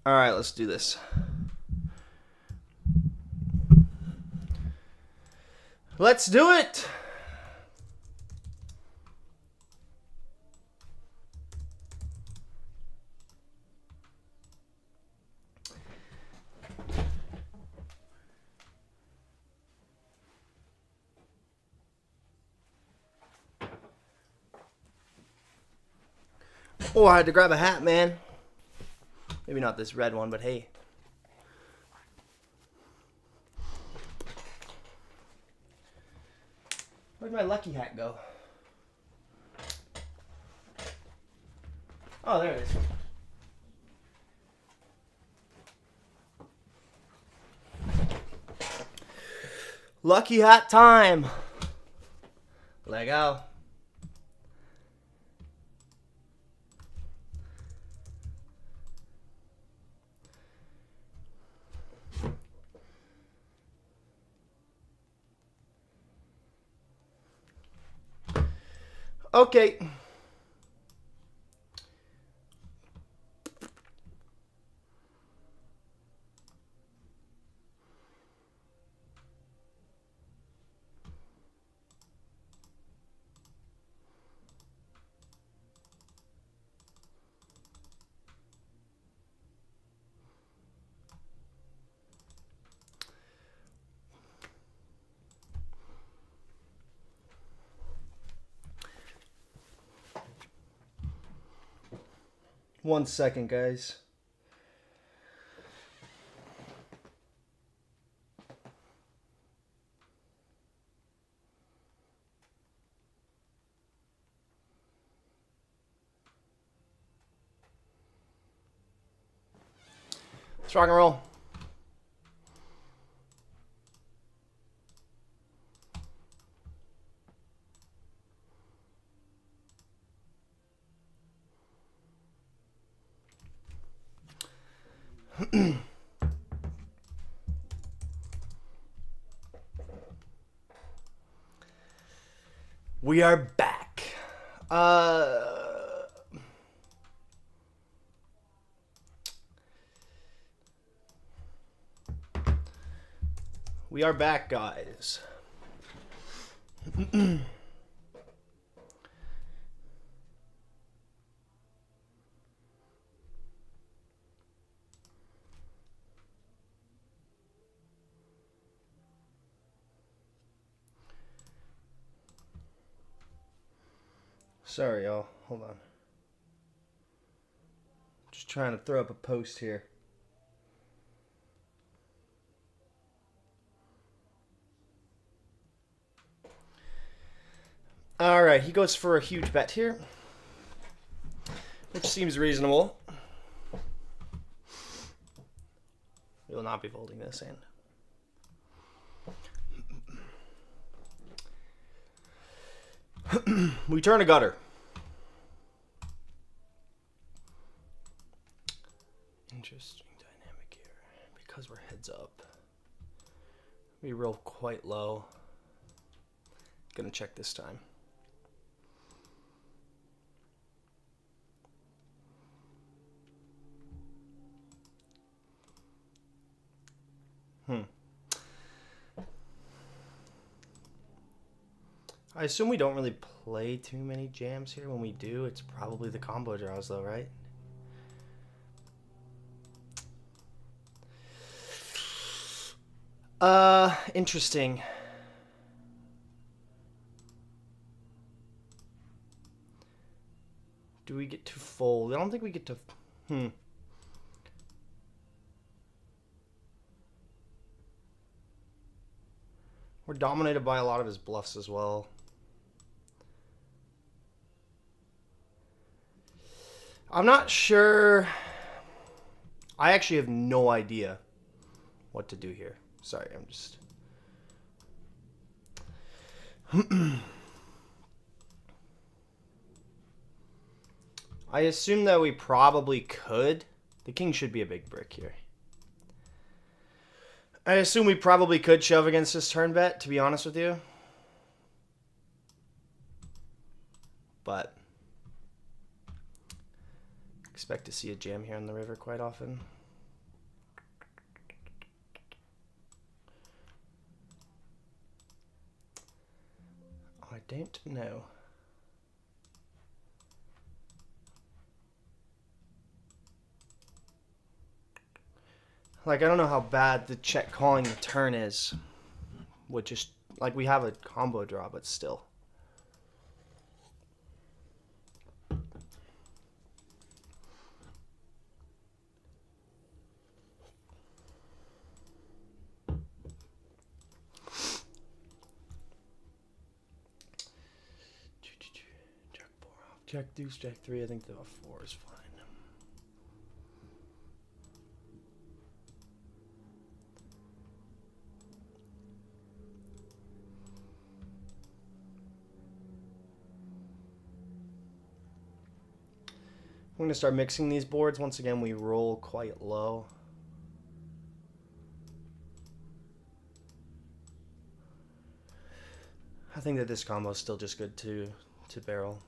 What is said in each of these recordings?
All right, let's do this. Let's do it. Oh, I had to grab a hat, man. Maybe not this red one, but hey. Where'd my lucky hat go? Oh, there it is. Lucky hat time. Let go. Okay. One second, guys. Let's rock and roll. We are back. We are back, guys. Sorry, y'all. Hold on. Just trying to throw up a post here. All right, he goes for a huge bet here, which seems reasonable. We will not be folding this hand. We turn a gutter. Interesting dynamic here. Because we're heads up, we roll quite low. Gonna check this time. I assume we don't really play too many jams here. When we do, it's probably the combo draws though, right? Interesting. Do we get to fold? I don't think we get to... We're dominated by a lot of his bluffs as well. I'm not sure. I actually have no idea what to do here. Sorry, I'm just... I assume that we probably could. The king should be a big brick here. I assume we probably could shove against this turn bet, to be honest with you. But expect to see a jam here on the river quite often. don't know. Like, I don't know how bad the check calling the turn is. Would just, like, we have a combo draw, but still. Jack 4 off. Jack deuce, Jack 3. I think the 4 is fine. I'm going to start mixing these boards. Once again, we roll quite low. I think that this combo is still just good to barrel.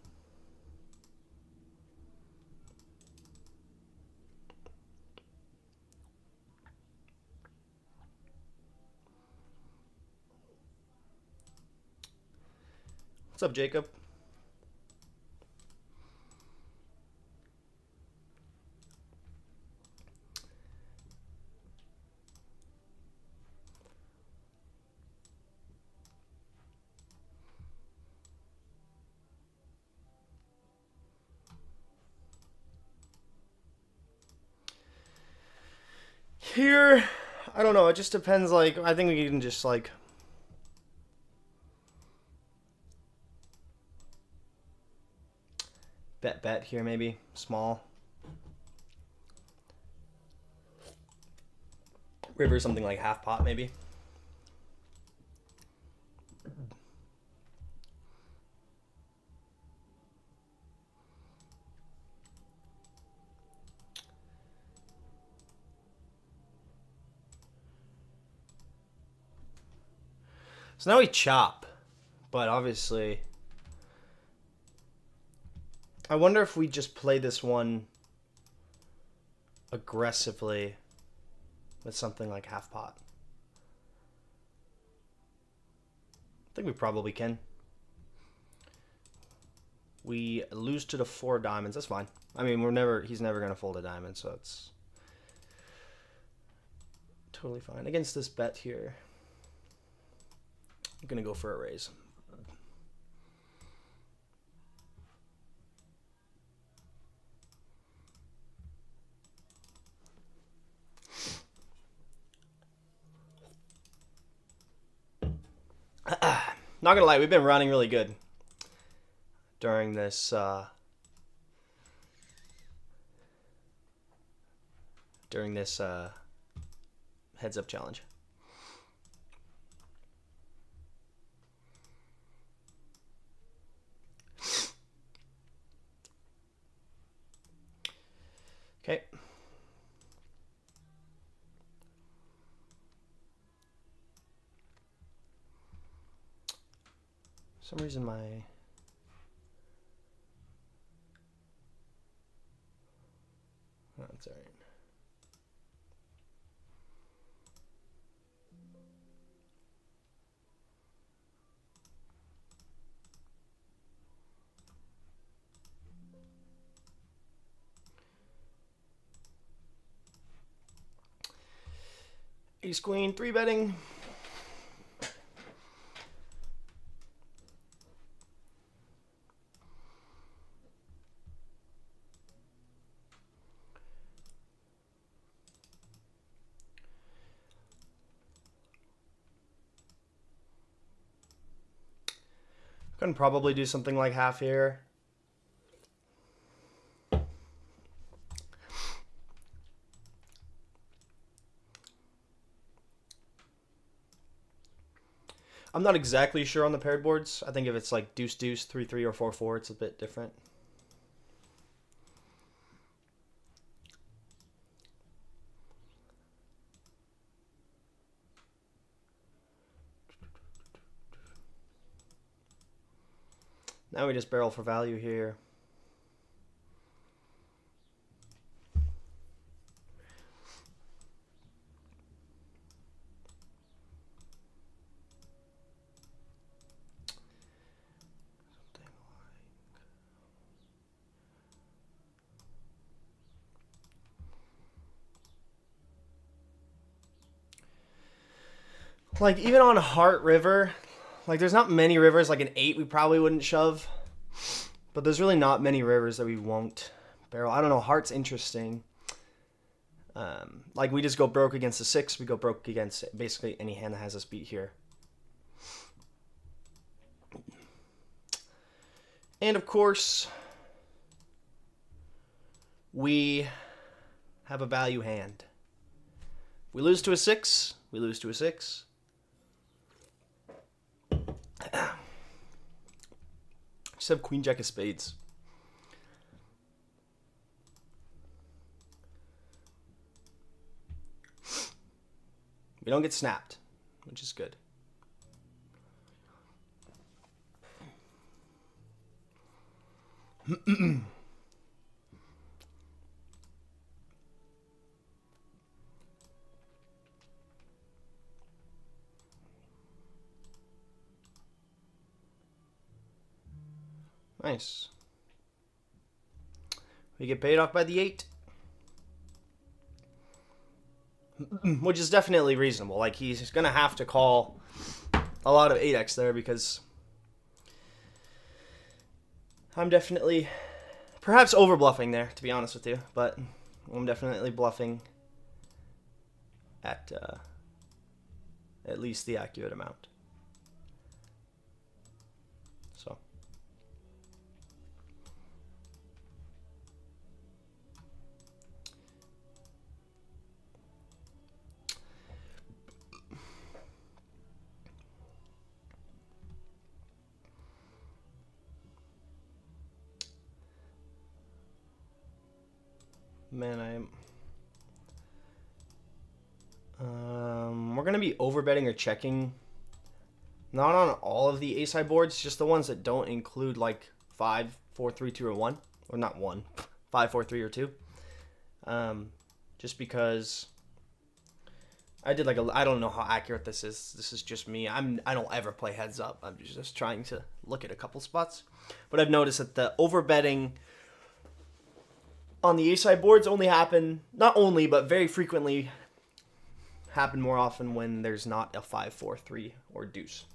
What's up, Jacob? Here, I don't know. It just depends. Like, I think we can just, like, bet here, maybe. Small. River something like half pot, maybe. So now we chop, but obviously, I wonder if we just play this one aggressively with something like half pot. I think we probably can. We lose to the 4 diamonds. That's fine. I mean, he's never going to fold a diamond, so it's totally fine. Against this bet here, I'm going to go for a raise. Not gonna lie, we've been running really good during this heads up challenge. Okay. For some reason my that's all right. Ace queen 3 betting. Can probably do something like half here. I'm not exactly sure on the paired boards. I think if it's like deuce deuce 3-3 or 4-4, it's a bit different. Now we just barrel for value here. Like, even on Heart River, like, there's not many rivers. Like, an 8 we probably wouldn't shove. But there's really not many rivers that we won't barrel. I don't know. Heart's interesting. Like, we just go broke against the 6. We go broke against basically any hand that has us beat here. And, of course, we have a value hand. We lose to a 6. We lose to a 6. Just have Queen Jack of Spades. We don't get snapped, which is good. Nice. We get paid off by the 8. Which is definitely reasonable. Like, he's going to have to call a lot of 8x there because I'm definitely perhaps over bluffing there, to be honest with you. But I'm definitely bluffing at least the accurate amount. So. Man, we're going to be overbetting or checking. Not on all of the ace high boards, just the ones that don't include like 5, 4, 3, 2, or 1. Or not 1. 5, 4, 3, or 2. Just because I did like I don't know how accurate this is. This is just me. I don't ever play heads up. I'm just trying to look at a couple spots. But I've noticed that the overbetting on the ace high boards only happen, not only, but very frequently happen more often when there's not a 5, 4, 3, or deuce.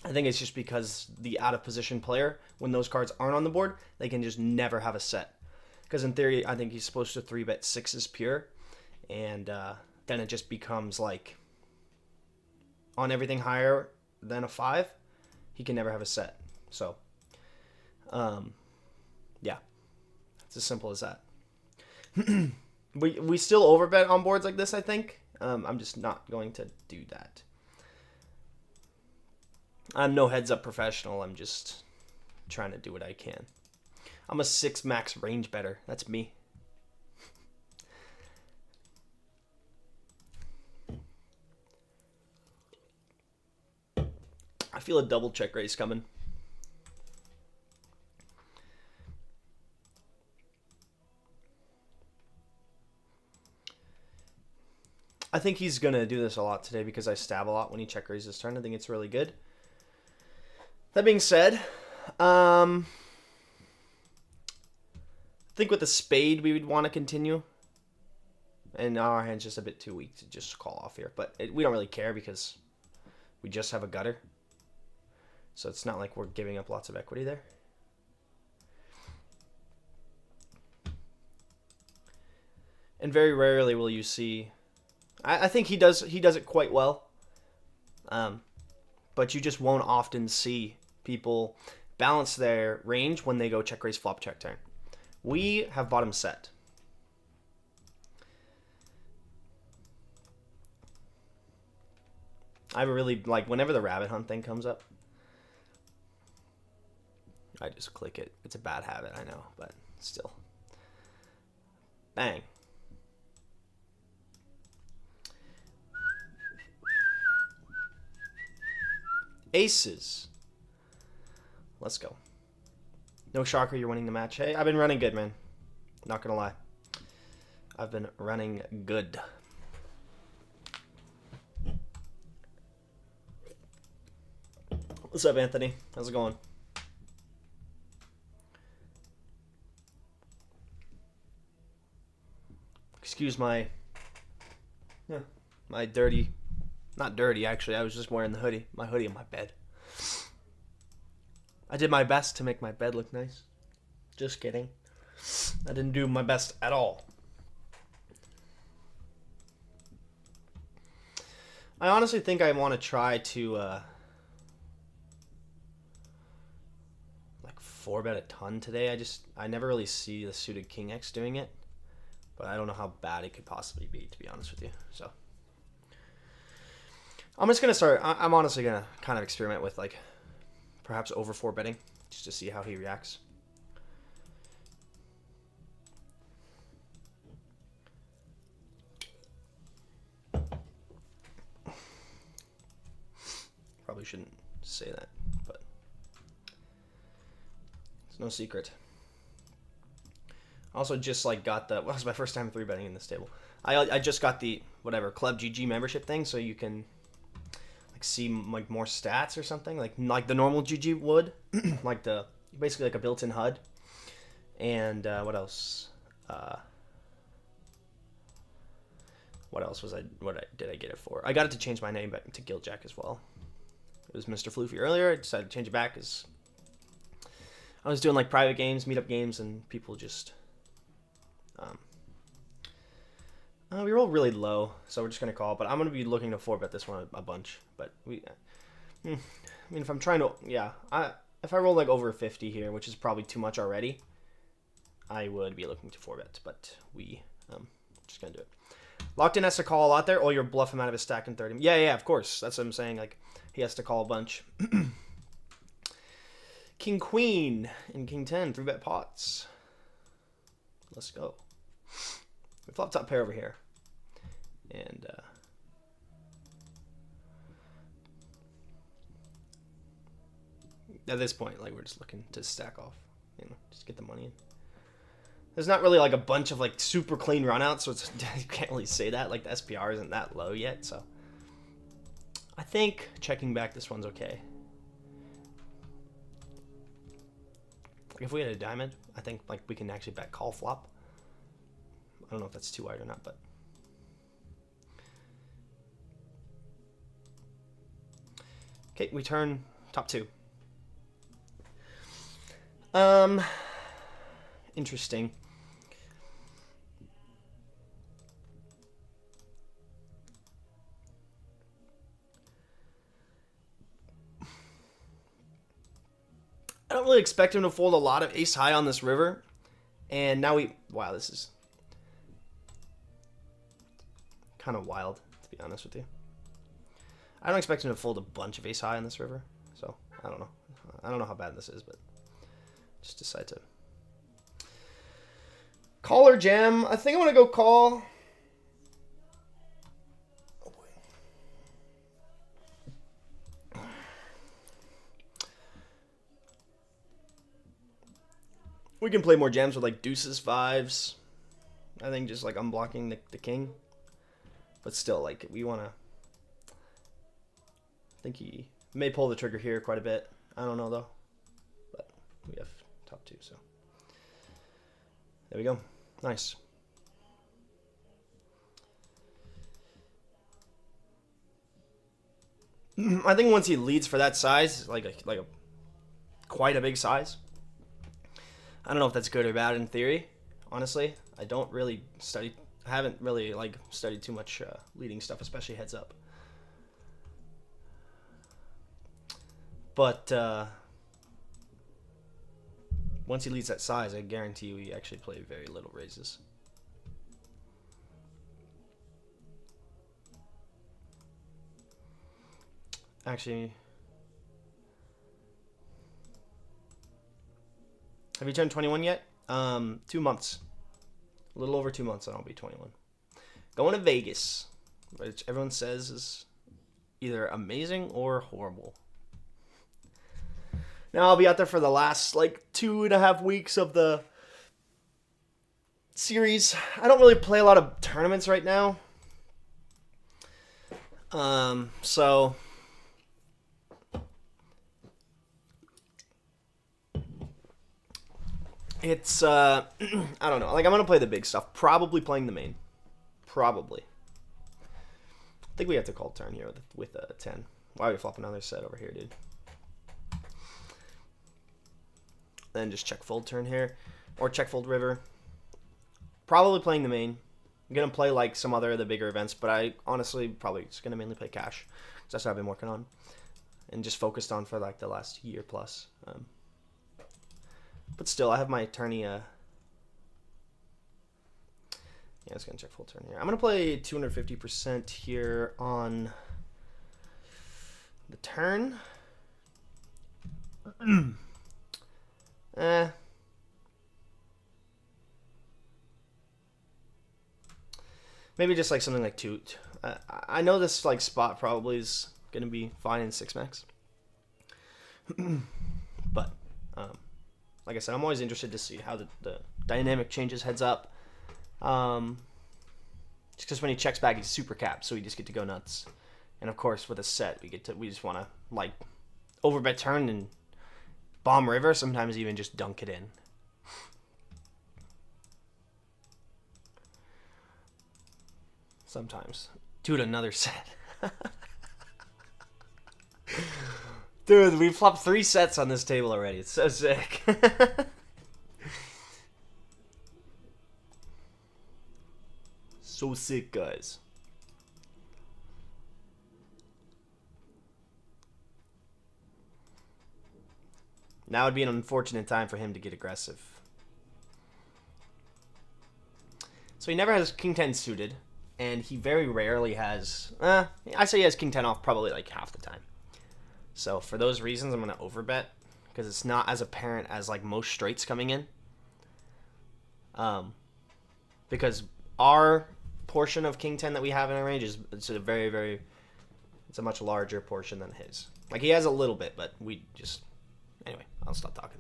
I think it's just because the out of position player, when those cards aren't on the board, they can just never have a set. Because in theory, I think he's supposed to 3-bet 6s pure, and then it just becomes like on everything higher than a 5, he can never have a set. So, yeah, it's as simple as that. we still overbet on boards like this, I think. I'm just not going to do that. I'm no heads up professional. I'm just trying to do what I can. I'm a 6 max range better. That's me. I feel a double check raise coming. I think he's going to do this a lot today because I stab a lot when he check raises his turn. I think it's really good. That being said, I think with the spade we would want to continue. And our hand's just a bit too weak to just call off here. But we don't really care because we just have a gutter. So it's not like we're giving up lots of equity there. And very rarely will you see... I think he does it quite well. But you just won't often see people balance their range when they go check raise flop check turn. We have bottom set. I really like whenever the rabbit hunt thing comes up, I just click it. It's a bad habit, I know, but still. Bang. Aces. Let's go. No shocker, you're winning the match. Hey, I've been running good, man. Not gonna lie. I've been running good. What's up, Anthony? How's it going? Excuse my dirty Not dirty, actually. I was just wearing the hoodie. My hoodie on my bed. I did my best to make my bed look nice. Just kidding. I didn't do my best at all. I honestly think I want to try to like 4-bet a ton today. I never really see the suited King X doing it, but I don't know how bad it could possibly be, to be honest with you. So I'm just gonna start. I'm honestly gonna kind of experiment with like perhaps over 4-betting just to see how he reacts. Probably shouldn't say that, but it's no secret. Also, just like got the. Well, it was my first time 3-betting in this table. I just got the whatever Club GG membership thing, so you can like see like more stats or something, like the normal GG would, like the basically like a built-in HUD. And what else? What else was I? Did I get it for? I got it to change my name back to Giljack as well. It was Mr. Floofy earlier. I decided to change it back because I was doing like private games, meetup games, and people just we roll really low, so we're just gonna call. But I'm gonna be looking to 4-bet this one a bunch. But I mean, if I'm trying to, yeah, if I roll like over 50 here, which is probably too much already, I would be looking to 4-bet. But we just gonna do it. Locked in has to call a lot there, or you're bluff him out of his stack in 30. Yeah, of course. That's what I'm saying. Like he has to call a bunch. King Queen and King 10 3-bet pots. Let's go. We flop top pair over here. And at this point, like we're just looking to stack off, you know, just get the money in. There's not really like a bunch of like super clean runouts, so it's, you can't really say that. Like the SPR isn't that low yet, so I think checking back this one's okay. If we had a diamond, I think like we can actually bet call flop. I don't know if that's too wide or not, but okay, we turn top 2. Interesting. I don't really expect him to fold a lot of ace high on this river. And now wow, this is kind of wild, to be honest with you. I don't expect him to fold a bunch of ace high on this river. So, I don't know. I don't know how bad this is, but just decide to call or jam. I think I'm going to go call. We can play more jams with like deuces, 5s. I think just like unblocking the king. But still, like, we want to. I think he may pull the trigger here quite a bit. I don't know, though. But we have top 2, so. There we go. Nice. I think once he leads for that size, like a quite a big size. I don't know if that's good or bad in theory. Honestly, I don't really study. I haven't really like studied too much leading stuff, especially heads up. But once he leads that size, I guarantee you he actually play very little raises. Actually, have you turned 21 yet? 2 months. A little over 2 months and I'll be 21. Going to Vegas, which everyone says is either amazing or horrible. Now I'll be out there for the last like 2.5 weeks of the series. I don't really play a lot of tournaments right now. So it's I don't know. Like I'm gonna play the big stuff. Probably playing the main. Probably. think we have to call turn here with a 10. Why would we flop another set over here, dude? Then just check fold turn here. Or check fold river. Probably playing the main. I'm going to play like some other of the bigger events, but I honestly probably just going to mainly play cash. That's what I've been working on. And just focused on for like the last year plus. But still, I have my tourney. Yeah, I was going to check full turn here. I'm going to play 250% here on the turn. Maybe just like something like toot. I know this like spot probably is going to be fine in 6-max. But like I said, I'm always interested to see how the dynamic changes heads up. Just because when he checks back, he's super capped, so we just get to go nuts. And of course, with a set, we just want to like overbet turn and bomb river. Sometimes even just dunk it in. Sometimes. Dude, another set. Dude, we flopped 3 sets on this table already. It's so sick. So sick, guys. Now would be an unfortunate time for him to get aggressive. So he never has King 10 suited. And he very rarely has... I say he has King 10 off probably like half the time. So for those reasons, I'm going to overbet. Because it's not as apparent as like most straights coming in. Because our portion of King 10 that we have in our range is it's a it's a much larger portion than his. Like he has a little bit, but we just... Anyway, I'll stop talking.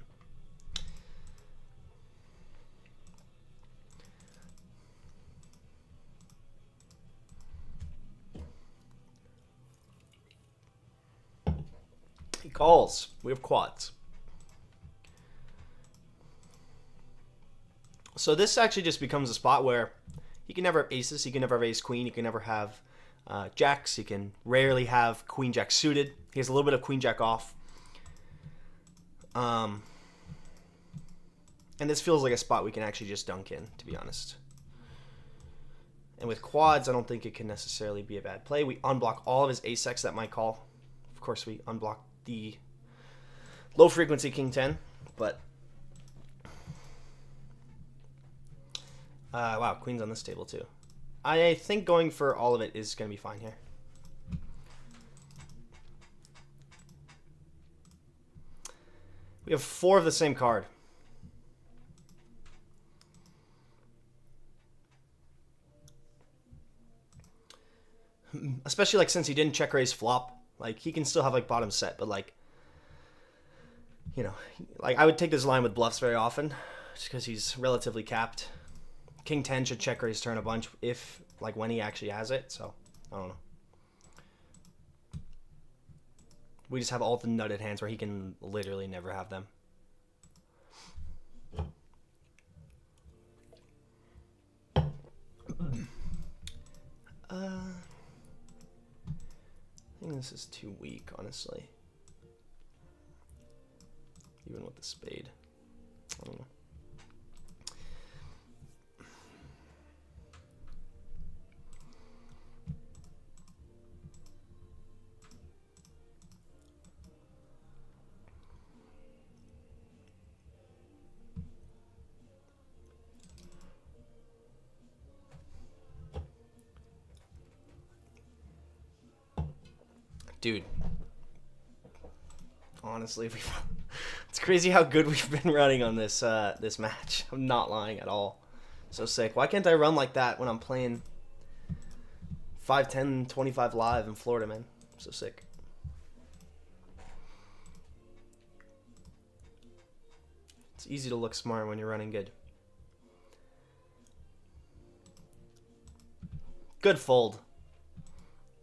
He calls. We have quads. So this actually just becomes a spot where he can never have aces, he can never have ace queen, he can never have jacks, he can rarely have queen jack suited. He has a little bit of queen jack off. And this feels like a spot we can actually just dunk in, to be honest. And with quads, I don't think it can necessarily be a bad play. We unblock all of his ace-x that might call. Of course, we unblock the low-frequency King 10, but... wow, queen's on this table, too. I think going for all of it is going to be fine here. We have 4 of the same card. Especially like since he didn't check raise flop, like he can still have like bottom set, but like, you know, like I would take this line with bluffs very often, just because he's relatively capped. King 10 should check raise turn a bunch if like when he actually has it. So I don't know. We just have all the nutted hands where he can literally never have them. I think this is too weak, honestly. Even with the spade. I don't know. Dude, honestly, it's crazy how good we've been running on this this match. I'm not lying at all. So sick. Why can't I run like that when I'm playing 5, 10, 25 live in Florida, man? So sick. It's easy to look smart when you're running good. Good fold.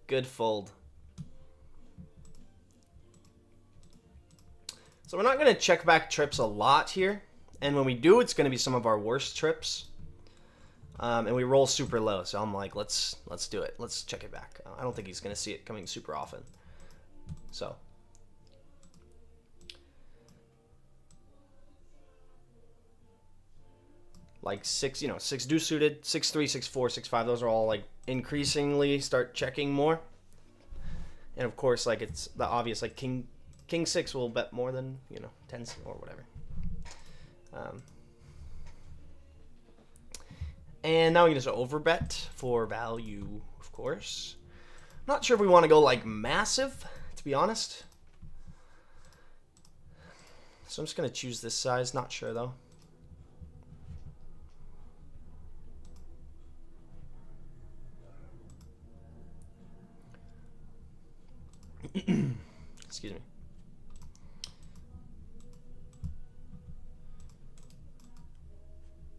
Good fold. So we're not going to check back trips a lot here. And when we do, it's going to be some of our worst trips. And we roll super low, so I'm like, let's do it. Let's check it back. I don't think he's gonna see it coming super often. So like 6, 6 deuce suited, 6-3, 6-4, 6-5. Those are all like increasingly start checking more. And of course, like it's the obvious, like king 6 will bet more than 10 or whatever. And now we can just overbet for value, of course. Not sure if we want to go like massive, to be honest. So I'm just gonna choose this size. Not sure though. Excuse me.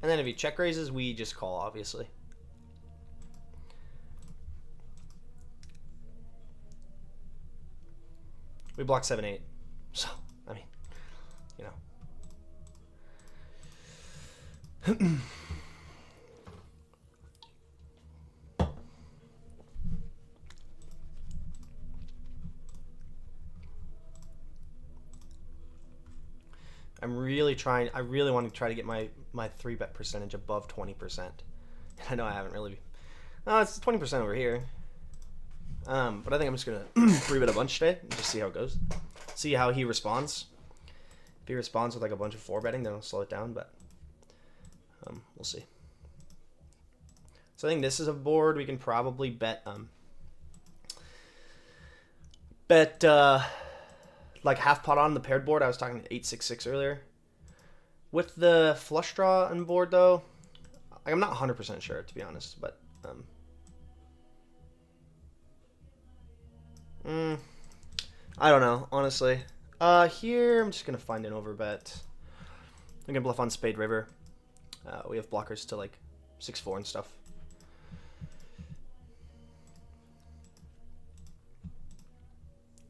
And then if he check raises, we just call, obviously. We block 7-8. So, I mean, I'm really trying. I really want to try to get my 3-bet percentage above 20%. I know I haven't really. No, it's 20% over here. But I think I'm just gonna 3-bet a bunch today and just see how it goes. See how he responds. If he responds with like a bunch of 4-betting, then I'll slow it down. But we'll see. So I think this is a board we can probably bet. Like half pot on the paired board. I was talking 8-6-6 earlier. With the flush draw on board though, I'm not 100% sure to be honest, but I don't know honestly. Here I'm just gonna find an overbet. I'm gonna bluff on spade river. We have blockers to like 6-4 and stuff.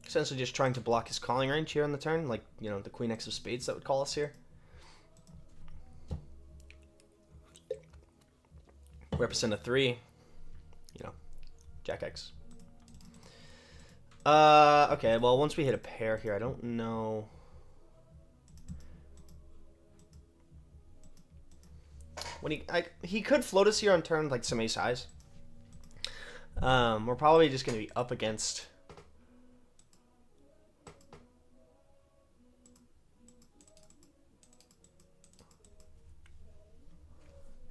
Essentially just trying to block his calling range here on the turn, like, the queen X of spades that would call us here. Represent a 3, Jack X. Okay, well, once we hit a pair here, I don't know. When he could float us here on turn, like some ace highs. We're probably just going to be up against.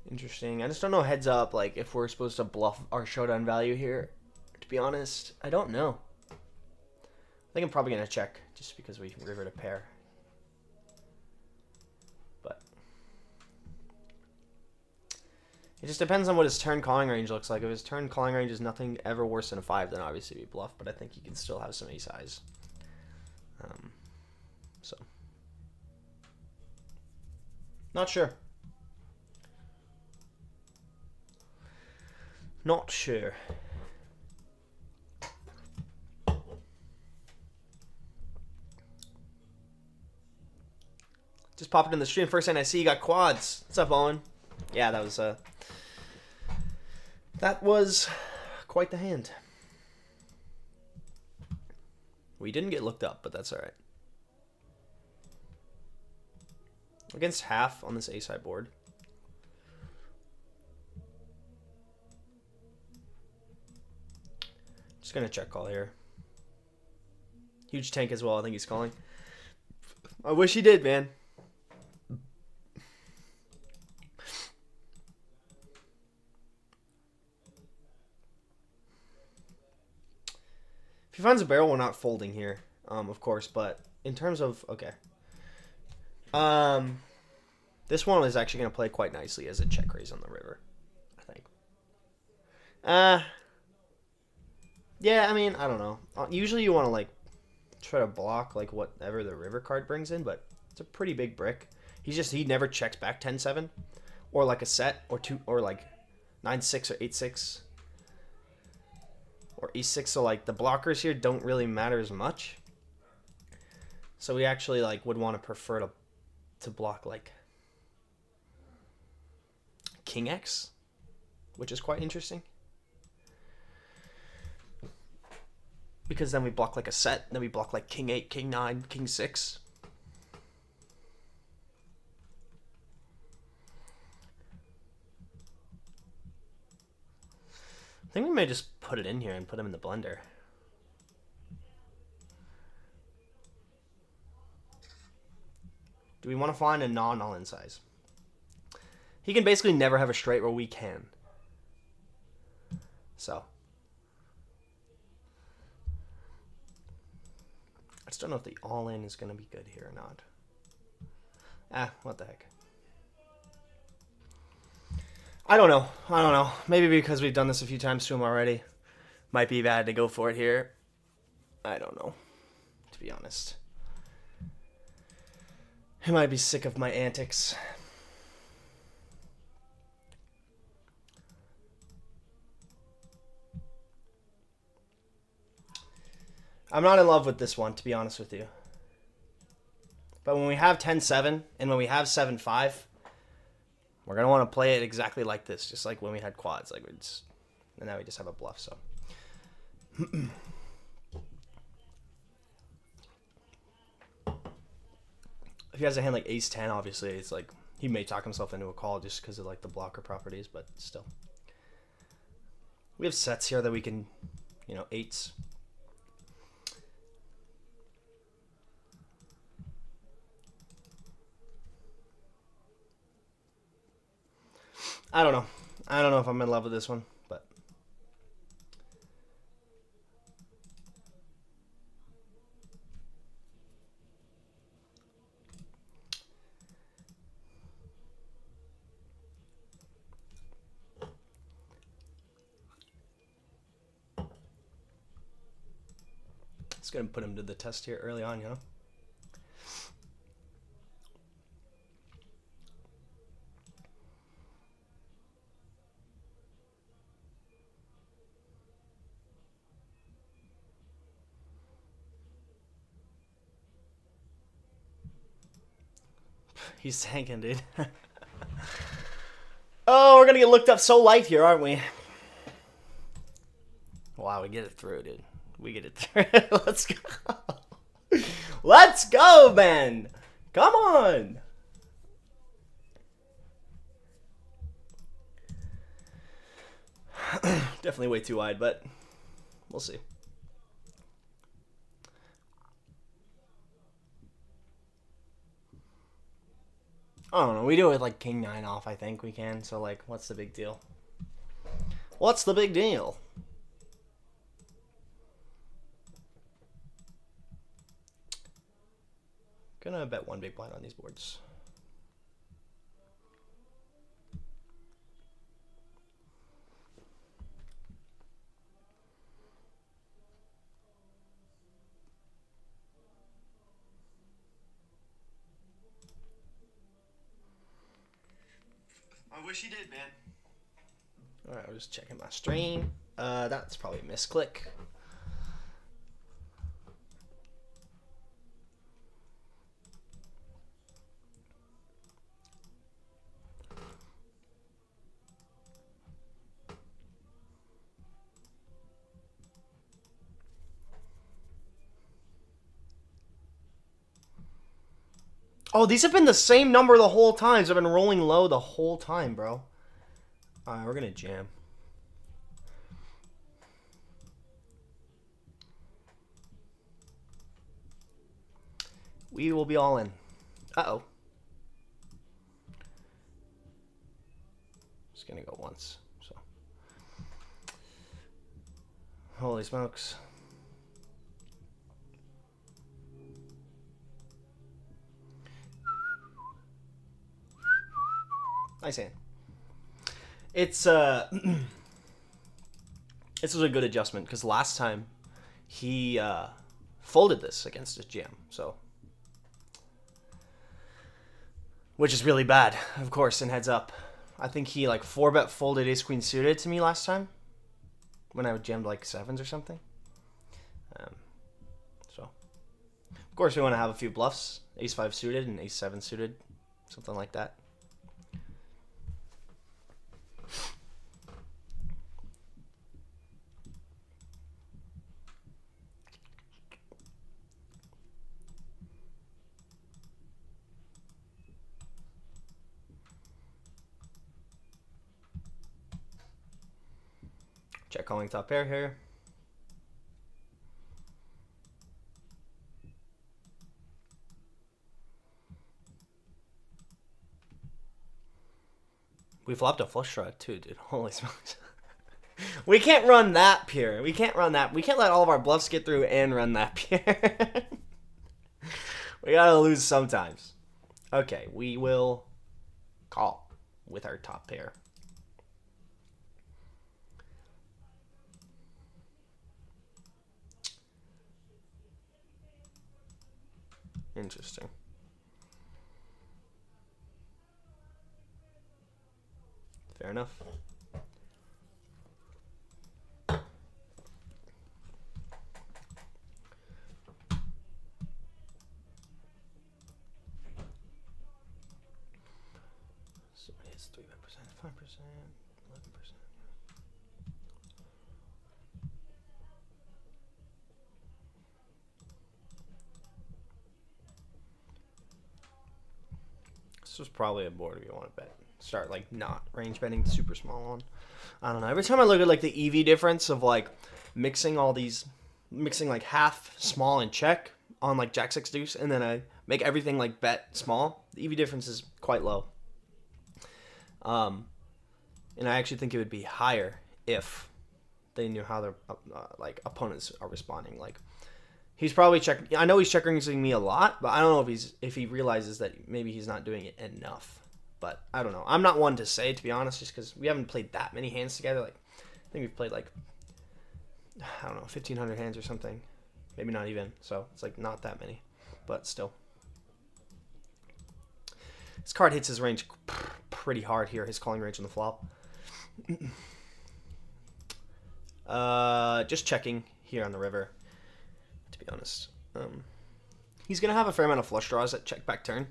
Interesting. I just don't know heads up, like, if we're supposed to bluff our showdown value here. To be honest, I don't know. I think I'm probably going to check, just because we rivered a pair. But it just depends on what his turn calling range looks like. If his turn calling range is nothing ever worse than a 5, then obviously we bluff. But I think he can still have some ace highs. So, not sure. Not sure. Just popped in the stream. First thing I see, you got quads. What's up, Owen? Yeah, that was quite the hand. We didn't get looked up, but that's all right. Against half on this ace high board. Just gonna check call here. Huge tank as well. I think he's calling. I wish he did, man. If he finds a barrel, we're not folding here, of course. But in terms of this one is actually gonna play quite nicely as a check raise on the river, I think. Yeah, I mean, I don't know. Usually you want to, like, try to block, like, whatever the river card brings in, but it's a pretty big brick. He never checks back 10-7, or, like, a set, or two, or, like, 9-6 or 8-6, or E6, so, like, the blockers here don't really matter as much. So we actually, like, would want to prefer to block, like, King X, which is quite interesting. Because then we block like a set, then we block like king 8, king 9, king 6. I think we may just put it in here and put him in the blender. Do we want to find a non-all-in size? He can basically never have a straight where we can. So. I just don't know if the all-in is going to be good here or not. What the heck. I don't know. I don't know. Maybe because we've done this a few times to him already. Might be bad to go for it here. I don't know, to be honest. He might be sick of my antics. I'm not in love with this one, to be honest with you. But when we have 10-7 and when we have 7-5, we're going to want to play it exactly like this, just like when we had quads. Like and now we just have a bluff, so. If he has a hand like ace-10, obviously, it's like he may talk himself into a call just because of like the blocker properties, but still. We have sets here that we can, you know, eights. I don't know. I don't know if I'm in love with this one, but. It's going to put him to the test here early on, you know? He's tanking, dude. Oh, we're going to get looked up so light here, aren't we? Wow, we get it through, dude. We get it through. Let's go. Let's go, Ben. Come on. Definitely way too wide, but we'll see. I don't know. We do it with like king 9 off, I think we can. So, like, what's the big deal? What's the big deal? Gonna bet one big blind on these boards. I wish he did, man. Alright, I'm just checking my stream. That's probably a misclick. Oh, these have been the same number the whole time. So I've been rolling low the whole time, bro. Alright, we're gonna jam. We will be all in. Uh-oh. Just gonna go once, so. Holy smokes. Nice hand. It's this was a good adjustment because last time he folded this against his jam, so which is really bad, of course, and heads up. I think he like 4-bet folded ace queen suited to me last time when I jammed like 7s or something. So of course we want to have a few bluffs, ace 5 suited and ace 7 suited, something like that. Check calling top pair here. We flopped a flush draw too, dude. Holy smokes. We can't run that pure. We can't run that. We can't let all of our bluffs get through and run that pure. We gotta lose sometimes. Okay, we will call with our top pair. Interesting. Fair enough. So it's 3%, 5%, 11%. This was probably a board we want to bet. Start like not range betting super small on. I don't know. Every time I look at like the EV difference of like mixing like half small and check on like Jack 6 deuce, and then I make everything like bet small, the EV difference is quite low. And I actually think it would be higher if they knew how their like opponents are responding. Like he's probably checking. I know he's check raising me a lot, but I don't know if he realizes that maybe he's not doing it enough. But I don't know. I'm not one to say, to be honest, just because we haven't played that many hands together. Like I think we've played like, I don't know, 1,500 hands or something. Maybe not even. So it's like not that many, but still. This card hits his range pretty hard here. His calling range on the flop. Just checking here on the river, to be honest. He's gonna have a fair amount of flush draws at check back turn,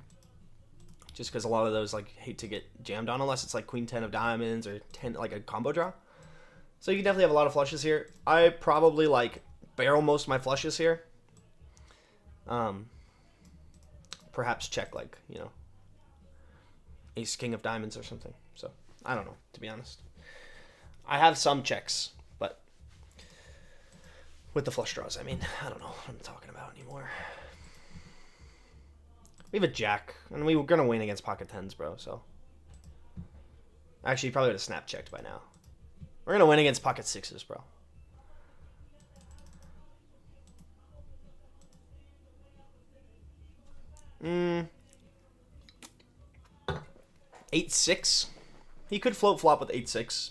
just because a lot of those like hate to get jammed on unless it's like queen 10 of diamonds or 10 like a combo draw. So you can definitely have a lot of flushes here. I probably like barrel most of my flushes here. Perhaps check like, you know, ace king of diamonds or something. So I don't know, to be honest. I have some checks, but with the flush draws, I mean, I don't know what I'm talking about anymore. We have a jack, and we were gonna win against pocket tens, bro. So actually, you probably would have snap checked by now. We're gonna win against pocket sixes, bro. Hmm. 8-6. He could float flop with 8-6.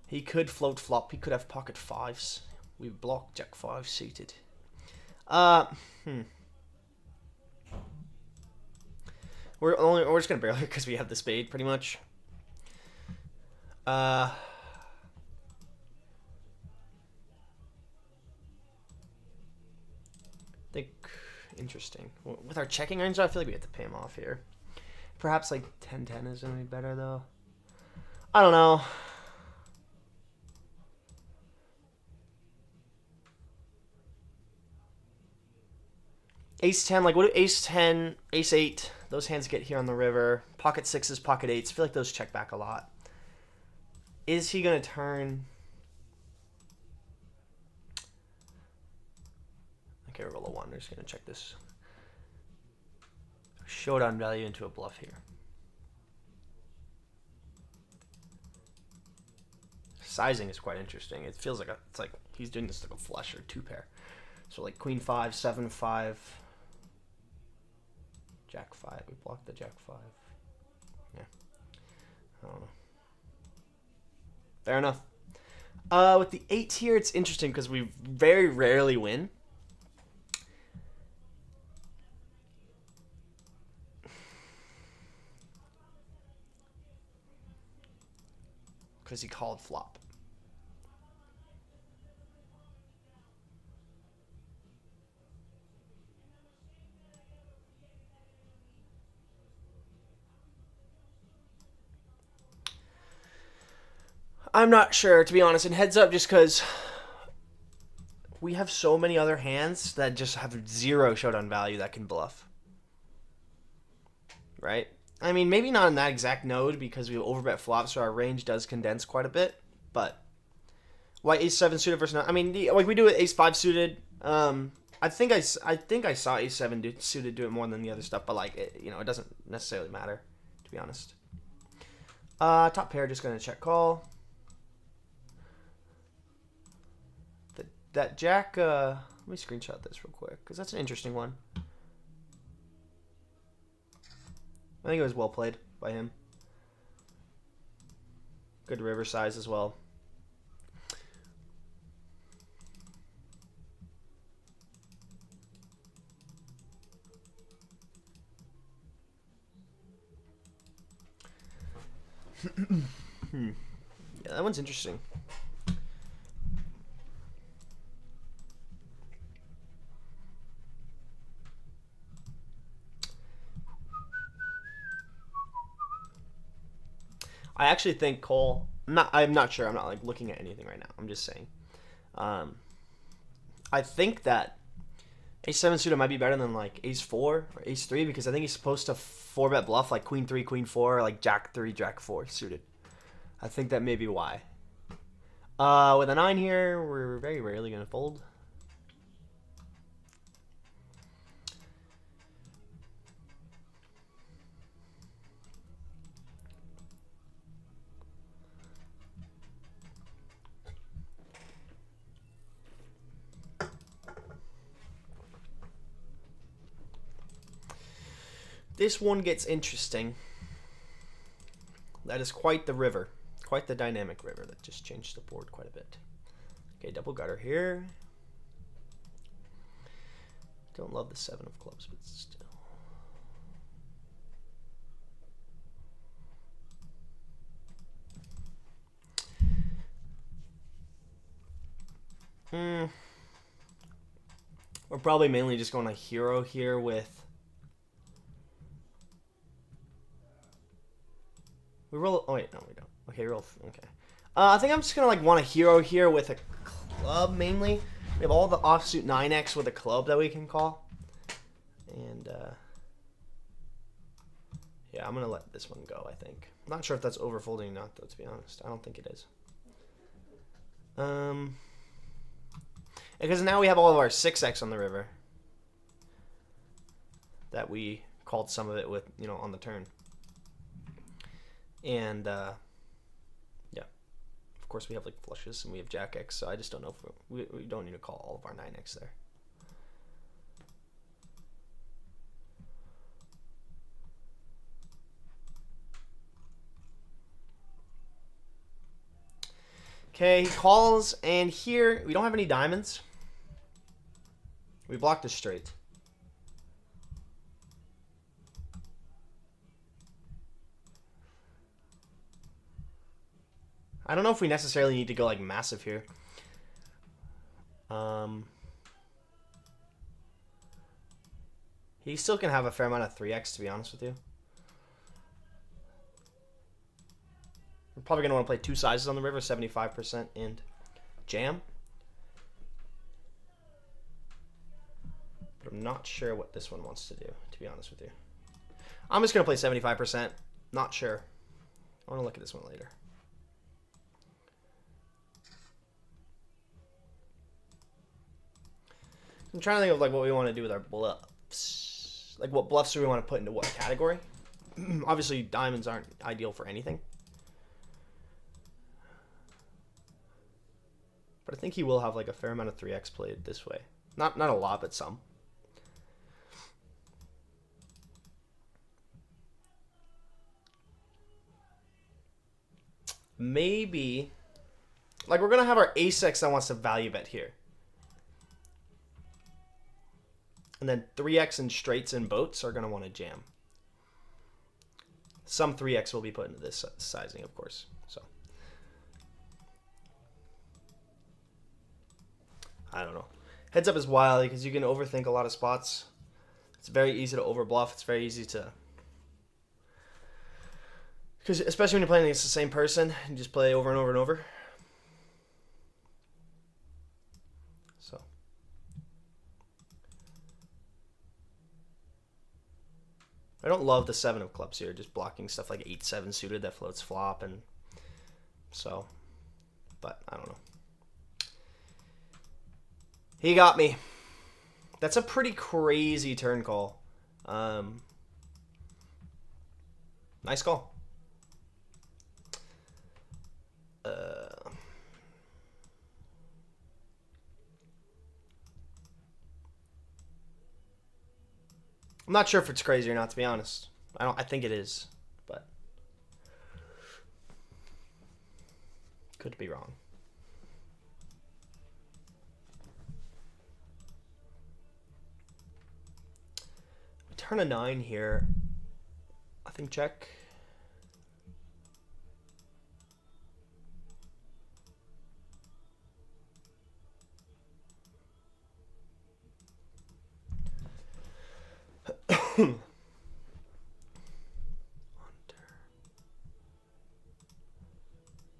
He could float flop. He could have pocket fives. We block jack 5 suited. We're just gonna barrel here because we have the spade pretty much. Think interesting. With our checking range, I feel like we have to pay him off here. Perhaps like 10-10 is gonna be better though. I don't know. Ace 10, like what do ace 10, ace 8, those hands get here on the river. Pocket sixes, pocket eights, I feel like those check back a lot. Is he gonna turn? Okay, roll a 1, we're just gonna check this showdown value into a bluff here. Sizing is quite interesting. It feels like it's like he's doing this like a flush or 2 pair. So like queen 5, 7 5, jack 5. We blocked the jack 5. Yeah, I don't know. Fair enough. With the 8 here, it's interesting because we very rarely win. Because he called flop. I'm not sure, to be honest. And heads up, just because we have so many other hands that just have 0 showdown value that can bluff. Right? I mean, maybe not in that exact node because we overbet flops, so our range does condense quite a bit. But Why ace 7 suited versus not? I mean, like we do it ace 5 suited. I think I saw ace 7 suited do it more than the other stuff, but like it, it doesn't necessarily matter, to be honest. Top pair, just gonna check call. That jack. Let me screenshot this real quick because that's an interesting one. I think it was well played by him. Good river size as well. Yeah, that one's interesting. I actually think Cole. I'm not sure. I'm not like looking at anything right now. I'm just saying. I think that ace 7 suited might be better than like ace 4 or ace 3 because I think he's supposed to 4-bet bluff like queen 3, queen 4, or like jack 3, jack 4 suited. I think that may be why. With a 9 here, we're very rarely gonna fold. This one gets interesting. That is quite the river. Quite the dynamic river that just changed the board quite a bit. Okay, double gutter here. Don't love the 7 of clubs, but still. We're probably mainly just going to hero here with. We roll. Oh wait, no, we don't. Okay, roll. Okay. I think I'm just gonna like want a hero here with a club mainly. We have all the offsuit 9x with a club that we can call, and yeah, I'm gonna let this one go. I think. I'm not sure if that's overfolding or not, though. To be honest, I don't think it is. Because now we have all of our 6x on the river that we called some of it with, on the turn. And yeah, of course we have like flushes and we have jack x, so I just don't know if we don't need to call all of our 9x there. Okay, he calls, and here we don't have any diamonds. We blocked a straight. I don't know if we necessarily need to go like massive here. He still can have a fair amount of 3x, to be honest with you. We're probably going to want to play 2 sizes on the river, 75% and jam. But I'm not sure what this one wants to do, to be honest with you. I'm just going to play 75%. Not sure. I want to look at this one later. I'm trying to think of like what we want to do with our bluffs. Like what bluffs do we want to put into what category? Obviously, diamonds aren't ideal for anything. But I think he will have like a fair amount of 3x played this way. Not a lot, but some. Maybe like we're gonna have our ace-x that wants to value bet here. And then 3x and straights and boats are gonna want to jam. Some 3x will be put into this sizing, of course. So I don't know. Heads up is wild because you can overthink a lot of spots. It's very easy to overbluff. It's very easy to, because especially when you're playing against the same person, you just play over and over and over. So I don't love the 7 of clubs here, just blocking stuff like 8-7 suited that floats flop, and so, but I don't know. He got me. That's a pretty crazy turn call. Nice call. I'm not sure if it's crazy or not, to be honest. I think it is, but could be wrong. Turn a 9 here. I think check.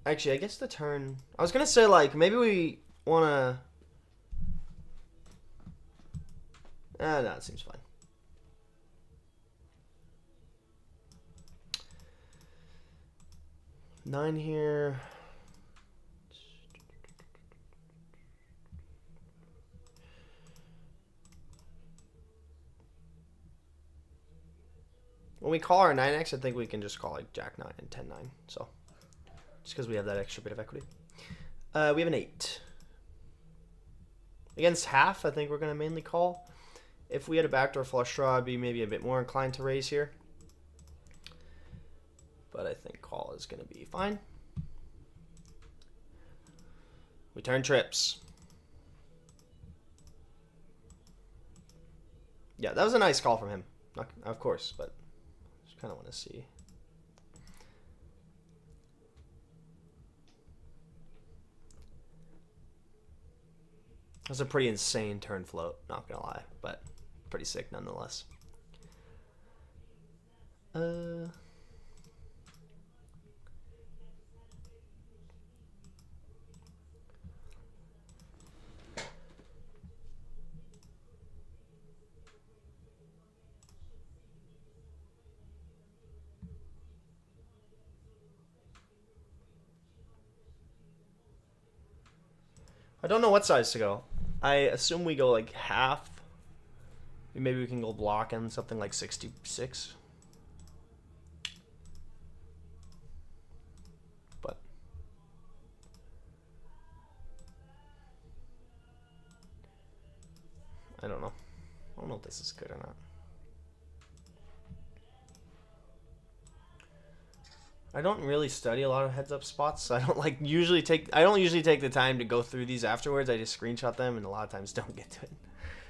Actually, I guess the turn... I was going to say, like, maybe we want to... no, it seems fine. Nine here. When we call our 9x, I think we can just call like Jack 9 and 10 9. So, just because we have that extra bit of equity. We have an 8. Against half, I think we're going to mainly call. If we had a backdoor flush draw, I'd be maybe a bit more inclined to raise here. But I think call is going to be fine. We turn trips. Yeah, that was a nice call from him. Not, of course, but just kind of want to see. That's a pretty insane turn float, not gonna lie, but pretty sick nonetheless. I don't know what size to go. I assume we go like half. Maybe we can go block and something like 66. But I don't know. I don't know if this is good or not. I don't really study a lot of heads up spots. So I don't usually take the time to go through these afterwards. I just screenshot them and a lot of times don't get to it.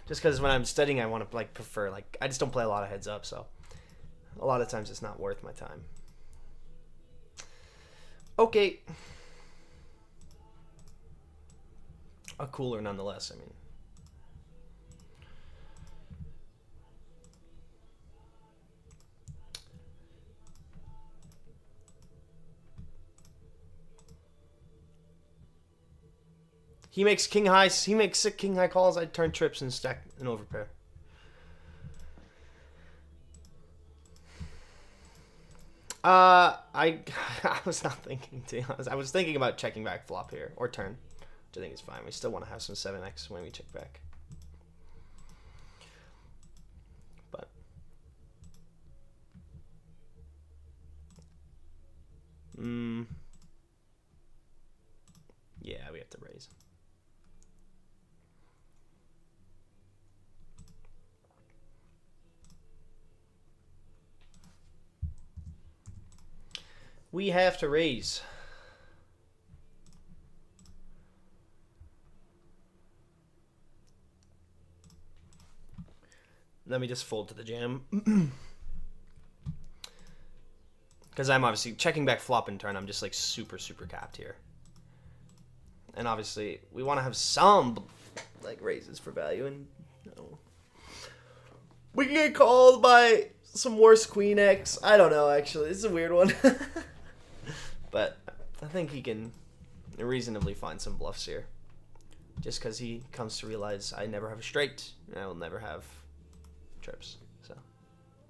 Just because when I'm studying, I want to prefer I just don't play a lot of heads up, so a lot of times it's not worth my time. Okay. A cooler nonetheless, I mean. He makes king high. He makes sick king high calls. I turn trips and stack an overpair. I was not thinking, to be honest. I was thinking about checking back flop here or turn, which I think is fine. We still want to have some 7x when we check back. But yeah, we have to raise. We have to raise. Let me just fold to the jam. Because I'm obviously checking back flop and turn. I'm just like super capped here. And obviously we want to have some like raises for value, and you know, we can get called by some worse queen X. I don't know, actually. This is a weird one. But I think he can reasonably find some bluffs here. Just because he comes to realize I never have a straight, and I will never have trips. So,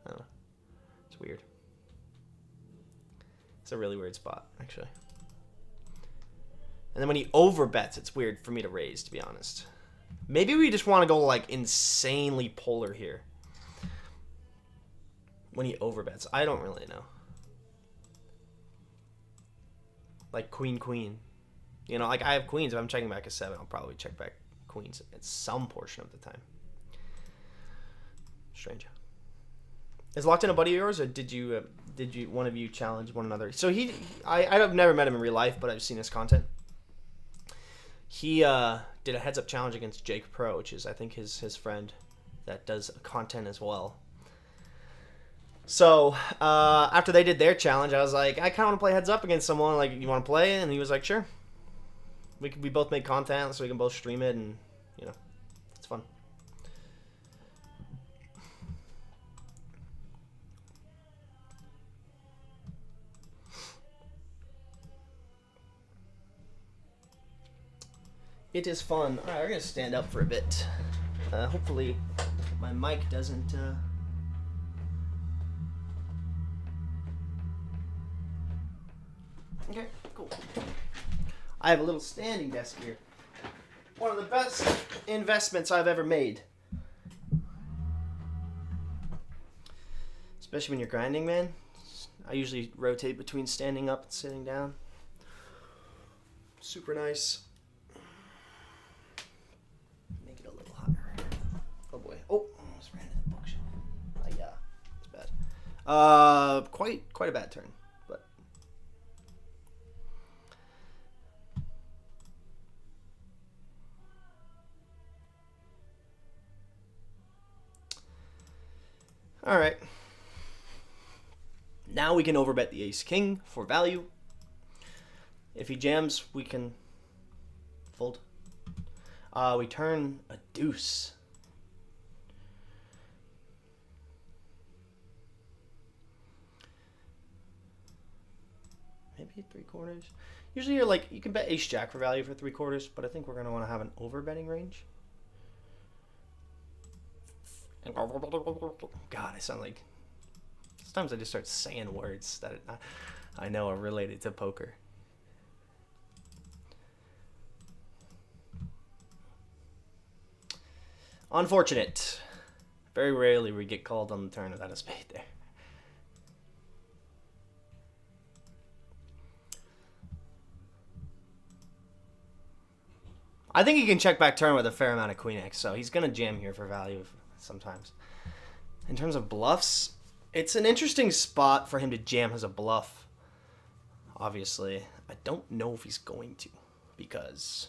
I don't know. It's weird. It's a really weird spot, actually. And then when he overbets, it's weird for me to raise, to be honest. Maybe we just want to go like insanely polar here when he overbets. I don't really know. Like queen, queen. You know, like I have queens. If I'm checking back a 7, I'll probably check back queens at some portion of the time. Strange. Is LockedIn a buddy of yours, or did you one of you challenge one another? So I've never met him in real life, but I've seen his content. He did a heads-up challenge against Jake Pro, which is I think his friend that does content as well. So after they did their challenge, I was like, I kind of want to play heads up against someone. Like, you want to play? And he was like, sure. We both make content, so we can both stream it, and you know, it's fun. It is fun. All right, we're gonna stand up for a bit. Hopefully, my mic doesn't. Okay, cool. I have a little standing desk here. One of the best investments I've ever made. Especially when you're grinding, man. I usually rotate between standing up and sitting down. Super nice. Make it a little higher. Oh boy. Oh, almost ran into the bookshelf. Yeah, it's bad. Quite a bad turn. All right. Now we can overbet the ace-king for value. If he jams, we can fold. We turn a deuce. Maybe 3/4. Usually you're like, you can bet ace-jack for value for 3/4, but I think we're going to want to have an overbetting range. God, I sound like... Sometimes I just start saying words that I know are related to poker. Unfortunate. Very rarely we get called on the turn without a spade there. I think he can check back turn with a fair amount of queen X, so he's going to jam here for value sometimes. In terms of bluffs, it's an interesting spot for him to jam as a bluff. Obviously, I don't know if he's going to, because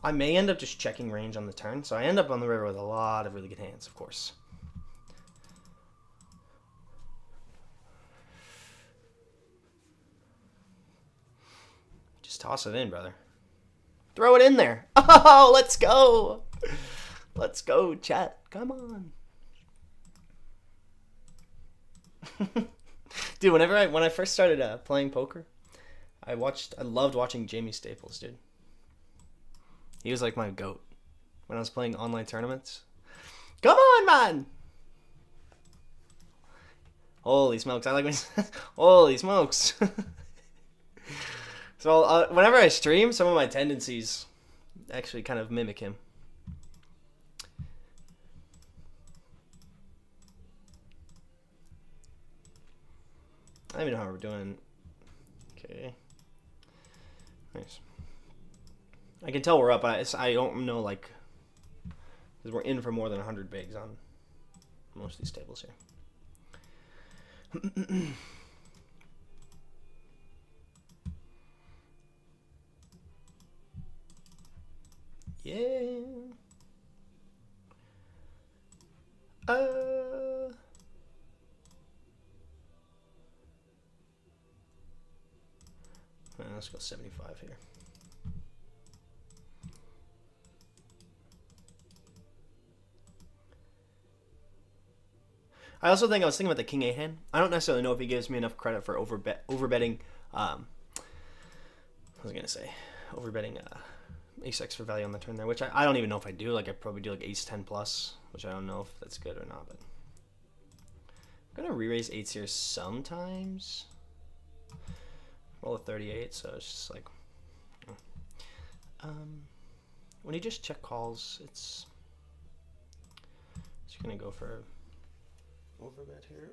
I may end up just checking range on the turn. So I end up on the river with a lot of really good hands, of course. Just toss it in, brother. Throw it in there. Oh, let's go. Let's go, chat. Come on. Dude, when I first started playing poker, I loved watching Jamie Staples, dude. He was like my goat when I was playing online tournaments. Come on, man. Holy smokes. I like when holy smokes. So whenever I stream, some of my tendencies actually kind of mimic him. I don't even know how we're doing. Okay. Nice. I can tell we're up. I don't know, like, because we're in for more than 100 bigs on most of these tables here. Yeah. Let's go 75 here. I also think I was thinking about the king 8 hand. I don't necessarily know if he gives me enough credit for overbetting. I was gonna say overbetting ace X for value on the turn there, which I don't even know if I do. Like I probably do like ace 10 plus, which I don't know if that's good or not. But I'm gonna re-raise 8s here sometimes. Roll a 38, so it's just like, when he just check calls, it's just gonna go for overbet here.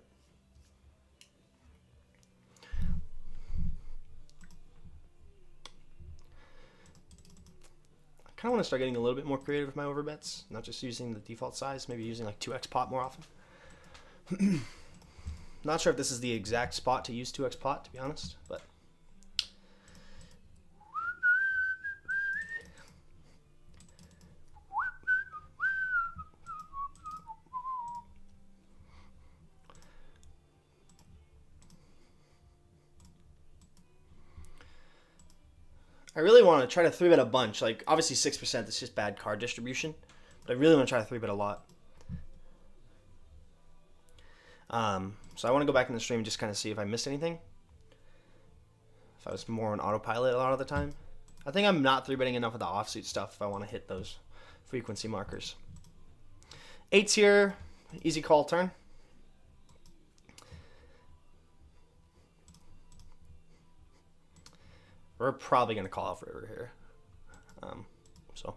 I kind of want to start getting a little bit more creative with my overbets, not just using the default size, maybe using like 2x pot more often. Not sure if this is the exact spot to use 2x pot, to be honest, but I really want to try to 3-bet a bunch. Like, obviously 6% is just bad card distribution, but I really want to try to 3-bet a lot. So I want to go back in the stream and just kind of see if I missed anything. If I was more on autopilot a lot of the time. I think I'm not 3-betting enough of the offsuit stuff if I want to hit those frequency markers. 8's here. Easy call turn. We're probably going to call off river here. So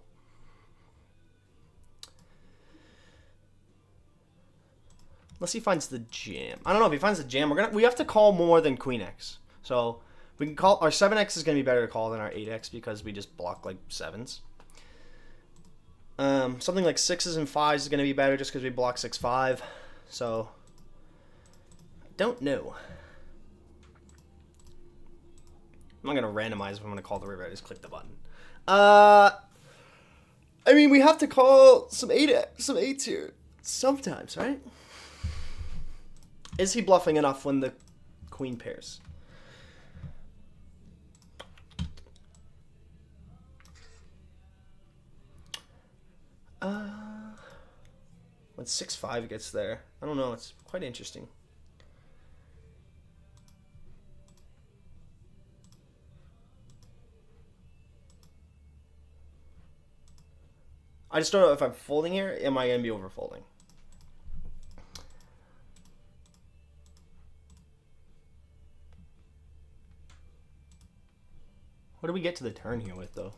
unless he finds the jam. I don't know if he finds the jam. We have to call more than queen X. So we can call our 7X is going to be better to call than our 8X because we just block like 7s. Something like 6s and 5s is going to be better just because we block 6-5. So I don't know. I'm not going to randomize if I'm going to call the river. I just click the button. I mean, we have to call some 8s here sometimes, right? Is he bluffing enough when the queen pairs? When 6-5 gets there, I don't know. It's quite interesting. I just don't know if I'm folding here. Am I going to be over folding? What do we get to the turn here with, though?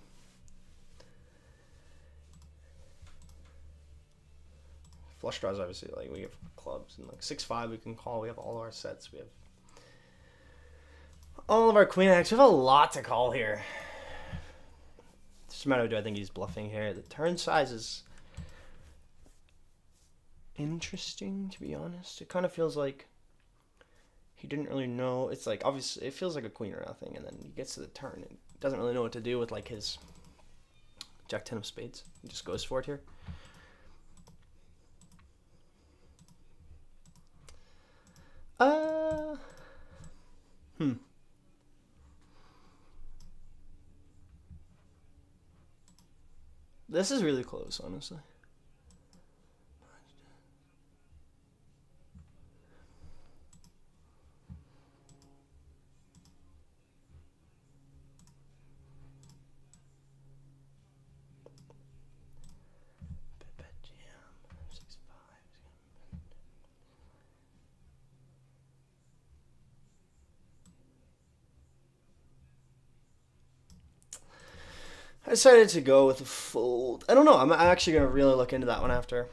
Flush draws, obviously, like we have clubs. And like 6-5 we can call. We have all our sets. We have all of our queen X. We have a lot to call here. It's just a matter of, do I think he's bluffing here? The turn size is interesting, to be honest. It kind of feels like he didn't really know. It's like, obviously, it feels like a queen or nothing, and then he gets to the turn and doesn't really know what to do with like his Jack 10 of spades. He just goes for it here. This is really close, honestly. I decided to go with a fold. I don't know. I'm actually going to really look into that one after.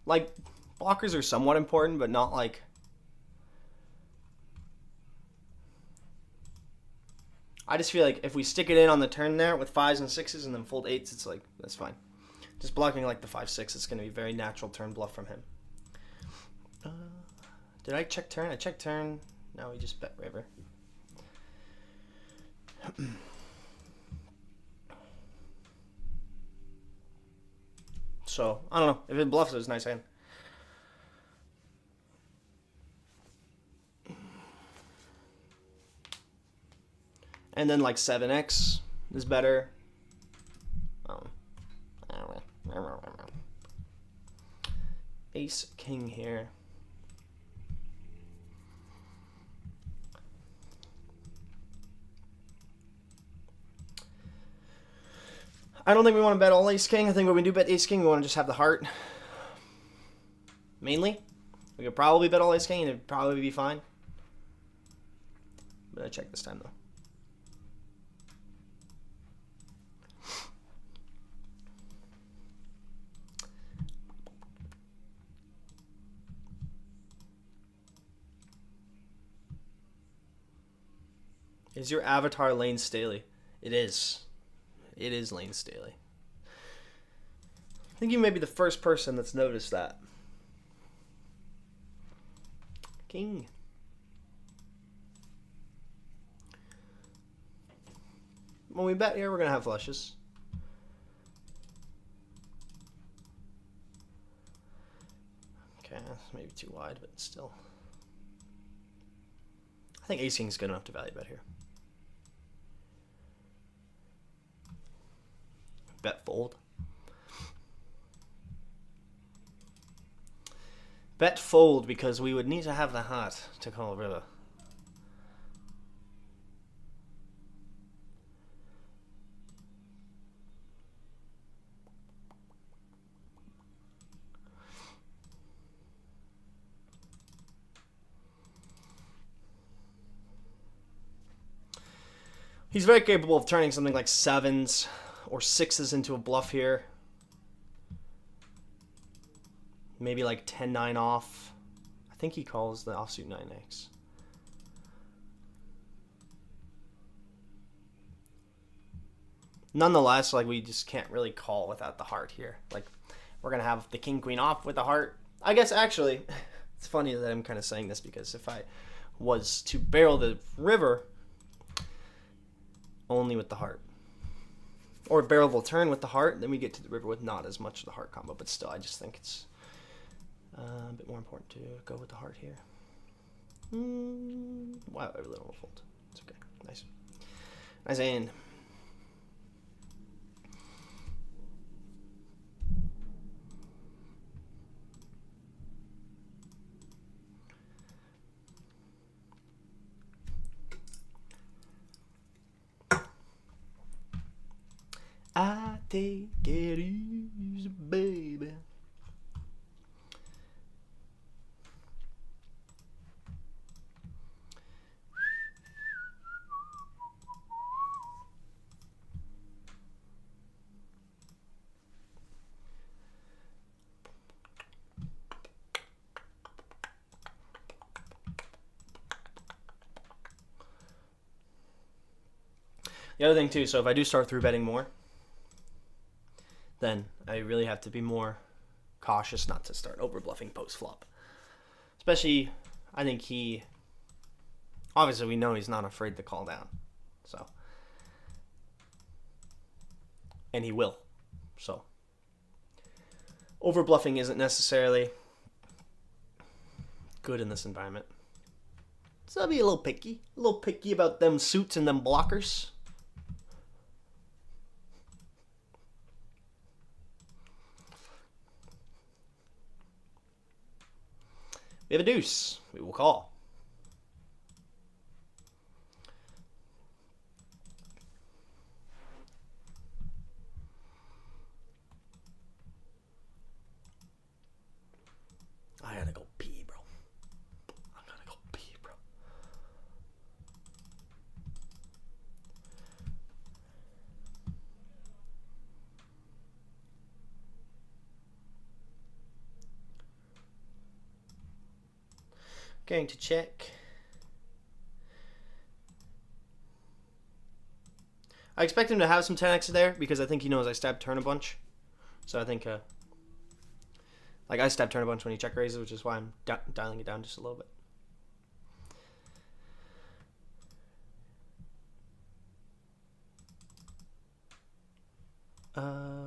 Like, blockers are somewhat important, but not like... I just feel like if we stick it in on the turn there with 5s and 6s and then fold 8s, it's like, that's fine. Just blocking like the 5-6, it's going to be a very natural turn bluff from him. Did I check turn? I checked turn. Now we just bet river. So, I don't know. If it bluffs, it's a nice hand. And then like 7x is better. Ace, king here. I don't think we want to bet all ace king. I think when we do bet ace king, we want to just have the heart. Mainly. We could probably bet all ace king and it'd probably be fine. But I check this time though. Is your avatar Lane Staley? It is. It is Lane Staley. I think you may be the first person that's noticed that. King. When we bet here, we're going to have flushes. Okay, maybe too wide, but still. I think ace king is good enough to value bet here. Bet fold. Bet fold because we would need to have the heart to call river. He's very capable of turning something like 7s or 6s into a bluff here. Maybe like 10-9 off. I think he calls the offsuit 9x. Nonetheless, like, we just can't really call without the heart here. Like, we're going to have the king queen off with the heart. I guess actually, it's funny that I'm kind of saying this because if I was to barrel the river only with the heart, or barrel will turn with the heart, then we get to the river with not as much of the heart combo. But still, I just think it's a bit more important to go with the heart here. Wow, every little will fold. It's okay. Nice. Nice hand. I take it easy, baby. The other thing too, so if I do start through betting more, then I really have to be more cautious not to start over bluffing post flop. Especially, I think obviously we know he's not afraid to call down. So, and he will. So, over bluffing isn't necessarily good in this environment. So I'll be a little picky about them suits and them blockers. We have a deuce. We will call. I gotta go pee, bro. I gotta go pee, bro. Going to check. I expect him to have some 10x there because I think he knows I stab turn a bunch. So I think, like, I stab turn a bunch when he check raises, which is why I'm dialing it down just a little bit.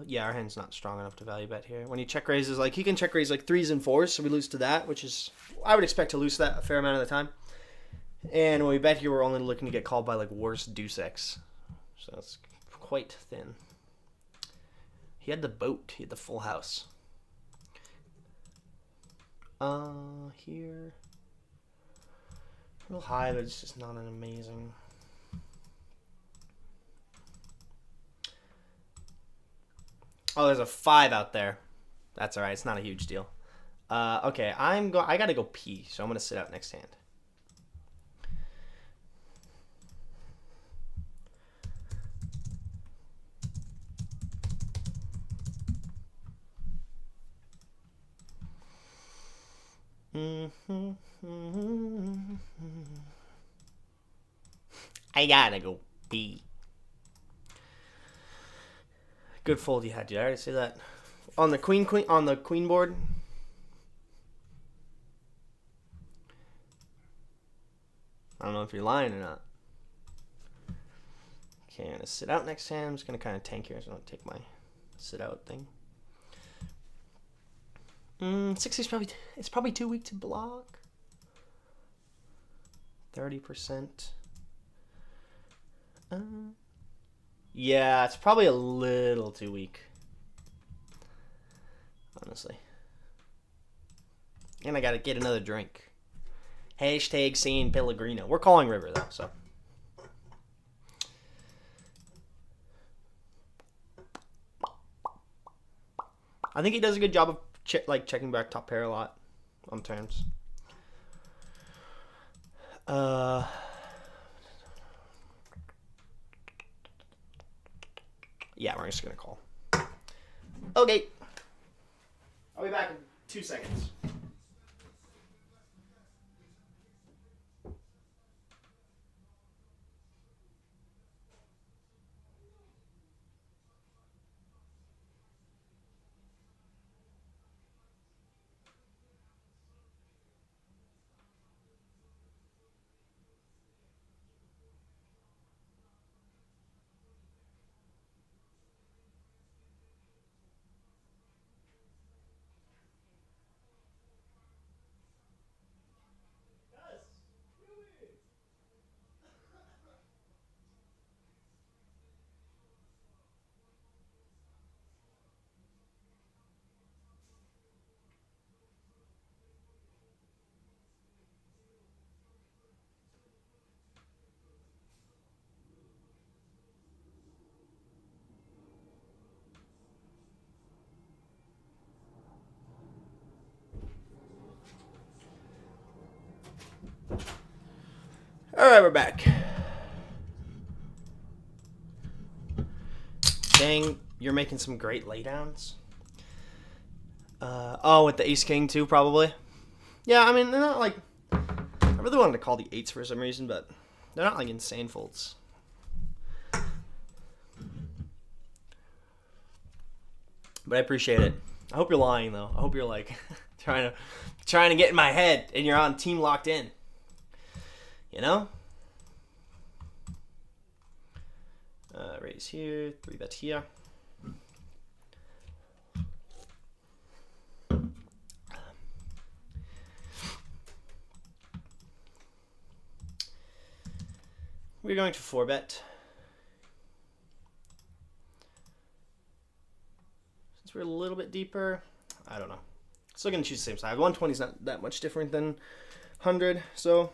Yeah, our hand's not strong enough to value bet here. When he check raises, like, he can check raise like 3s and 4s, so we lose to that, which is, I would expect to lose that a fair amount of the time. And when we bet here, we're only looking to get called by, like, worse deuce X. So it's quite thin. He had the boat. He had the full house. Here. A little high, but it's just not an amazing. Oh, there's a 5 out there. That's all right. It's not a huge deal. Okay, I gotta go pee, so I'm gonna sit out next hand. I gotta go pee. Good fold you had. Did I already say that? On the queen board. I don't know if you're lying or not. Okay, I'm gonna sit out next hand. I'm just gonna kind of tank here, so I don't take my sit out thing. 60's probably too weak to block. 30%. Yeah, it's probably a little too weak, honestly. And I gotta get another drink. Hashtag San Pellegrino. We're calling river though, so. I think he does a good job of checking back top pair a lot on turns. Yeah, we're just gonna call. Okay. I'll be back in 2 seconds. All right, we're back. Dang, you're making some great laydowns. Oh, with the ace king too, probably. Yeah, I mean, they're not like. I really wanted to call the eights for some reason, but they're not like insane folds. But I appreciate it. I hope you're lying though. I hope you're like trying to get in my head, and you're on team locked in. You know? Raise here, 3-bet here. We're going to 4-bet. Since we're a little bit deeper, I don't know. Still going to choose the same side. 120 is not that much different than 100, so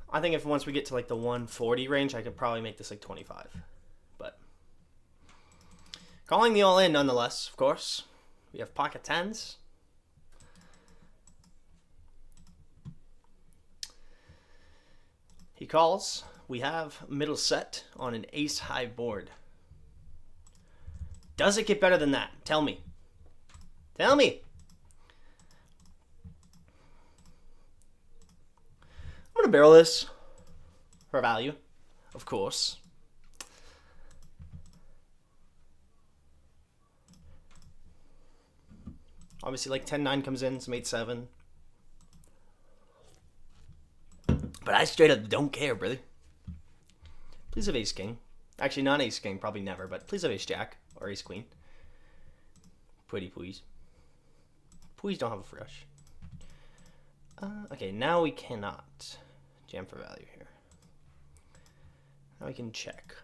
I think if once we get to like the 140 range, I could probably make this like 25. But calling the all-in nonetheless, of course. We have pocket tens. He calls. We have middle set on an ace-high board. Does it get better than that? Tell me. Tell me. I'm going to barrel this for value, of course. Obviously, like 10-9 comes in, some 8-7. But I straight up don't care, brother. Please have ace-king. Actually, not ace-king, probably never, but please have ace-jack or ace-queen. Pretty please. Please don't have a flush. Okay, now we cannot jam for value here. Now we can check.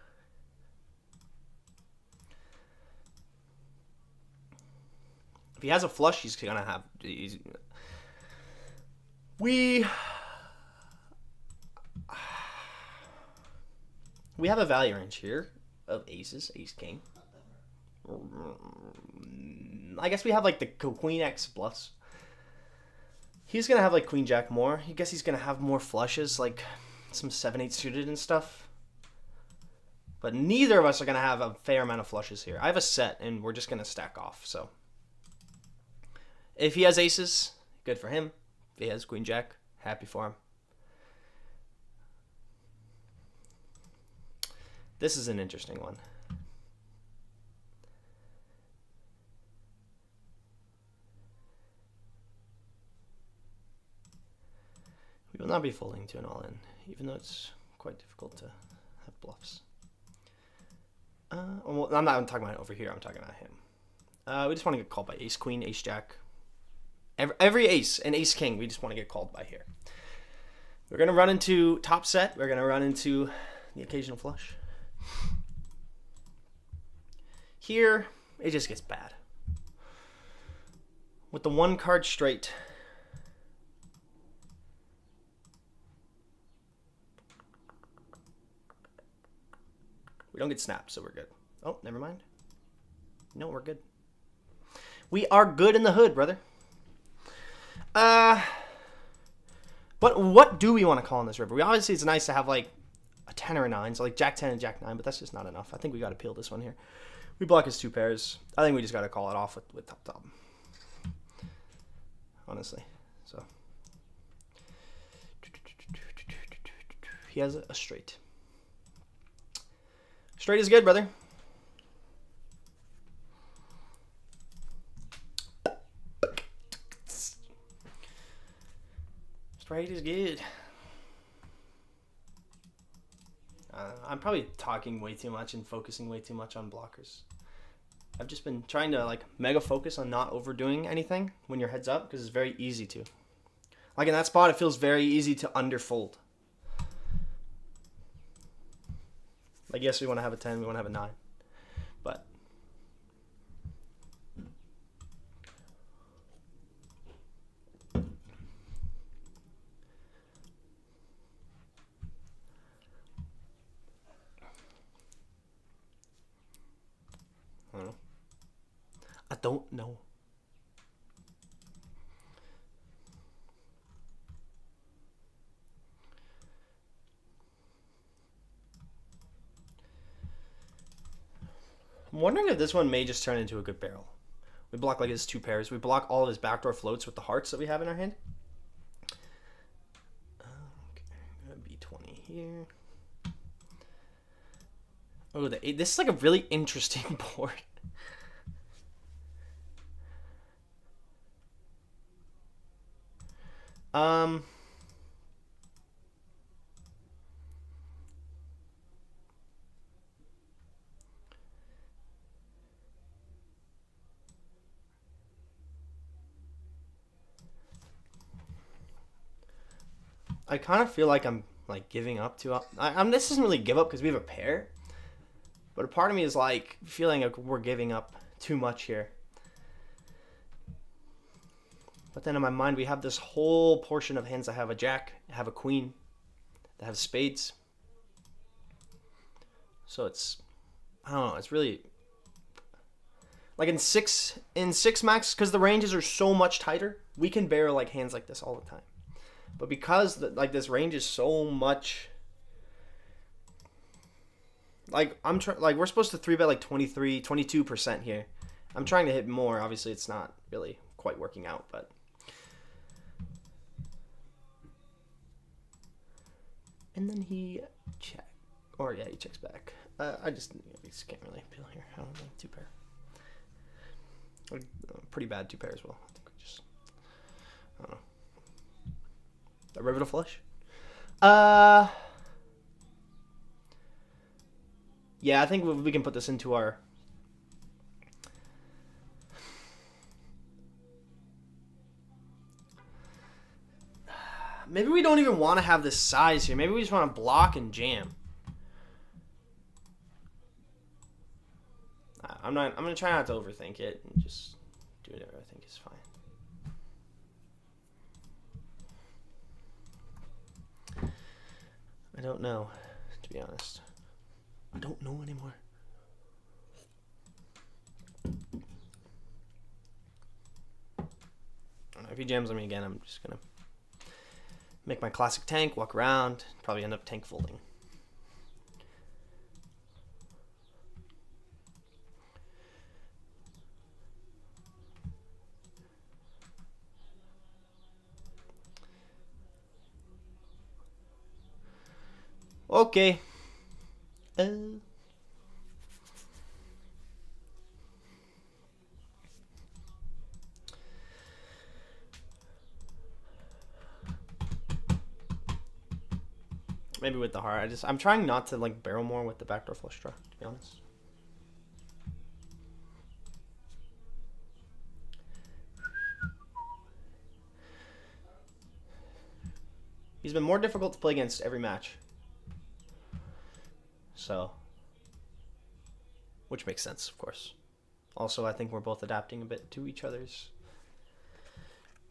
If he has a flush, he's gonna have. We have a value range here of aces, ace king. I guess we have like the queen X plus. He's gonna have like queen jack more. I guess he's gonna have more flushes, like some 7-8 suited and stuff. But neither of us are gonna have a fair amount of flushes here. I have a set, and we're just gonna stack off. So if he has aces, good for him. If he has queen jack, happy for him. This is an interesting one. We will not be folding to an all-in, even though it's quite difficult to have bluffs. Well, I'm not talking about it over here. I'm talking about him. We just want to get called by ace queen, ace jack. Every ace and ace king, we just want to get called by here. We're going to run into top set. We're going to run into the occasional flush. Here, it just gets bad. With the one card straight, we don't get snapped, so we're good. Oh, never mind. No, we're good. We are good in the hood, brother. But what do we want to call on this river? Obviously, it's nice to have like a 10 or a 9, so like jack 10 and jack 9, but that's just not enough. I think we got to peel this one here. We block his 2 pairs. I think we just got to call it off with top. Honestly. So he has a straight. Straight is good, brother. Straight is good. I'm probably talking way too much and focusing way too much on blockers. I've just been trying to like mega focus on not overdoing anything when your head's up because it's very easy to. Like in that spot, it feels very easy to underfold. Like yes, we want to have a 10, we want to have a 9, but I don't know. I don't know. I'm wondering if this one may just turn into a good barrel. We block like his 2 pairs. We block all of his backdoor floats with the hearts that we have in our hand. Okay, B20 here. Oh, the 8. This is like a really interesting board. I kind of feel like I'm like giving up to. This isn't really give up because we have a pair, but a part of me is like feeling like we're giving up too much here. But then in my mind, we have this whole portion of hands that have a jack, have a queen, that have spades. So it's, I don't know, it's really like in six max, because the ranges are so much tighter, we can barrel like hands like this all the time. But because like this range is so much, like we're supposed to 3-bet like 22% here. I'm trying to hit more. Obviously, it's not really quite working out, but. And then he check, or yeah, he checks back. I just can't really peel here. I don't know, 2 pair. Pretty bad 2 pair as well. I think we just, I don't know. A river to flush? Yeah, I think we can put this into our. Maybe we don't even want to have this size here. Maybe we just want to block and jam. I'm gonna try not to overthink it and just do whatever I think is fine. I don't know, to be honest. I don't know anymore. I don't know, if he jams on me again, I'm just gonna make my classic tank, walk around, probably end up tank folding. Okay. Maybe with the heart. I'm trying not to like barrel more with the backdoor flush draw, to be honest. He's been more difficult to play against every match. So, which makes sense, of course. Also, I think we're both adapting a bit to each other's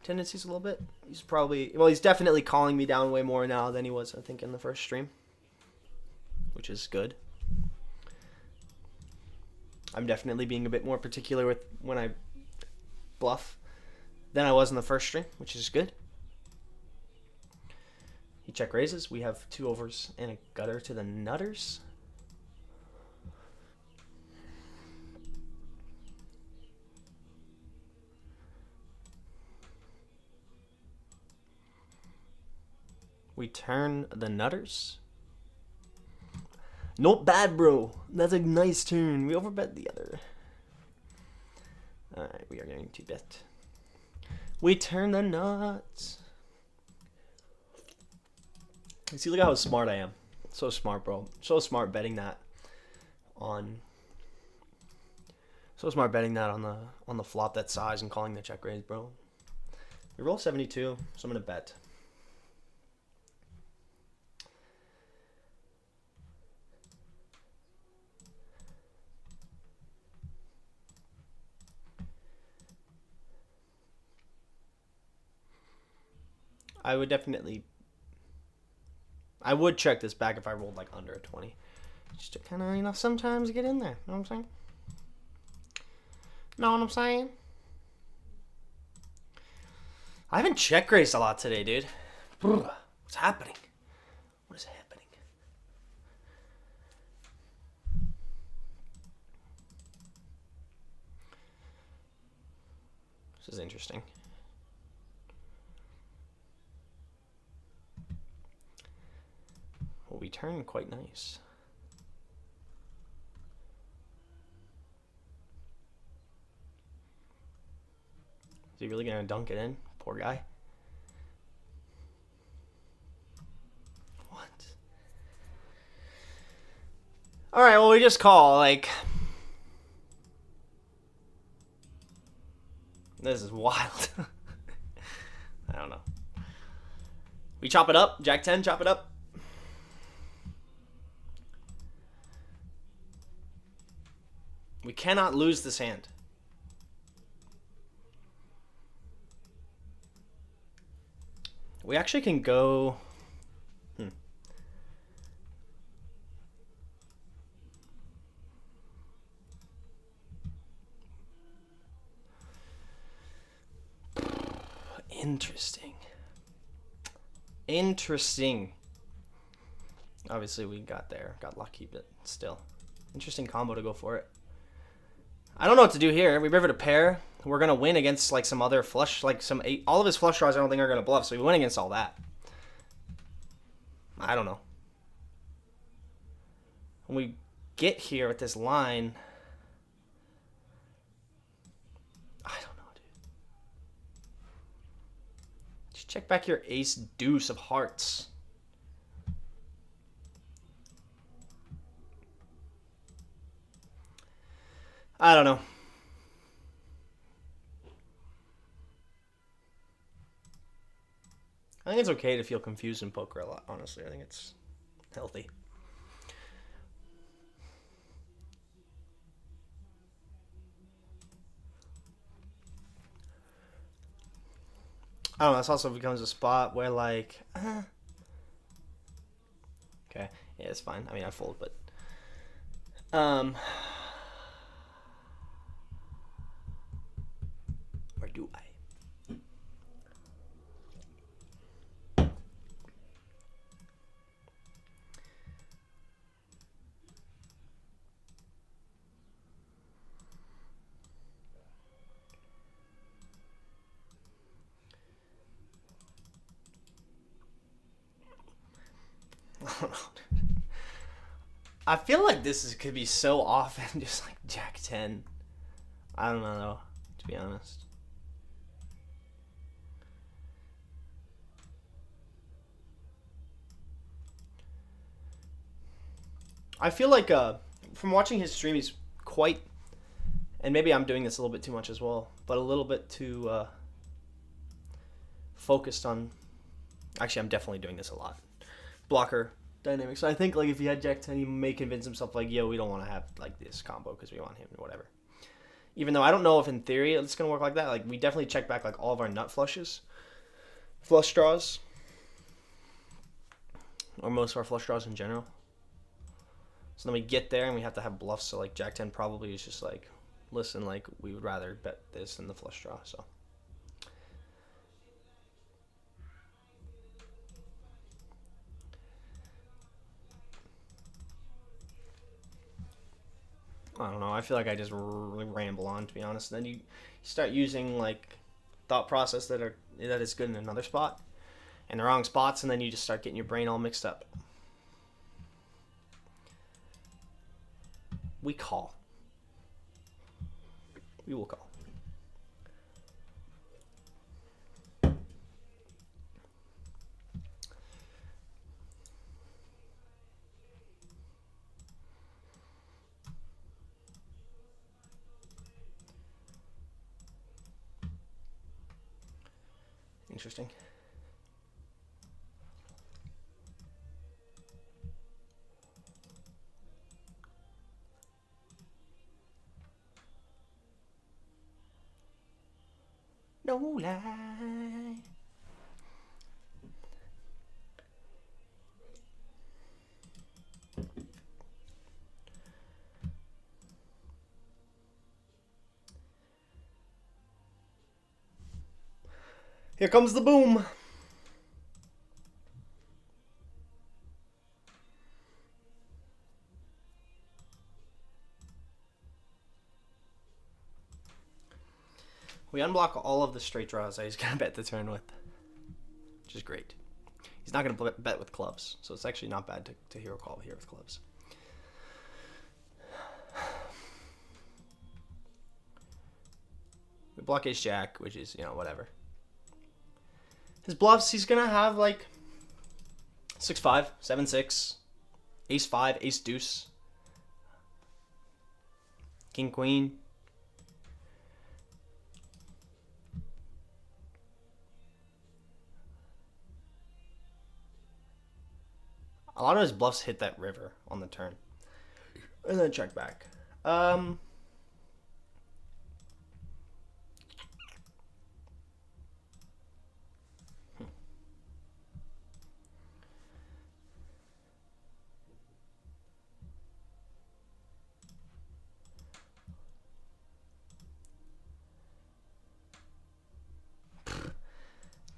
tendencies a little bit. He's probably, well, he's definitely calling me down way more now than he was, I think, in the first stream, which is good. I'm definitely being a bit more particular with when I bluff than I was in the first stream, which is good. He check raises. We have 2 overs and a gutter to the nutters. We turn the nutters. Not bad, bro. That's a nice turn. We overbet the other. Alright, we are going to bet. We turn the nuts. You see, look how smart I am. So smart, bro. So smart betting that on. So smart betting that on the flop that size and calling the check raise, bro. We roll 72, so I'm gonna bet. I would definitely. I would check this back if I rolled like under a 20. Just to kind of, you know, sometimes get in there. Know what I'm saying? Know what I'm saying? I haven't check raised a lot today, dude. What's happening? What is happening? This is interesting. Well, we turn quite nice. Is he really gonna dunk it in? Poor guy. What? Alright, well, we just call, like. This is wild. I don't know. We chop it up. Jack 10, chop it up. We cannot lose this hand. We actually can go. Interesting. Interesting. Obviously, we got lucky, but still. Interesting combo to go for it. I don't know what to do here. We river to pair. We're going to win against like some other flush, like some 8. All of his flush draws I don't think are going to bluff, so we win against all that. I don't know. When we get here with this line, I don't know, dude. Just check back your ace deuce of hearts. I don't know. I think it's okay to feel confused in poker a lot, honestly. I think it's healthy. I don't know, this also becomes a spot where like okay, yeah, it's fine. I mean, I fold, but where do I? I feel like this could be so often just like Jack 10. I don't know though, to be honest. I feel like from watching his stream, he's quite, and maybe I'm doing this a little bit too much as well, but a little bit too focused on. Actually, I'm definitely doing this a lot. Blocker dynamics. So I think like if he had Jack 10, he may convince himself like, yo, we don't want to have like this combo because we want him or whatever. Even though I don't know if in theory it's gonna work like that. Like we definitely check back like all of our nut flushes, flush draws, or most of our flush draws in general. So then we get there and we have to have bluffs. So like Jack 10 probably is just like, listen, like we would rather bet this than the flush draw. So. I don't know. I feel like I just really ramble on, to be honest. And then you start using like thought process that is good in another spot, and the wrong spots, and then you just start getting your brain all mixed up. We call. We will call. Interesting. No lie. Here comes the boom. We unblock all of the straight draws that he's going to bet the turn with, which is great. He's not going to bet with clubs, so it's actually not bad to hero call here with clubs. We block ace jack, which is, you know, whatever. His bluffs, he's going to have like 6-5, 7-6, ace-5, ace-deuce, king-queen. A lot of his bluffs hit that river on the turn. And then check back.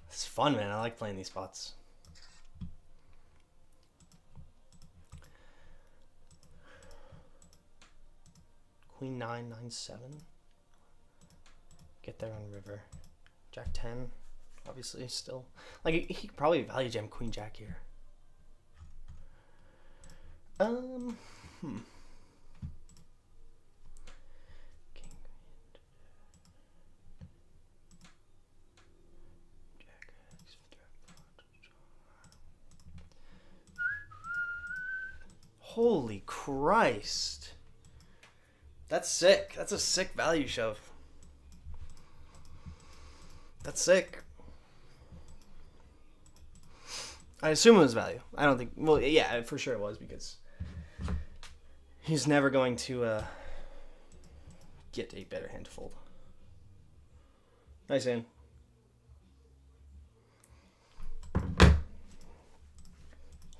It's fun, man. I like playing these spots. Queen 9, 9-7. Get there on river. Jack 10, obviously still. Like he could probably value jam Queen Jack here. King. Jack X. Holy Christ. That's sick. That's a sick value shove. That's sick. I assume it was value. I don't think... Well, yeah, for sure it was, because he's never going to get a better hand to fold. Nice hand.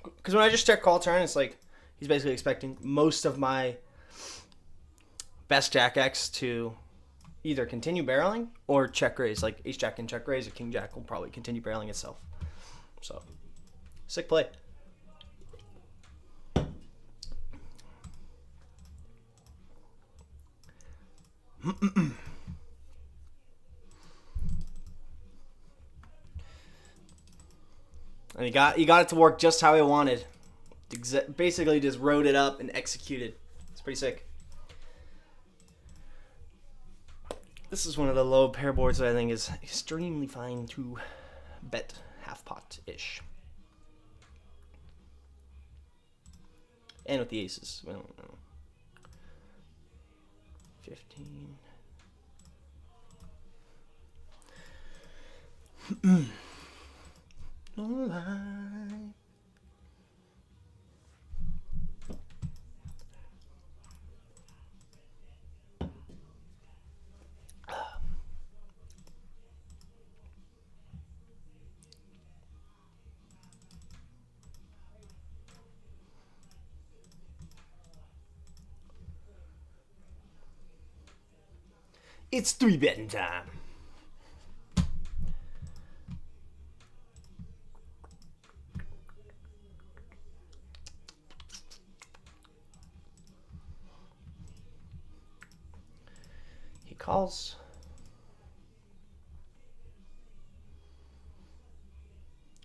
Because when I just check call turn, it's like he's basically expecting most of my best Jack X to either continue barreling or check raise. Like ace jack and check raise, or king jack will probably continue barreling itself. So, sick play. And he got it to work just how he wanted. Basically just wrote it up and executed. It's pretty sick. This is one of the low pair boards that I think is extremely fine to bet half pot-ish. And with the aces. We don't know. 15. No lie. It's 3-betting time. He calls.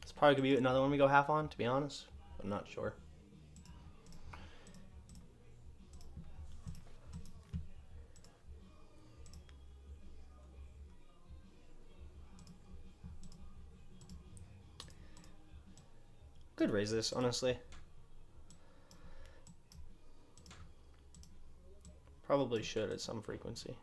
It's probably going to be another one we go half on, to be honest. I'm not sure. Could raise this, honestly. Probably should at some frequency.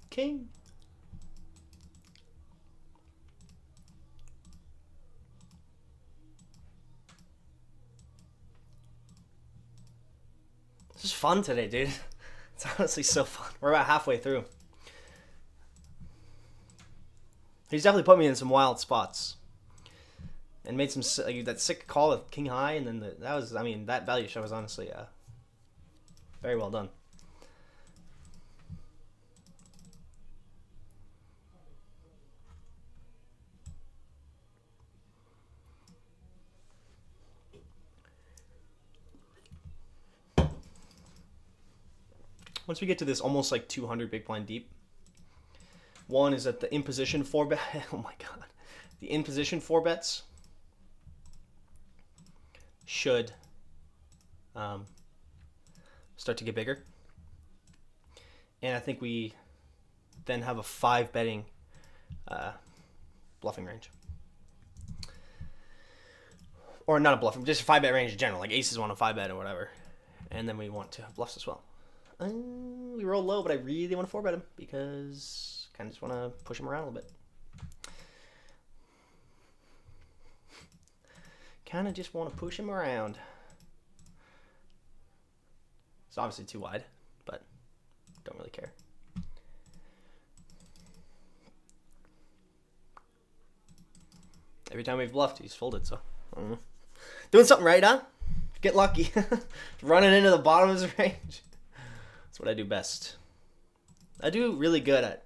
King. This is fun today, dude. It's honestly so fun. We're about halfway through. He's definitely put me in some wild spots. And made some, like, that sick call of king high, and then that was, I mean, that value shot was honestly very well done. Once we get to this almost like 200 big blind deep, one is that the in position 4-bet. Oh my god, the in position 4-bets should start to get bigger, and I think we then have a 5-betting bluffing range, or not a bluffing, just a 5-bet range in general. Like aces want a 5-bet or whatever, and then we want to have bluffs as well. We roll low, but I really want to 4-bet him because I kind of just want to push him around a little bit. Kind of just want to push him around. It's obviously too wide, but don't really care. Every time we've bluffed, he's folded, so I don't know. Doing something right, huh? Get lucky. Running into the bottom of his range. That's what I do best. I do really good at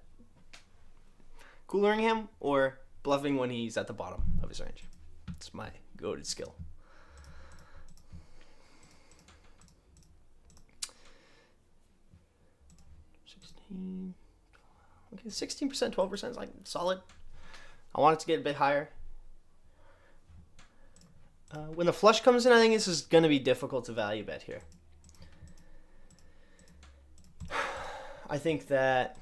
coolering him or bluffing when he's at the bottom of his range. It's my go-to skill. Okay, 16%, 12% is like solid. I want it to get a bit higher. When the flush comes in, I think this is going to be difficult to value bet here. I think that,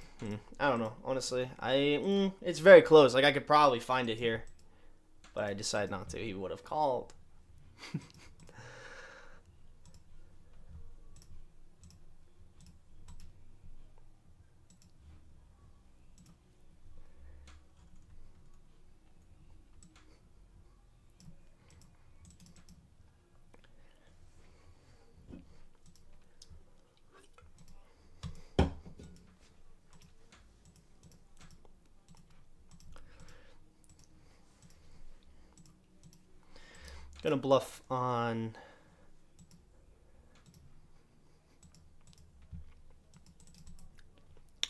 I don't know, honestly. It's very close. Like, I could probably find it here, but I decided not to. He would have called. Gonna bluff on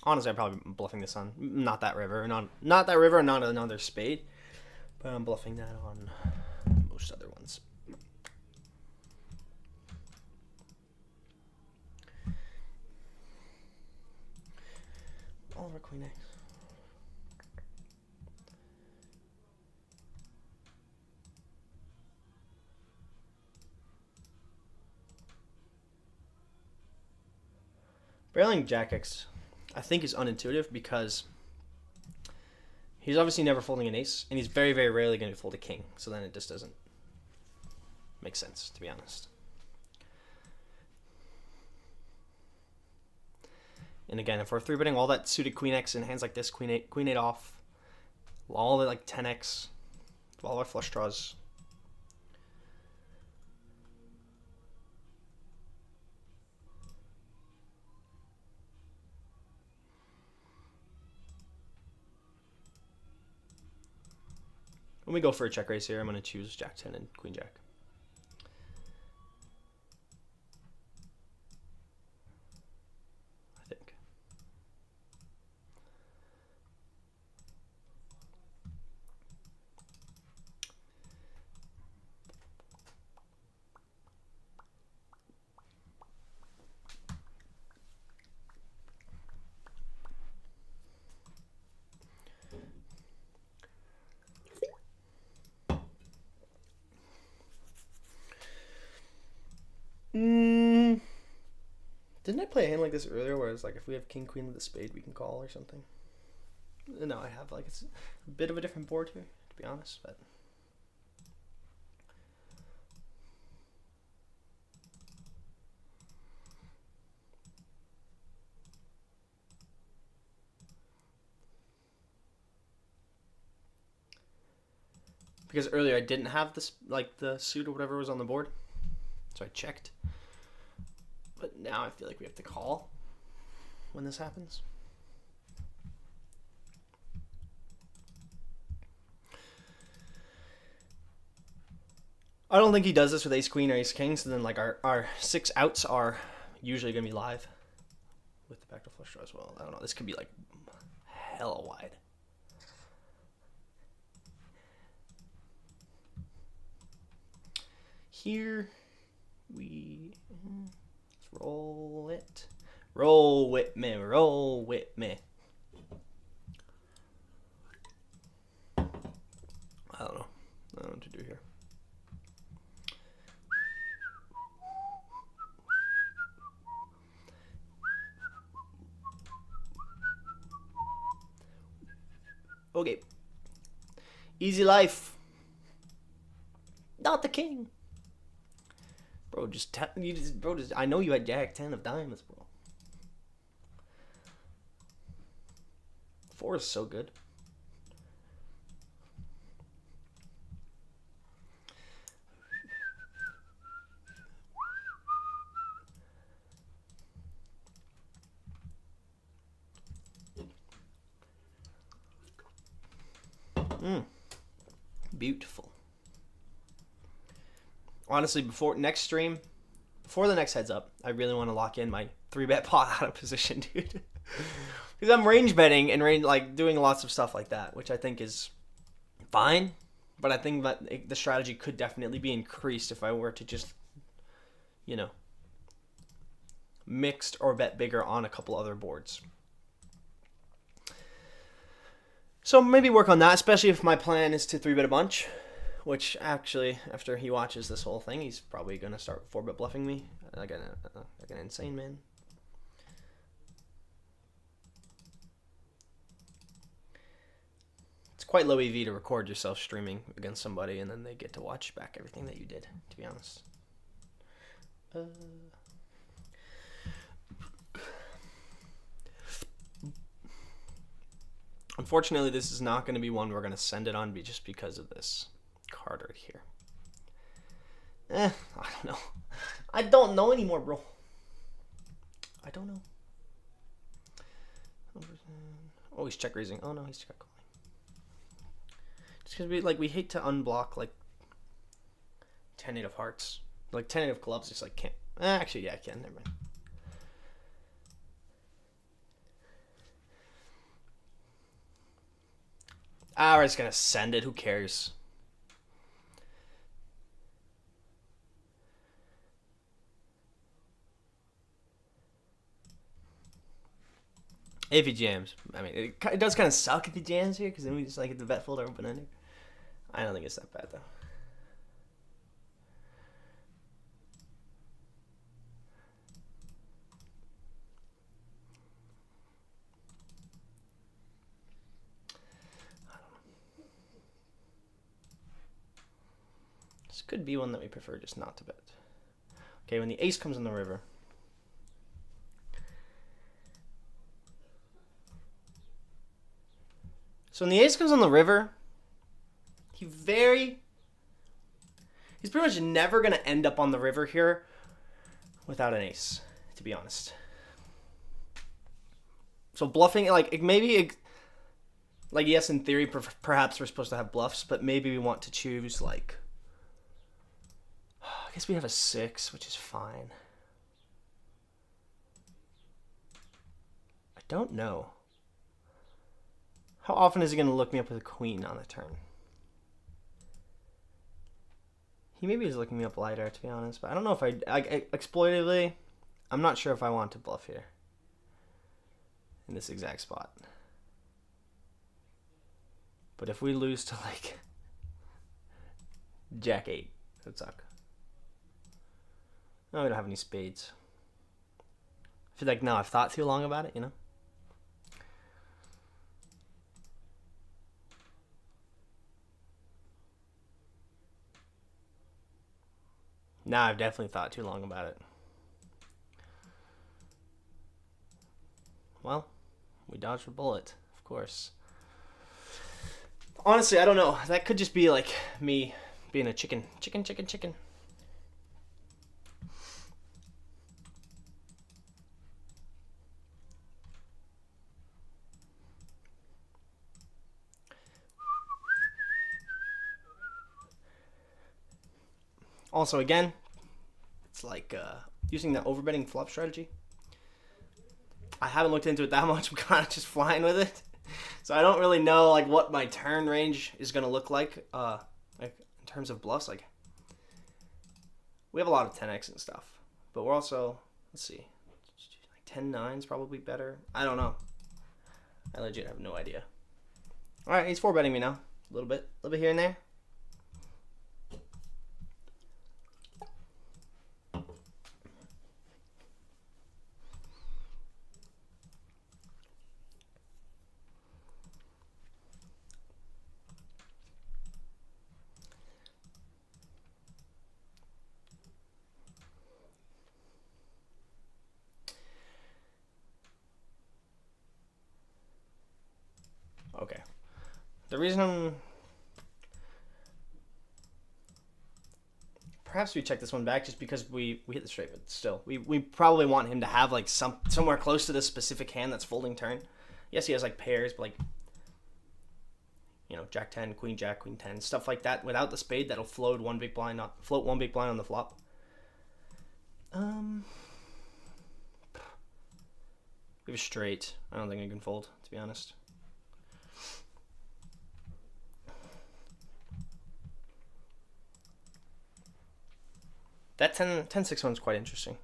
honestly, I'm probably bluffing this on not that river, not that river, not another spade, but I'm bluffing that on most other ones. Oliver Queen X. Barreling Jack X, I think, is unintuitive because he's obviously never folding an ace, and he's very, very rarely going to fold a king. So then it just doesn't make sense, to be honest. And again, if we're 3-betting all that suited queen X in hands like this, queen eight off, all the like 10X, all our flush draws. When we go for a check raise here, I'm going to choose Jack 10 and Queen Jack. I think. Didn't I play a hand like this earlier where it's like if we have king queen with a spade we can call or something? No, I have like it's a bit of a different board here, to be honest, but because earlier I didn't have this like the suit or whatever was on the board, so I checked. But now I feel like we have to call when this happens. I don't think he does this with ace queen or ace king, so then like our 6 outs are usually going to be live with the backdoor flush draw as well. I don't know. This could be like hella wide. Here we... roll it. Roll with me. Roll with me. I don't know. I don't know what to do here. Okay. Easy life. Not the king. Bro, I know you had Jack 10 of diamonds, bro. 4 is so good. Beautiful. Honestly, before the next heads up, I really want to lock in my 3-bet pot out of position, dude. Because I'm range betting and like doing lots of stuff like that, which I think is fine. But I think that the strategy could definitely be increased if I were to just, you know, mixed or bet bigger on a couple other boards. So maybe work on that, especially if my plan is to 3-bet a bunch. Which actually, after he watches this whole thing, he's probably going to start 4-bet bluffing me like an insane man. It's quite low EV to record yourself streaming against somebody and then they get to watch back everything that you did, to be honest. Unfortunately, this is not going to be one we're going to send it on just because of this card right here. I don't know. I don't know anymore, bro. I don't know. Oh, he's check raising. Oh no, he's check calling. Just because we hate to unblock like 10-8 of hearts, like 10-8 of clubs. Just like can't. Actually, yeah, I can. Never mind. We're just gonna send it. Who cares? If he jams. I mean, it does kind of suck if he jams here, because then we just like get the bet folder open-ended. I don't think it's that bad, though. could be one that we prefer just not to bet. Okay, when the ace comes on the river. So when the ace comes on the river, he's pretty much never going to end up on the river here without an ace, to be honest. So bluffing, like maybe, like yes, in theory, perhaps we're supposed to have bluffs, but maybe we want to choose like, I guess we have a 6, which is fine. I don't know. How often is he going to look me up with a queen on the turn? He maybe is looking me up lighter, to be honest, but I don't know if exploitatively, I'm not sure if I want to bluff here in this exact spot. But if we lose to like Jack 8, it would suck. No, we don't have any spades. I feel like now I've thought too long about it, you know? Now I've definitely thought too long about it. Well, we dodged a bullet, of course. Honestly, I don't know. That could just be like me being a chicken. Chicken. Also, again, it's like using the overbetting flop strategy. I haven't looked into it that much. I'm kind of just flying with it. So I don't really know like what my turn range is going to look like in terms of bluffs. Like we have a lot of 10x and stuff, but we're also, let's see, like 10-9 is probably better. I don't know. I legit have no idea. All right, he's 4-betting me now. A little bit here and there. Okay. The reason perhaps we check this one back just because we hit the straight, but still, we probably want him to have like somewhere close to this specific hand that's folding turn. Yes, he has like pairs, but like, you know, Jack 10, Queen Jack, Queen 10, stuff like that without the spade that'll float one big blind on the flop. We have a straight. I don't think I can fold, to be honest. That 10-6 one's quite interesting.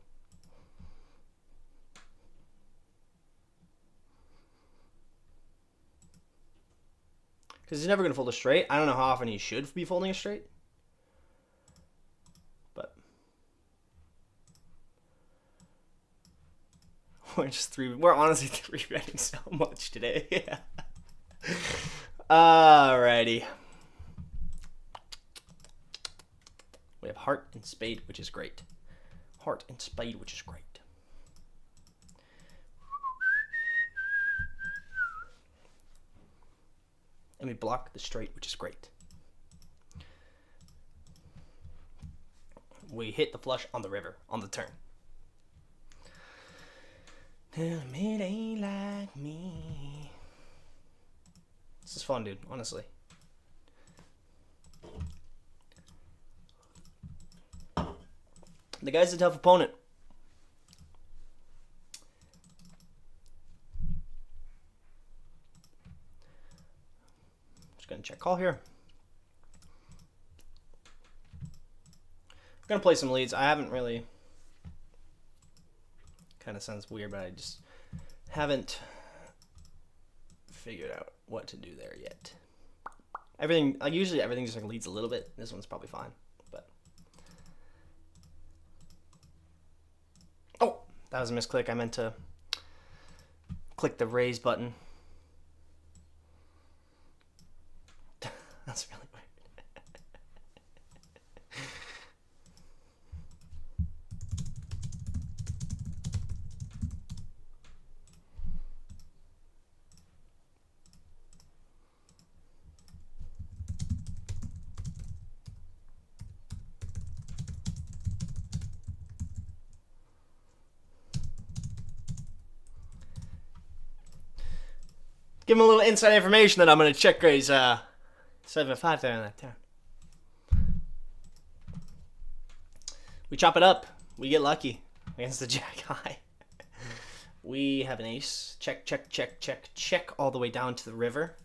Because he's never going to fold a straight. I don't know how often he should be folding a straight. But we're honestly 3-betting so much today. Yeah. Alrighty. We have heart and spade, which is great. Heart and spade, which is great. And we block the straight, which is great. We hit the flush on the river, on the turn. Tell me it ain't like me. This is fun, dude, honestly. The guy's a tough opponent. Just gonna check call here. I'm gonna play some leads. I haven't really, kind of sounds weird, but I just haven't figured out what to do there yet. Everything, like usually everything just like leads a little bit. This one's probably fine, but oh, that was a misclick. I meant to click the raise button. That's really weird. Give him a little inside information that I'm going to check raise 7-5 there on that turn. We chop it up. We get lucky against the jack high. We have an ace. Check, check, check, check, check all the way down to the river.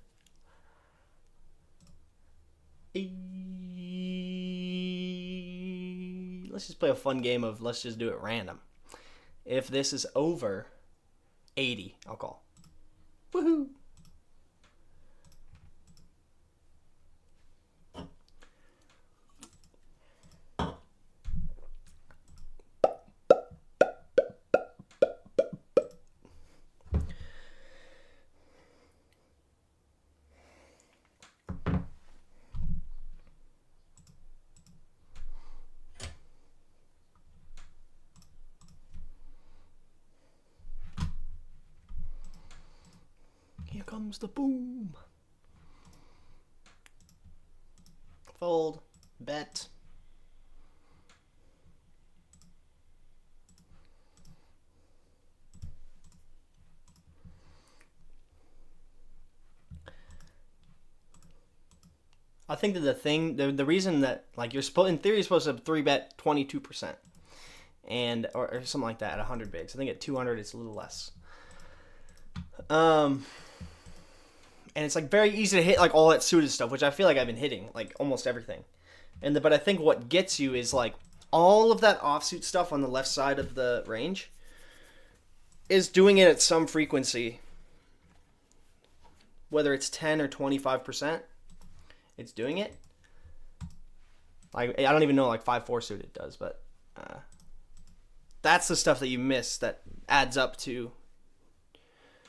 Let's just play a fun game of let's just do it random. If this is over 80, I'll call. Woohoo! Here comes the boom. Fold. Bet. I think that the reason that like you're supposed in theory you're supposed to 3-bet 22%, and or something like that at 100 bigs. I think at 200 it's a little less. And it's like very easy to hit like all that suited stuff, which I feel like I've been hitting like almost everything. But I think what gets you is like all of that offsuit stuff on the left side of the range is doing it at some frequency, whether it's 10 or 25%. It's doing it. Like I don't even know like 5-4 suited does, but that's the stuff that you miss that adds up to,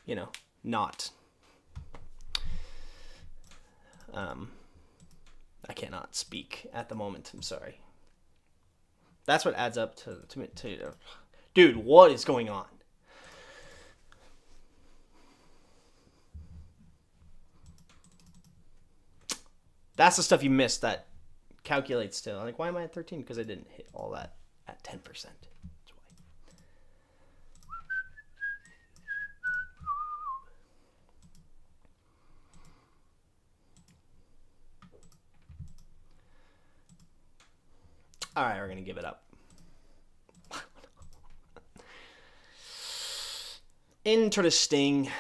you know, not. I cannot speak at the moment. I'm sorry. That's what adds up to dude, what is going on? That's the stuff you missed that calculates to. Like, why am I at 13? Because I didn't hit all that at 10%. That's why. All right, we're going to give it up. Interesting.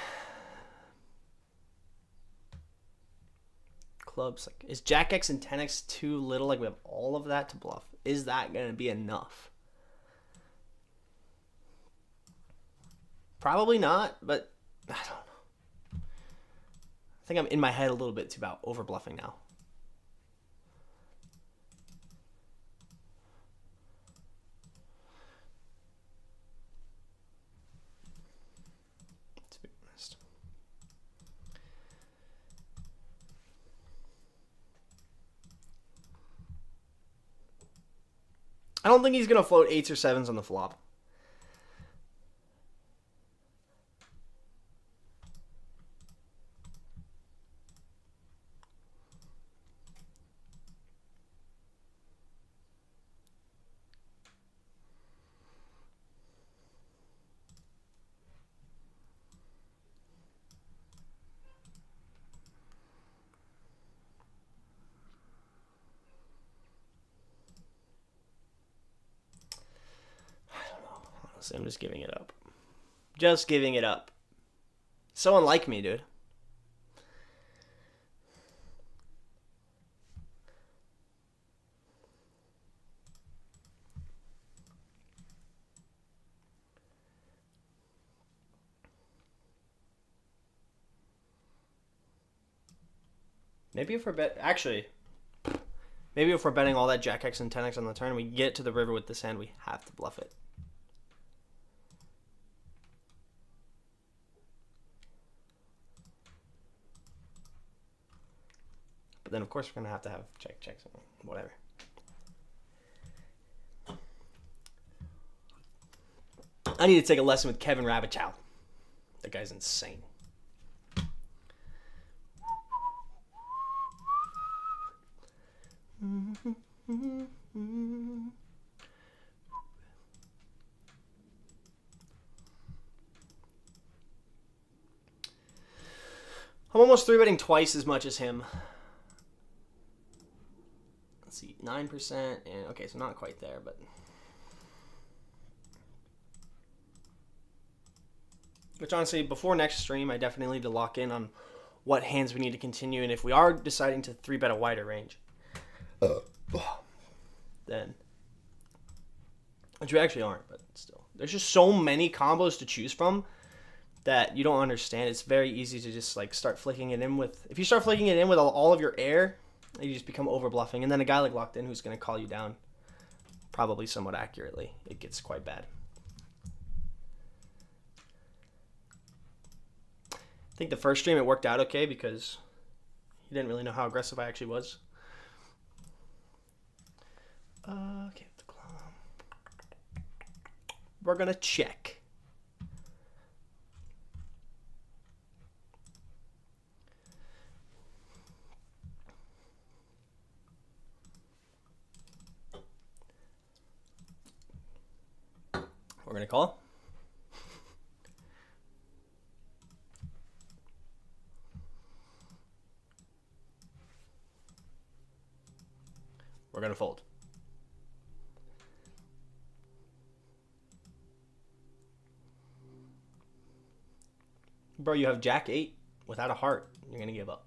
Clubs. Like, is Jack X and 10X too little? Like, we have all of that to bluff. Is that going to be enough? Probably not, but I don't know. I think I'm in my head a little bit too about over bluffing now. To be honest. I don't think he's going to float 8s or 7s on the flop. I'm just giving it up. Just giving it up. So unlike me, dude. Maybe if we're maybe if we're betting all that Jack X and 10X on the turn and we get to the river with this hand, we have to bluff it. Then of course we're gonna have to have checks, whatever. I need to take a lesson with Kevin Rabichow. That guy's insane. I'm almost 3-betting twice as much as him. Let's see, 9%, and okay, so not quite there, but... Which honestly, before next stream, I definitely need to lock in on what hands we need to continue, and if we are deciding to 3-bet a wider range, then... Which we actually aren't, but still. There's just so many combos to choose from that you don't understand. It's very easy to just like start flicking it in with... If you start flicking it in with all of your air, you just become over bluffing. And then a guy like LockedIn who's going to call you down probably somewhat accurately, it gets quite bad. I think the first stream it worked out okay because he didn't really know how aggressive I actually was. Okay, we're gonna check. We're gonna call. We're gonna fold. Bro, you have Jack 8 without a heart. You're gonna give up.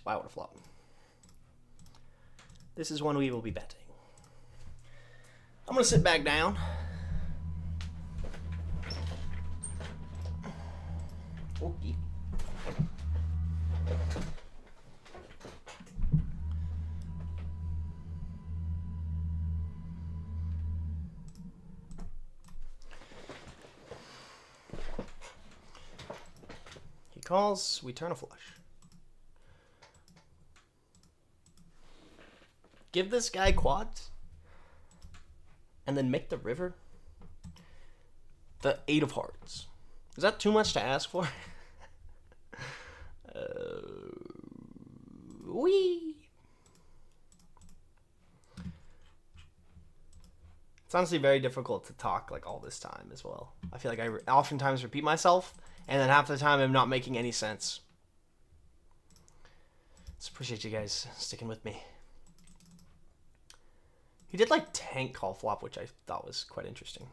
Why would a flop? This is one we will be betting. I'm gonna sit back down. Okay. He calls, we turn a flush. Give this guy quads and then make the river the 8 of hearts. Is that too much to ask for? Wee. It's honestly very difficult to talk like all this time as well. I feel like I oftentimes repeat myself, and then half the time I'm not making any sense. So appreciate you guys sticking with me. He did like tank call flop, which I thought was quite interesting.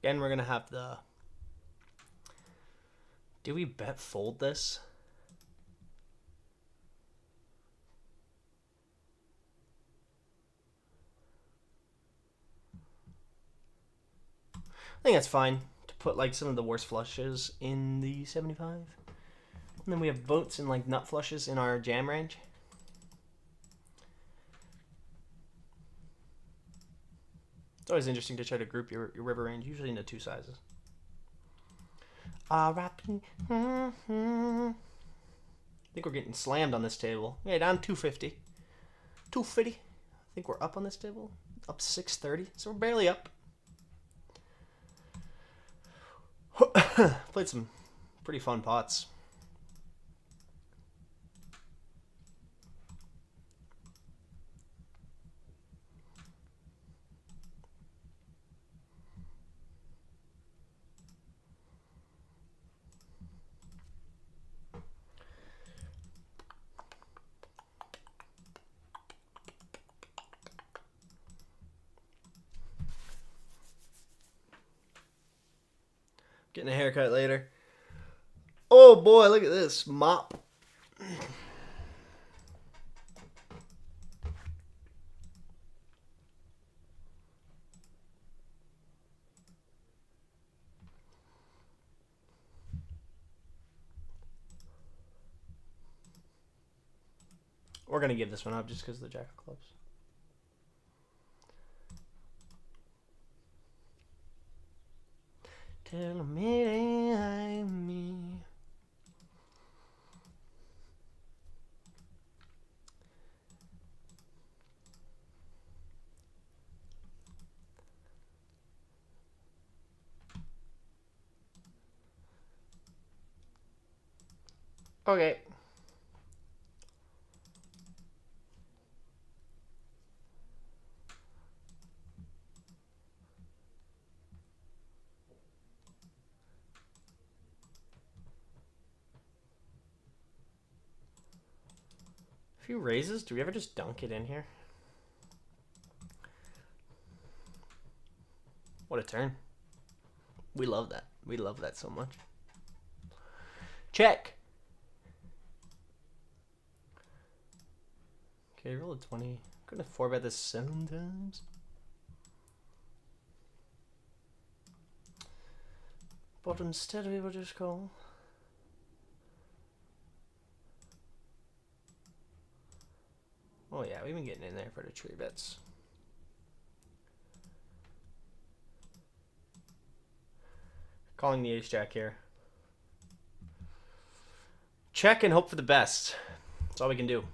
Again, we're going to have the... Do we bet fold this? I think that's fine to put like some of the worst flushes in the 75. And then we have boats and like nut flushes in our jam range. It's always interesting to try to group your river range, usually into 2 sizes. R.I.P. I think we're getting slammed on this table. Yeah, down 250. 250. I think we're up on this table. Up 630. So we're barely up. Played some pretty fun pots. Getting a haircut later. Oh boy, look at this mop. We're gonna give this one up just because of the jack of clubs. Tell me I'm me. Okay. few raises. Do we ever just dunk it in here? What a turn. We love that. We love that so much. Check. Okay, roll a 20. I'm gonna 4-bet this 7 times. But instead we will just call. Oh yeah, we've been getting in there for the tree bets. Calling the ace-jack here. Check and hope for the best. That's all we can do.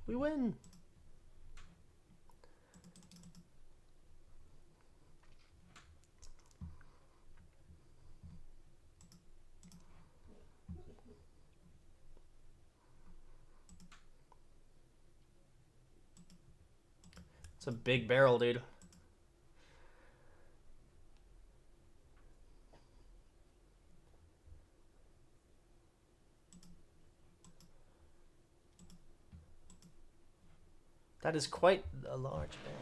We win. It's a big barrel, dude. That is quite a large barrel.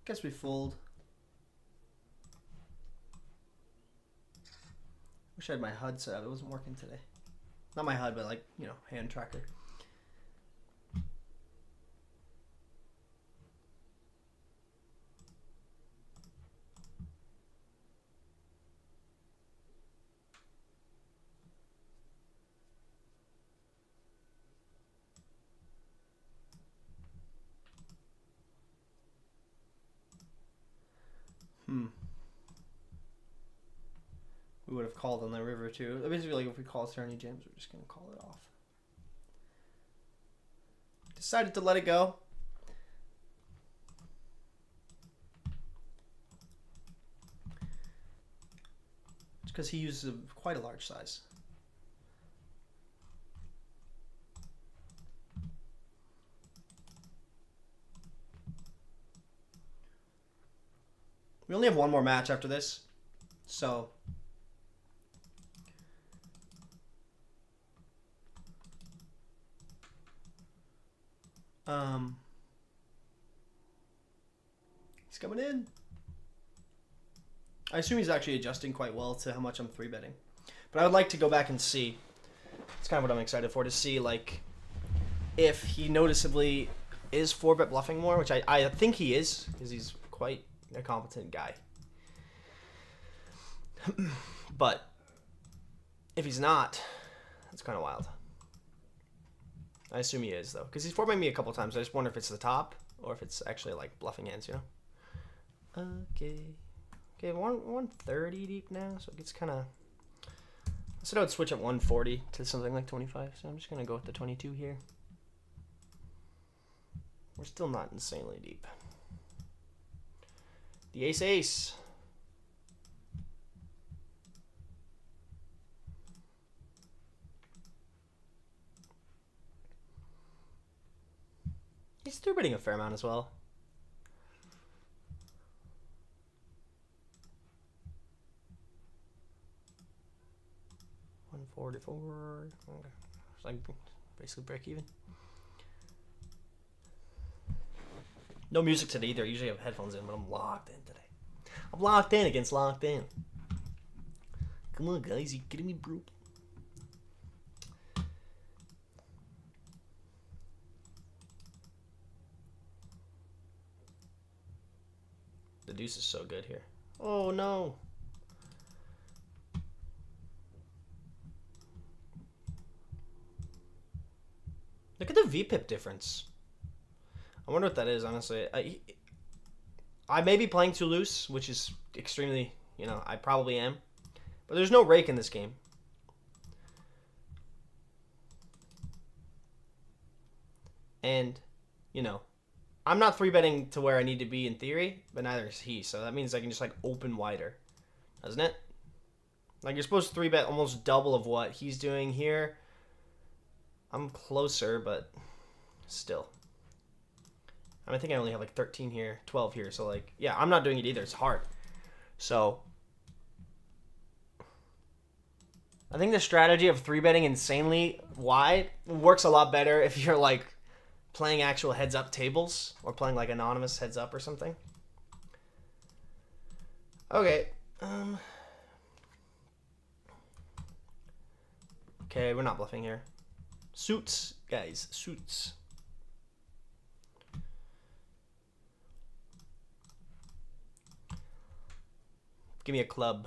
Guess we fold. Wish I had my HUD set up. It wasn't working today. Not my HUD, but like, you know, hand tracker. We would have called on the river too. Basically, like if we call turn any jams, we're just gonna call it off. Decided to let it go. It's because he uses quite a large size. We only have one more match after this, so he's coming in. I assume he's actually adjusting quite well to how much I'm 3-betting. But I would like to go back and see. It's kind of what I'm excited for, to see like if he noticeably is 4-bet bluffing more, which I think he is, because he's quite a competent guy. But if he's not, that's kind of wild. I assume he is, though, because he's 4-betting me a couple times. I just wonder if it's the top or if it's actually like bluffing hands, you know? Okay, 130 deep now, so it gets kind of. I said I would switch at 140 to something like 25, so I'm just gonna go with the 22 here. We're still not insanely deep. The ace. He's 3-betting a fair amount as well. $144. It's like basically break even. No music today either. I usually have headphones in, but I'm locked in today. I'm locked in against locked in. Come on, guys. You kidding me, bro? The deuce is so good here. Oh, no. Look at the VPIP difference. I wonder what that is, honestly. I may be playing too loose, which is extremely, you know, I probably am. But there's no rake in this game. And, you know, I'm not 3-betting to where I need to be in theory, but neither is he. So that means I can just, like, open wider. Doesn't it? Like, you're supposed to 3-bet almost double of what he's doing here. I'm closer, but still. I think I only have like 13 here, 12 here. So, like, yeah, I'm not doing it either. It's hard. So, I think the strategy of 3-betting insanely wide works a lot better if you're, like, playing actual heads-up tables or playing, like, anonymous heads-up or something. Okay. Okay, we're not bluffing here. Suits, guys. Suits. Give me a club.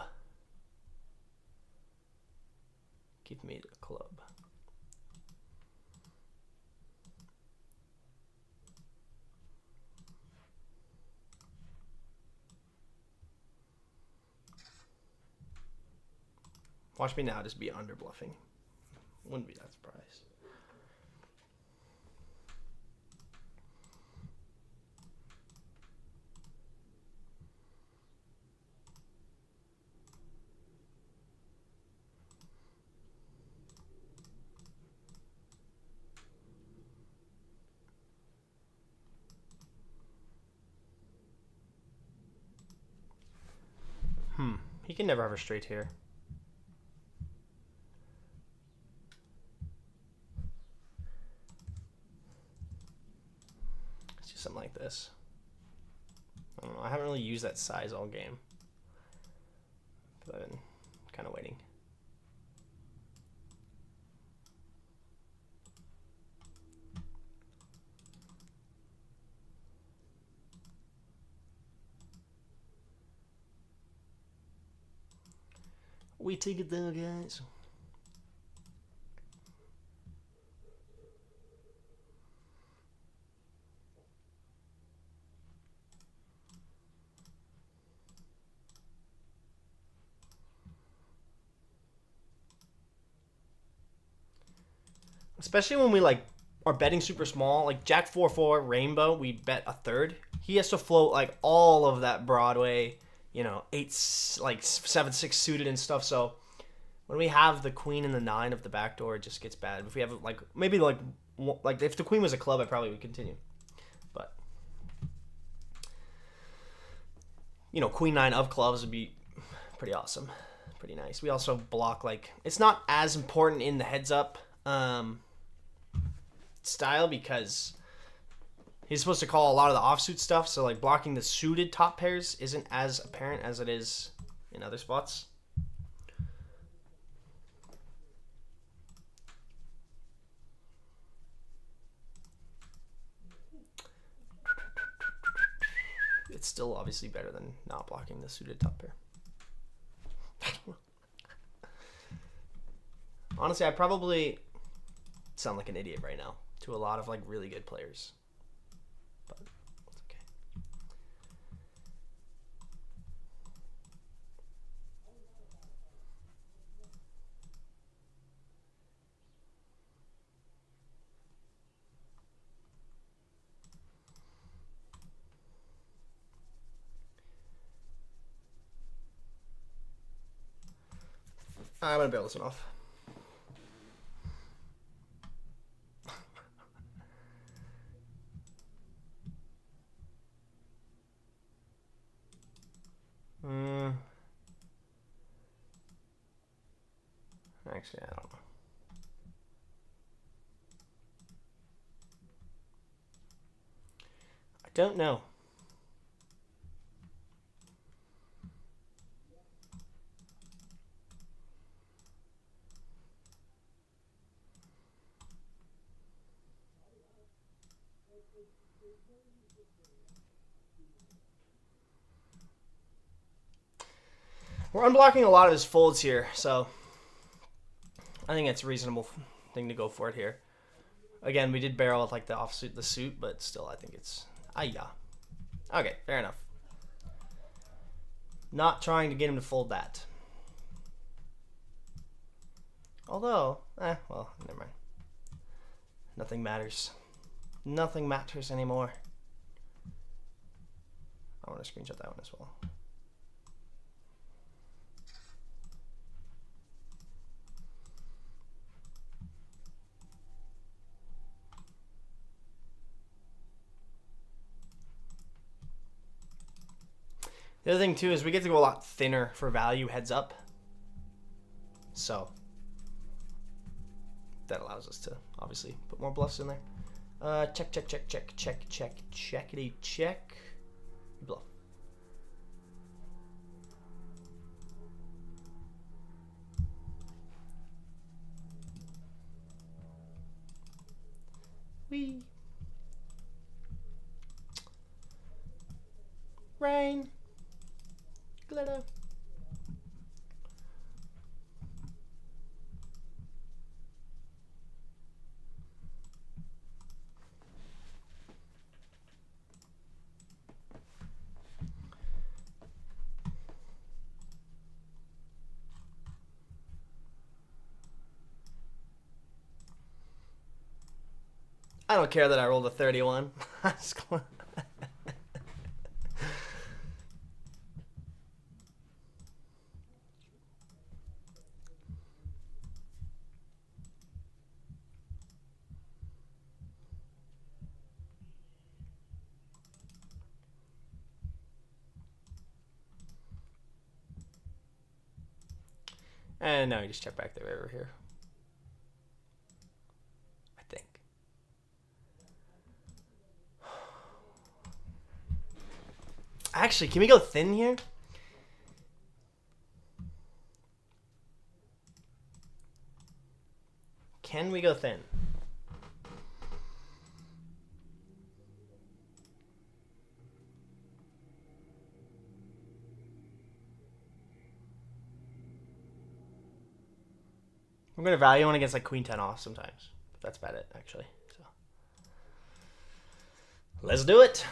Give me the club. Watch me now just be under bluffing. Wouldn't be that surprised. He can never have a straight here. Let's do something like this. I don't know. I haven't really used that size all game. But I've been kind of waiting. We take it though, guys. Especially when we like are betting super small, like Jack 4-4 Rainbow, we bet a third. He has to float like all of that Broadway, you know, 7-6 suited and stuff. So when we have the queen and the 9 of the backdoor, it just gets bad. If we have like maybe like if the queen was a club, I probably would continue. But you know, queen 9 of clubs would be pretty awesome, pretty nice. We also block like it's not as important in the heads up style because he's supposed to call a lot of the offsuit stuff, so like blocking the suited top pairs isn't as apparent as it is in other spots. It's still obviously better than not blocking the suited top pair. Honestly, I probably sound like an idiot right now to a lot of like really good players, but it's okay. I'm gonna bail this one off. Actually, I don't know. I don't know. We're unblocking a lot of his folds here, so I think it's a reasonable thing to go for it here. Again, we did barrel with like the offsuit, the suit, but still, I think it's yeah. Okay, fair enough. Not trying to get him to fold that. Although, well, never mind. Nothing matters. Nothing matters anymore. I want to screenshot that one as well. The other thing too is we get to go a lot thinner for value heads up. So that allows us to obviously put more bluffs in there. Check, check, check, check, check, check, checkity, check. Bluff. Wee. Rain. Glitter. I don't care that I rolled a 31. And now you just check back the river here. I think. Actually, can we go thin here? Can we go thin? I'm gonna value one against like queen 10 off sometimes. That's about it, actually. So let's do it.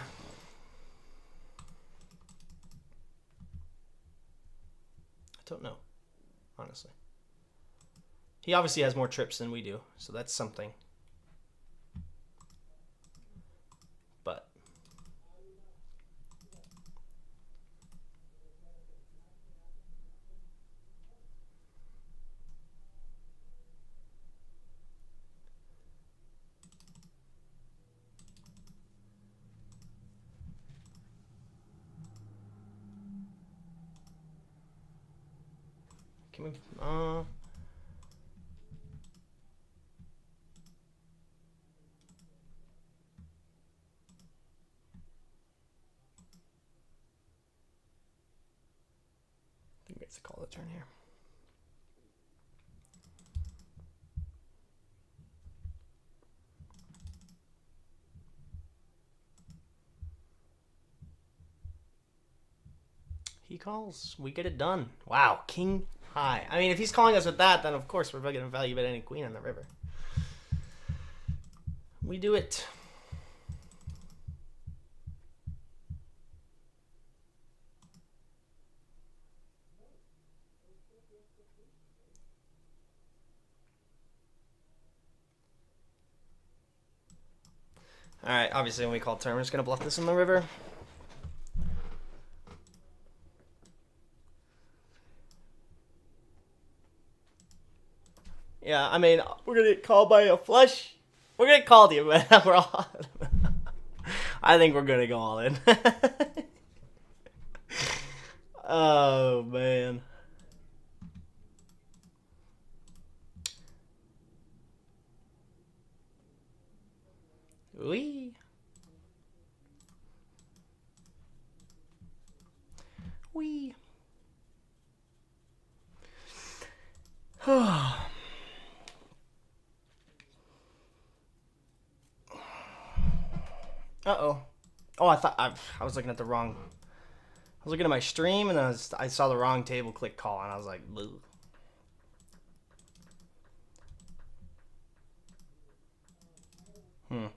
I don't know, honestly. He obviously has more trips than we do, so that's something. But can we I think we have to call the turn here. He calls. We get it done. Wow, king high. I mean, if he's calling us with that, then of course we're going to value bet any queen on the river. We do it. All right, obviously when we call turn, we're just going to bluff this in the river. Yeah, I mean, we're going to get called by a flush. We're going to call you, but we're all... I think we're going to go all in. Oh, man. Wee. Wee. Uh-oh. Oh, I thought I was looking at the wrong... I was looking at my stream, and I saw the wrong table click call, and I was like, blue. I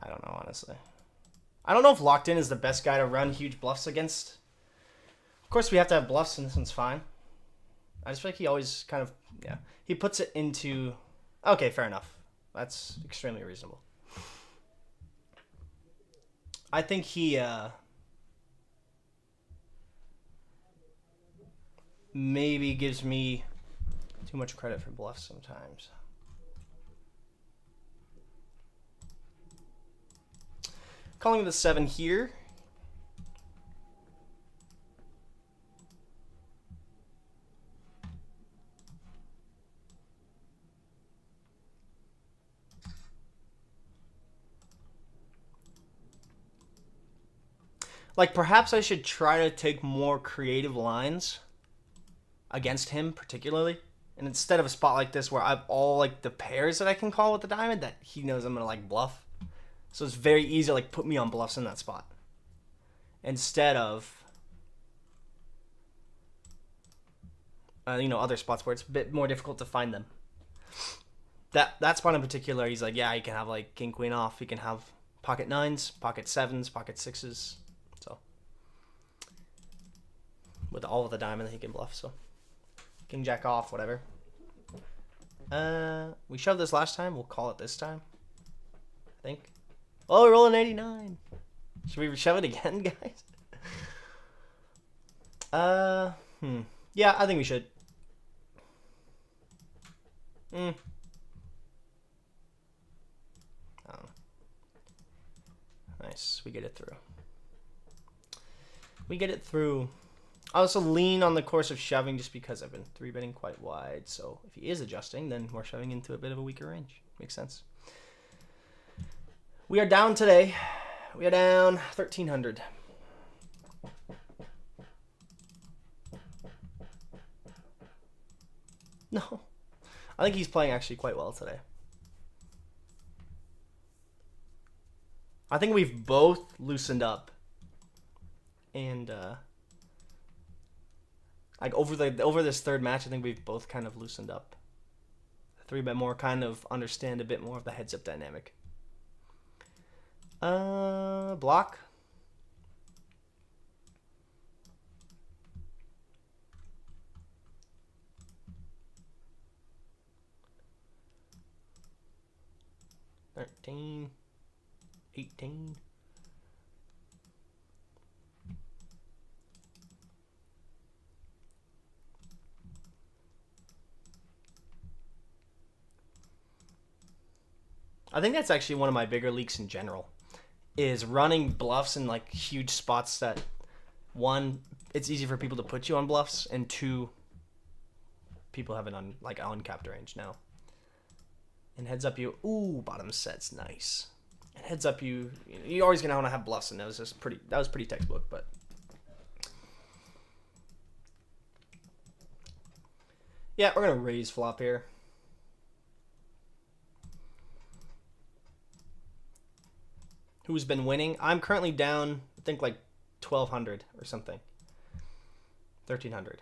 don't know, honestly. I don't know if LockedIn is the best guy to run huge bluffs against. Of course, we have to have bluffs, and this one's fine. I just feel like he always kind of... Yeah. He puts it into... Okay, fair enough. That's extremely reasonable. I think he maybe gives me too much credit for bluffs sometimes. Calling the 7 here. Like, perhaps I should try to take more creative lines against him, particularly. And instead of a spot like this where I have all, like, the pairs that I can call with the diamond that he knows I'm going to, like, bluff. So it's very easy to, like, put me on bluffs in that spot. Instead of, you know, other spots where it's a bit more difficult to find them. That spot in particular, he's like, yeah, you can have, like, king, queen off. You can have pocket 9s, pocket 7s, pocket 6s. So, with all of the diamond that he can bluff, so. King, jack off, whatever. We shoved this last time. We'll call it this time. I think. Oh, we're rolling 89. Should we shove it again, guys? Yeah, I think we should. Oh. Nice. We get it through. We get it through. I also lean on the course of shoving just because I've been 3-betting quite wide. So if he is adjusting, then we're shoving into a bit of a weaker range. Makes sense. We are down today. We are down 1,300. No. I think he's playing actually quite well today. I think we've both loosened up. And like over this third match, I think we've both kind of loosened up. 3-bet more, kind of understand a bit more of the heads-up dynamic. Block. $13, $18. I think that's actually one of my bigger leaks in general, is running bluffs in like huge spots that, one, it's easy for people to put you on bluffs, and two, people have an uncapped range now. And heads up you, ooh, bottom set's nice. And heads up you're always gonna want to have bluffs, and that was pretty textbook, but. Yeah, we're gonna raise flop here. Who's been winning? I'm currently down, I think, like 1,200 or something. 1,300.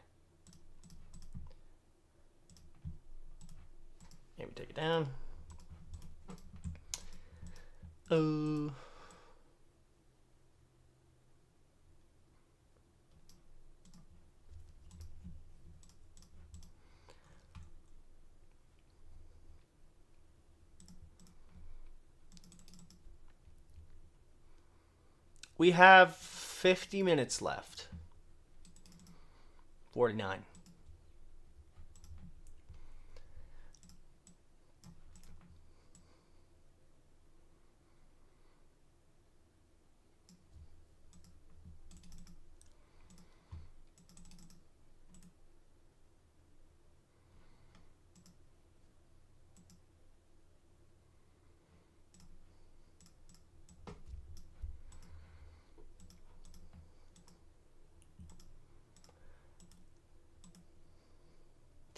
Maybe take it down. Oh. We have 50 minutes left. 49.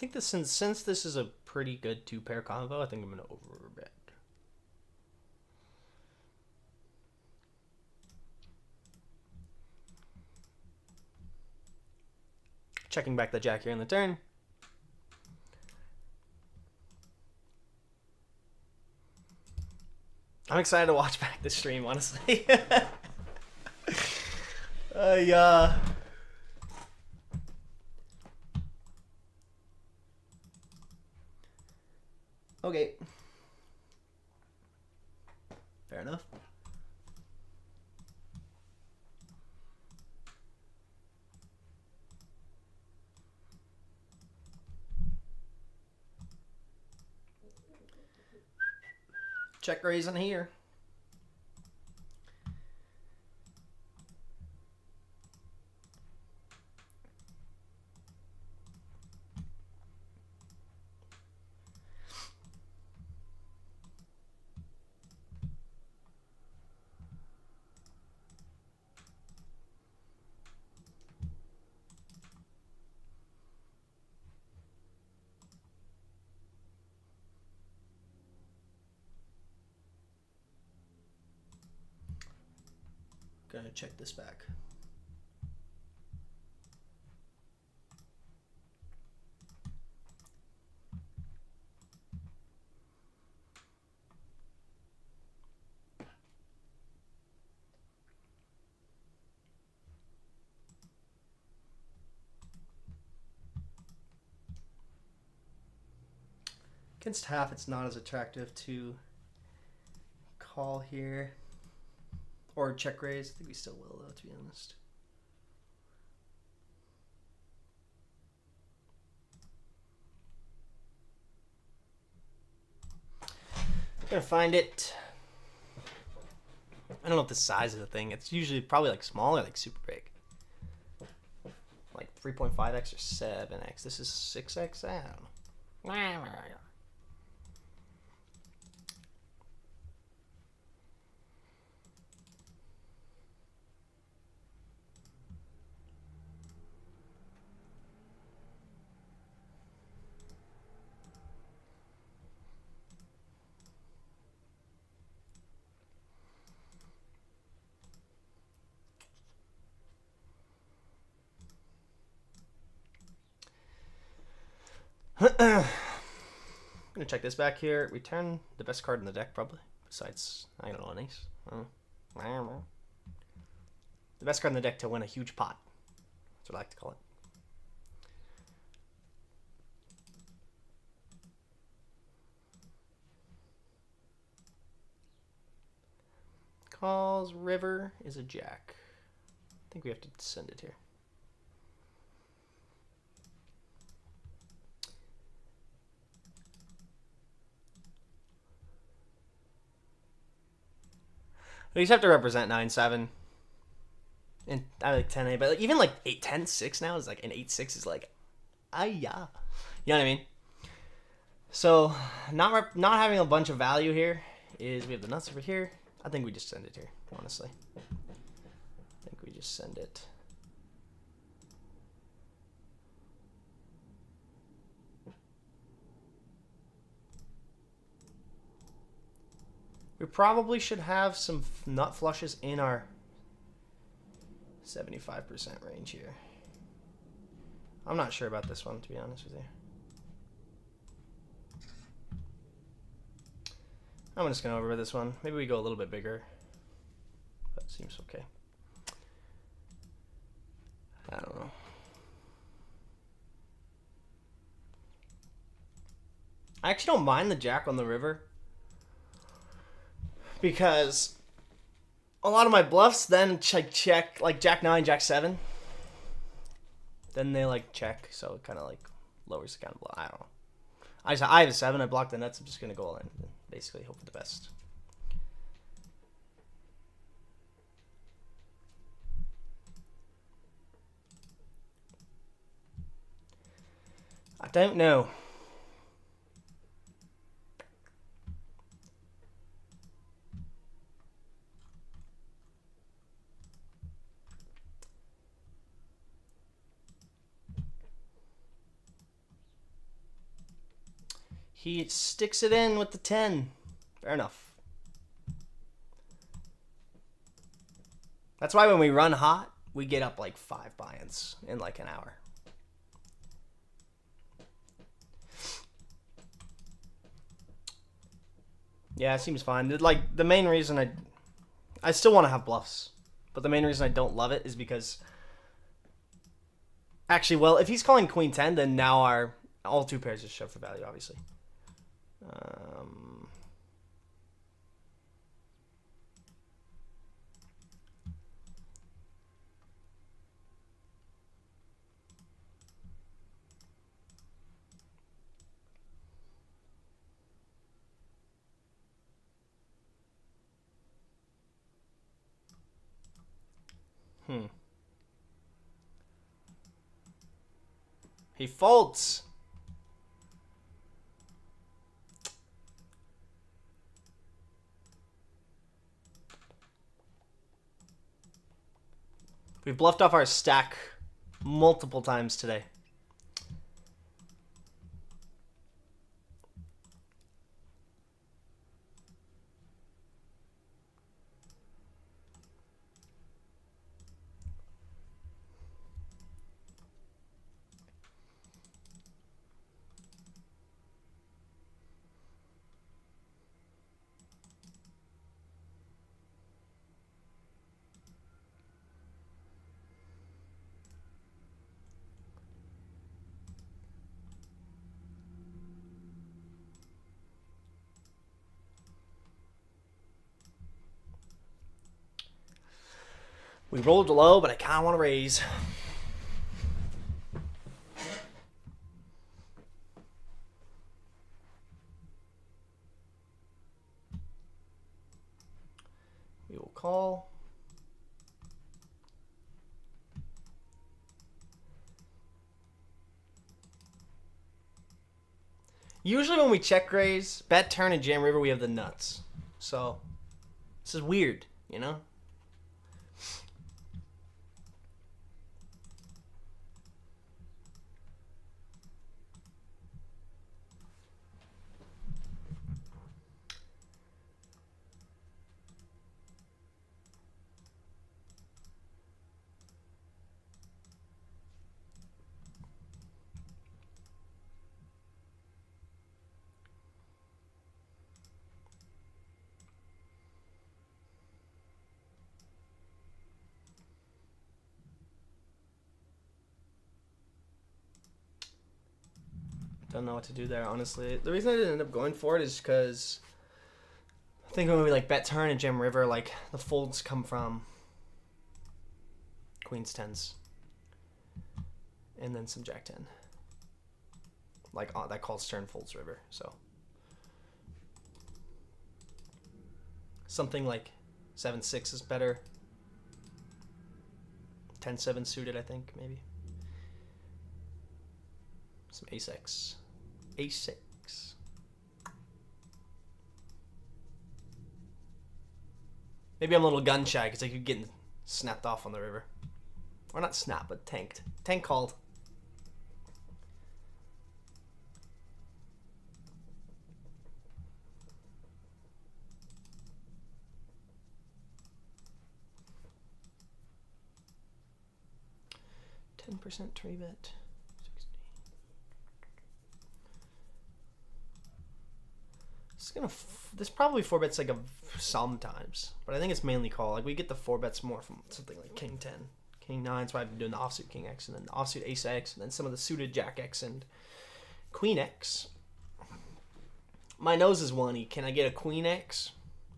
I think since this is a pretty good 2-pair combo, I think I'm gonna overbet. Checking back the jack here in the turn. I'm excited to watch back the stream, honestly. Yeah. Okay. Fair enough. Check raise in here. gonna check this back. Against half, it's not as attractive to call here. Or check raise. I think we still will, though, to be honest. I'm gonna find it. I don't know if the size of the thing. It's usually probably like small or like super big. Like 3.5x or 7x. This is 6x? I don't know. I'm gonna check this back here. Return the best card in the deck, probably. Besides, I don't know, an ace. The best card in the deck to win a huge pot. That's what I like to call it. Calls river is a jack. I think we have to send it here. We just have to represent 9-7. And I like 10-8, but like, even like 8-10-6 now is like an 8-6 is like, yeah. You know what I mean? So not having a bunch of value here is we have the nuts over here. I think we just send it here, honestly. I think we just send it. We probably should have some nut flushes in our 75% range here. I'm not sure about this one, to be honest with you. I'm just going to over this one. Maybe we go a little bit bigger. That seems okay. I don't know. I actually don't mind the jack on the river, because a lot of my bluffs then check like jack 9, jack 7. Then they like check, so it kind of like lowers the count. I don't know. I have a 7. I block the nuts. I'm just gonna go all in and basically hope for the best. I don't know. He sticks it in with the 10. Fair enough. That's why when we run hot, we get up like 5 buy-ins in like an hour. Yeah, it seems fine. Like the main reason I still want to have bluffs, but the main reason I don't love it is because actually, well, if he's calling queen 10, then now all 2 pairs just shove for value, obviously. He folds. We've bluffed off our stack multiple times today. We rolled low, but I kind of want to raise. We will call. Usually when we check raise, bet turn, and jam river, we have the nuts. So this is weird, you know? Don't know what to do there, honestly. The reason I didn't end up going for it is because I think when we like bet turn and jam river, like the folds come from queens tens and then some jack 10. Like that calls turn folds river. So something like 7-6 is better. 10-7 suited, I think, maybe. Some ace-x. Ace-6. Maybe I'm a little gun shy because I keep getting snapped off on the river. Or not snapped, but tanked. Tank called. %, tree bet. 60. This probably 4-bets like a sometimes, but I think it's mainly call. Like we get the 4-bets more from something like king 10, king 9. So I've been doing the offsuit king x and then the offsuit ace x and then some of the suited jack x and queen x. My nose is 1-y. Can I get a queen x?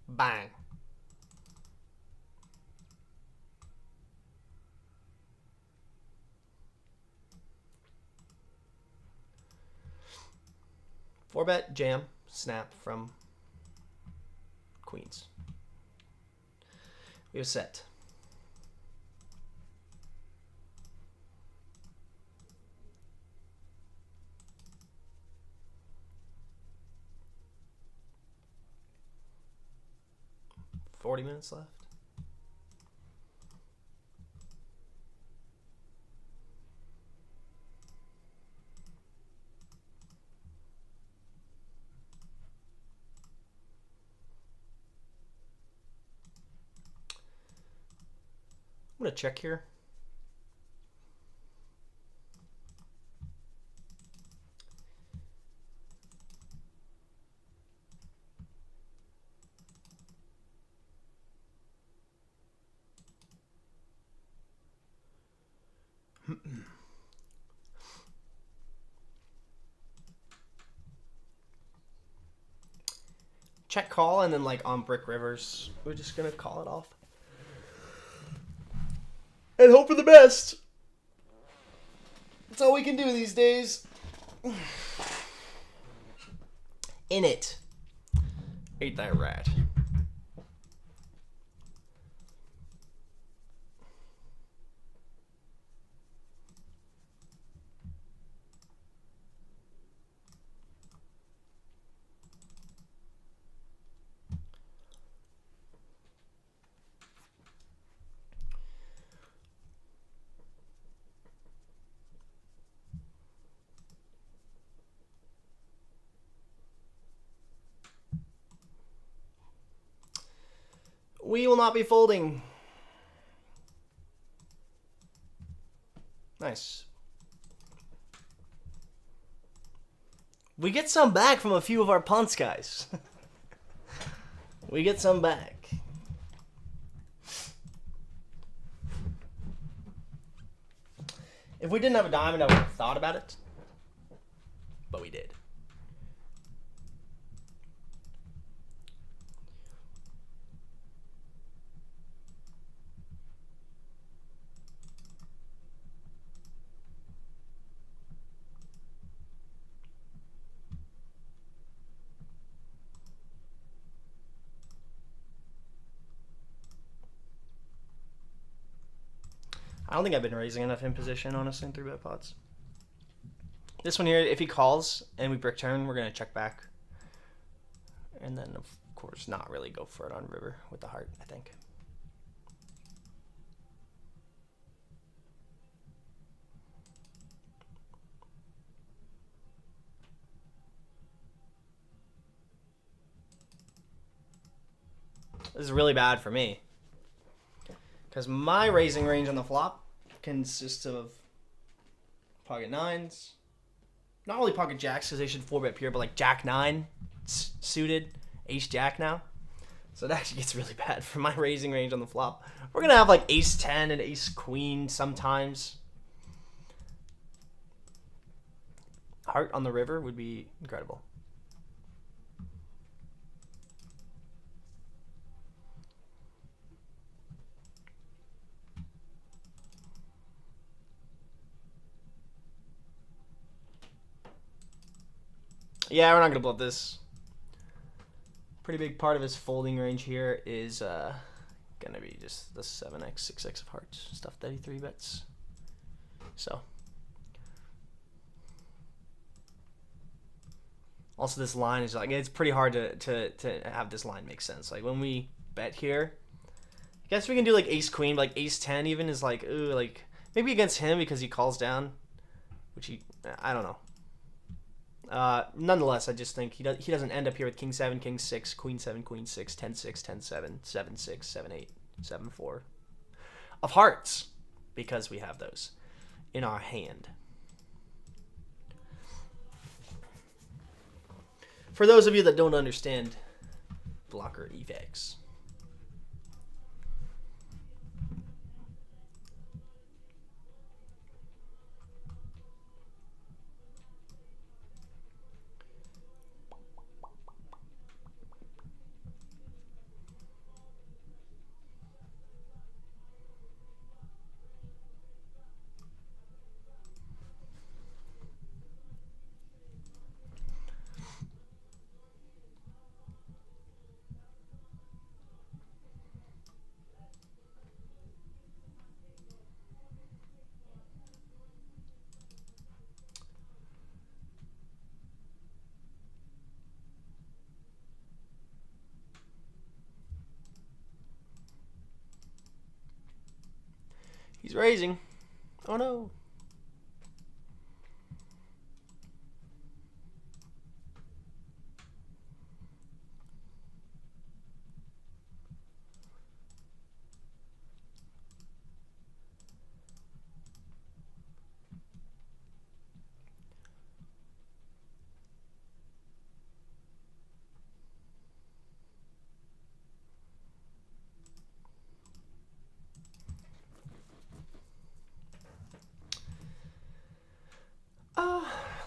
Bang. Four bet jam snap from queens. We have set. $40 minutes left. I'm gonna check here. Check call and then like on brick rivers, we're just gonna call it off. And hope for the best. That's all we can do these days. In it. Ain't that rat. We will not be folding. Nice. We get some back from a few of our punts, guys. We get some back. If we didn't have a diamond, I would have thought about it. But we did. I don't think I've been raising enough in position, honestly, in 3-bet pots. This one here, if he calls and we brick turn, we're going to check back. And then, of course, not really go for it on river with the heart, I think. This is really bad for me. Because my raising range on the flop consists of pocket nines. Not only pocket jacks, because they should 4-bet pure, but like jack 9 suited, ace jack now. So it actually gets really bad for my raising range on the flop. We're going to have like ace 10 and ace queen sometimes. Heart on the river would be incredible. Yeah, we're not going to bluff this. Pretty big part of his folding range here is going to be just the 7x, 6x of hearts. Stuff that he 3-bets. So. Also, this line is like, it's pretty hard to have this line make sense. Like, when we bet here, I guess we can do like ace queen, but like ace 10 even is like, ooh, like, maybe against him because he calls down, which I don't know. Nonetheless, I just think he doesn't end up here with king 7, king 6, queen 7, queen 6, 10 6, 10 7, 7 6, 7 8, 7 4 of hearts, because we have those in our hand. For those of you that don't understand blocker effects. He's raising. Oh no.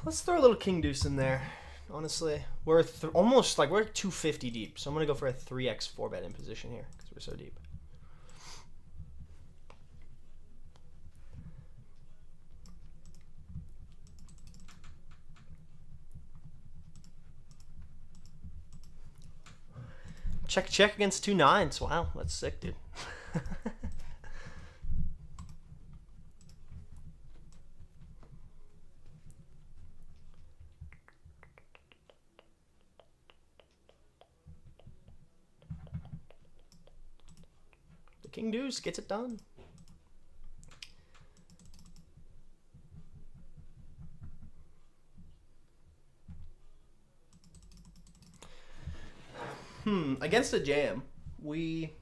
Let's throw a little king deuce in there. Honestly, we're almost like we're 250 deep, so I'm gonna go for a 3x 4-bet in position here because we're so deep. Check check against 2 9s. Wow, that's sick, dude. King deuce gets it done. Against a jam, we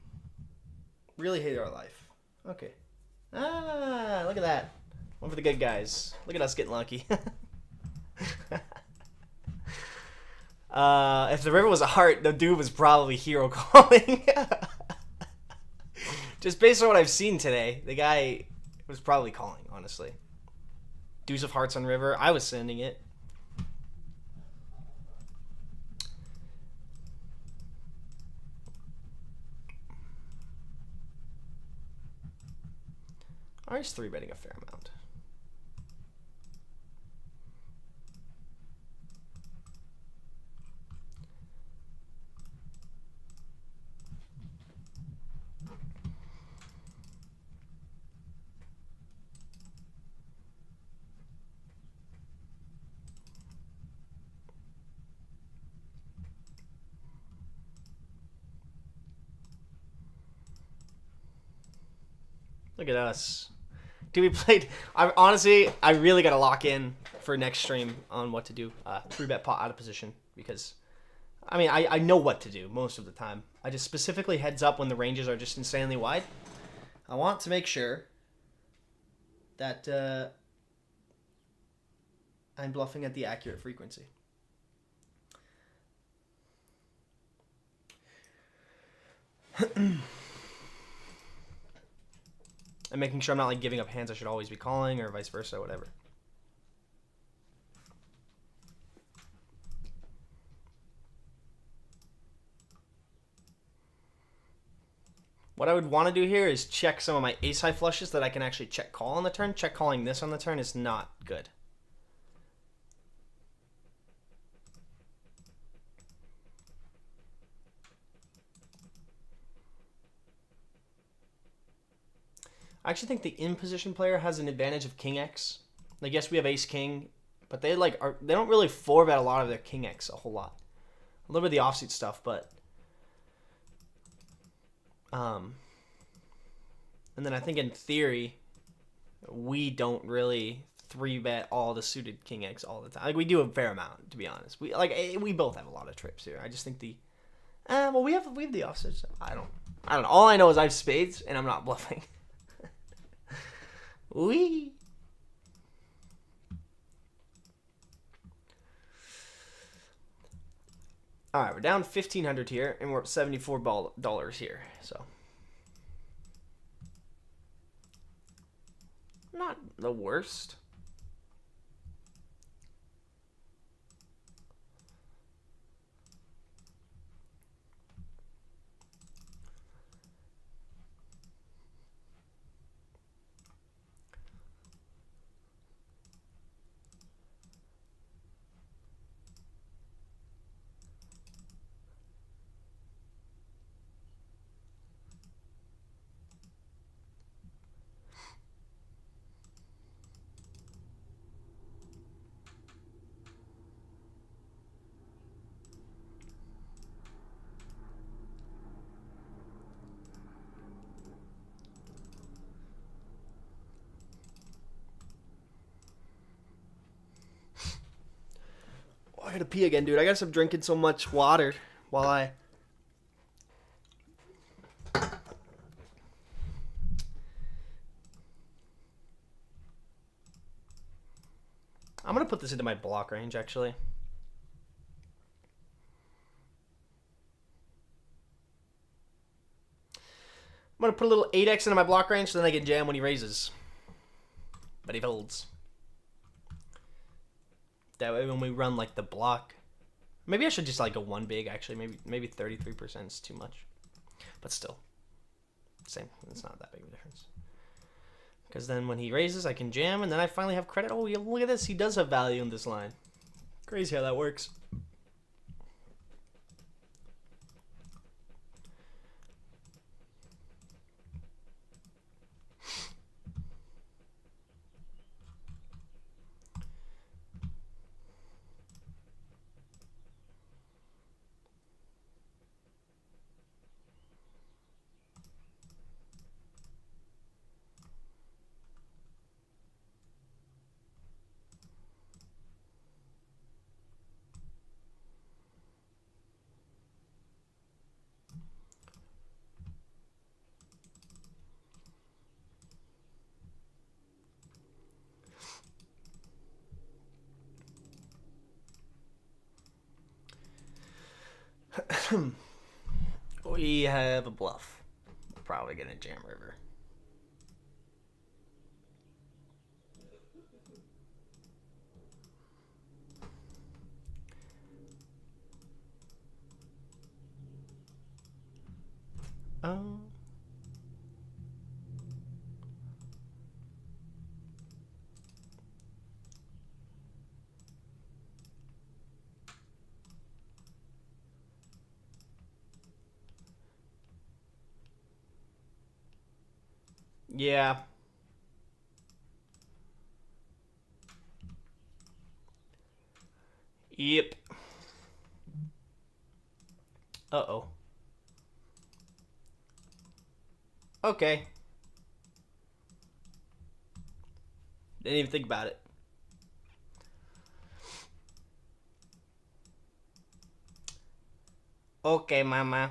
really hate our life. Okay. Ah, look at that. One for the good guys. Look at us getting lucky. If the river was a heart, the dude was probably hero calling. Just based on what I've seen today, the guy was probably calling, honestly. Deuce of hearts on river. I was sending it. I was 3-betting a fair amount. Look at us. Dude, we played... I really got to lock in for next stream on what to do. 3-bet pot out of position. Because, I mean, I know what to do most of the time. I just specifically heads up when the ranges are just insanely wide. I want to make sure that I'm bluffing at the accurate frequency. And making sure I'm not like giving up hands I should always be calling or vice versa, whatever. What I would want to do here is check some of my ace-high flushes that I can actually check call on the turn. Check calling this on the turn is not good. I actually think the in-position player has an advantage of King X. Like, yes, we have Ace-King, but they don't really 4-bet a lot of their King X a whole lot. A little bit of the offsuit stuff, but and then I think in theory, we don't really 3-bet all the suited King X all the time. Like, we do a fair amount, to be honest. We both have a lot of trips here. I just think we have the offsuits. I don't know. All I know is I have spades and I'm not bluffing. Wee. All right, we're down 1,500 here, and we're up $74 here. So, not the worst. I gotta pee again, dude. I gotta stop drinking so much water while I'm gonna put this into my block range, actually. I'm gonna put a little 8x into my block range so then I can jam when he raises. But he folds. That way when we run like the block, maybe I should just like go one big actually. Maybe 33% is too much, but still, same. It's not that big of a difference. Because then when he raises, I can jam, and then I finally have credit. Oh, look at this. He does have value in this line. Crazy how that works. We have a bluff. We're probably gonna jam river. Yeah. Yep. Uh-oh. Okay. Didn't even think about it. Okay, mama.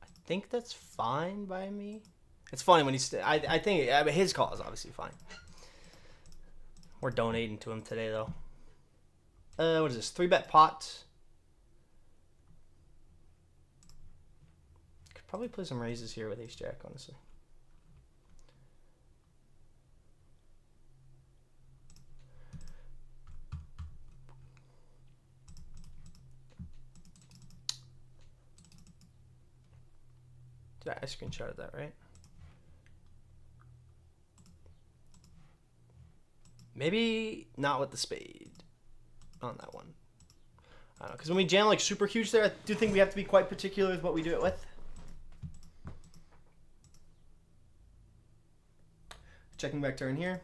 I think that's fine by me. It's funny when he's. I think his call is obviously fine. We're donating to him today, though. What is this? 3-bet pot. Could probably play some raises here with Ace Jack, honestly. Did I screenshotted that, right? Maybe not with the spade on that one. I don't know, because when we jam like super huge there, I do think we have to be quite particular with what we do it with. Checking back turn here.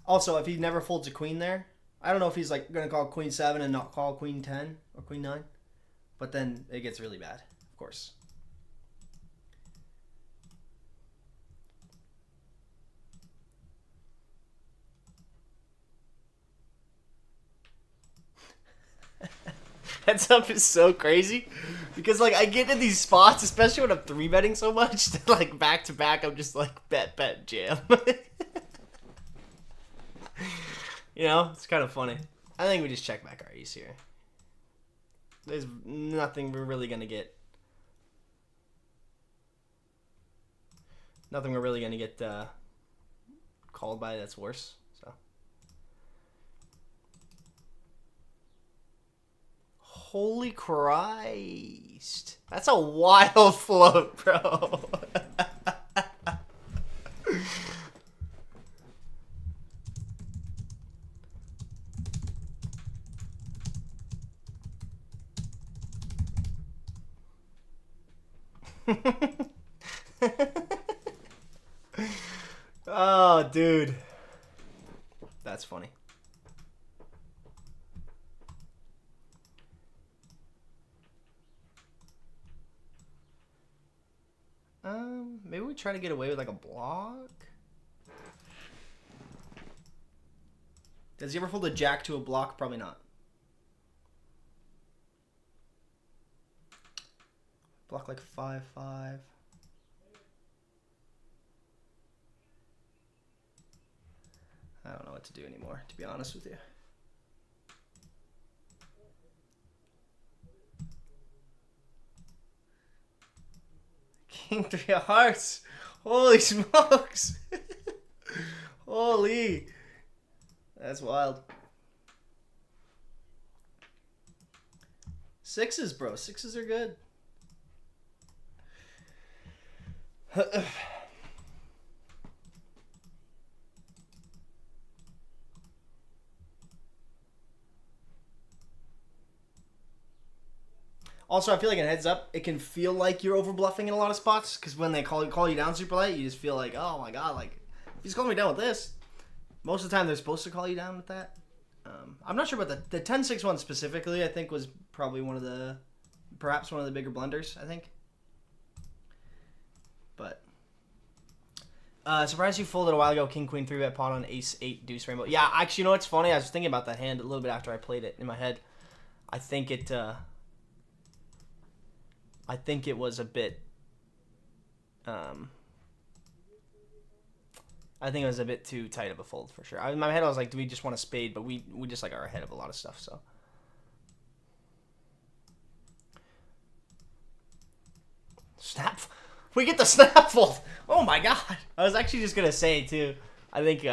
Also, if he never folds a queen there, I don't know if he's like gonna call queen 7 and not call queen 10 or queen 9, but then it gets really bad, of course. Heads up is so crazy because like I get in these spots, especially when I'm 3-betting so much, that like back to back I'm just like bet jam. You know, it's kind of funny. I think we just check back our ace here. There's nothing we're really gonna get. Nothing we're really gonna get called by that's worse. So. Holy Christ. That's a wild float, bro. Oh, dude. That's funny. Maybe we try to get away with like a block. Does he ever fold a jack to a block? Probably not. Block like 5-5. I don't know what to do anymore, to be honest with you. King 3 of hearts. Holy smokes. Holy. That's wild. 6s, bro. 6s are good. Also, I feel like in heads up, it can feel like you're over bluffing in a lot of spots because when they call you down super light, you just feel like, oh my god, like if he's calling me down with this, most of the time they're supposed to call you down with that. I'm not sure about the 10-6 one specifically. I think was probably perhaps one of the bigger blunders. I think, but surprised you folded a while ago. King Queen 3-bet pot on Ace 8 Deuce Rainbow. Yeah, actually, you know what's funny? I was thinking about that hand a little bit after I played it in my head. I think it was a bit. I think it was a bit too tight of a fold for sure. In my head, I was like, "Do we just want a spade?" But we just like are ahead of a lot of stuff. So snap, we get the snap fold. Oh my god! I was actually just gonna say too. I think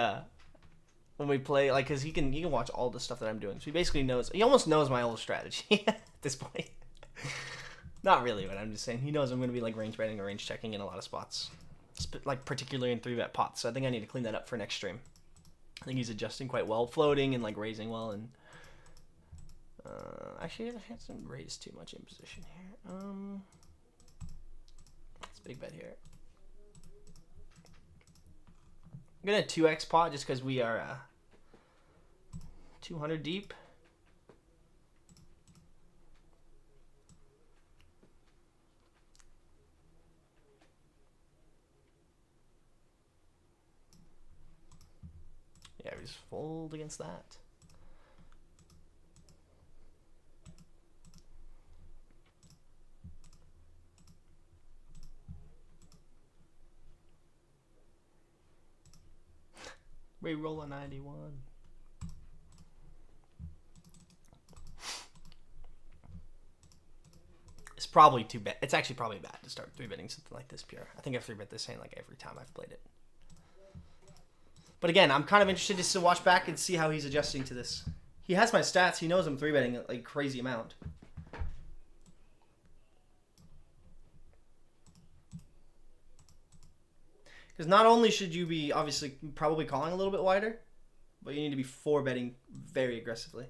when we play, like, cause he can watch all the stuff that I'm doing. So he basically knows. He almost knows my old strategy at this point. Not really, but I'm just saying he knows I'm going to be like range betting or range checking in a lot of spots, like particularly in 3-bet pots. So I think I need to clean that up for next stream. I think he's adjusting quite well, floating and like raising well, and actually I haven't raised too much in position here. It's a big bet here. I'm gonna 2x pot just because we are 200 deep. Yeah, we just fold against that. We roll a 91. It's probably too bad. It's actually probably bad to start 3-betting something like this pure. I think I've 3-bet this hand like every time I've played it. But again, I'm kind of interested just to watch back and see how he's adjusting to this. He has my stats. He knows I'm 3-betting like crazy amount. Because not only should you be obviously probably calling a little bit wider, but you need to be 4-betting very aggressively.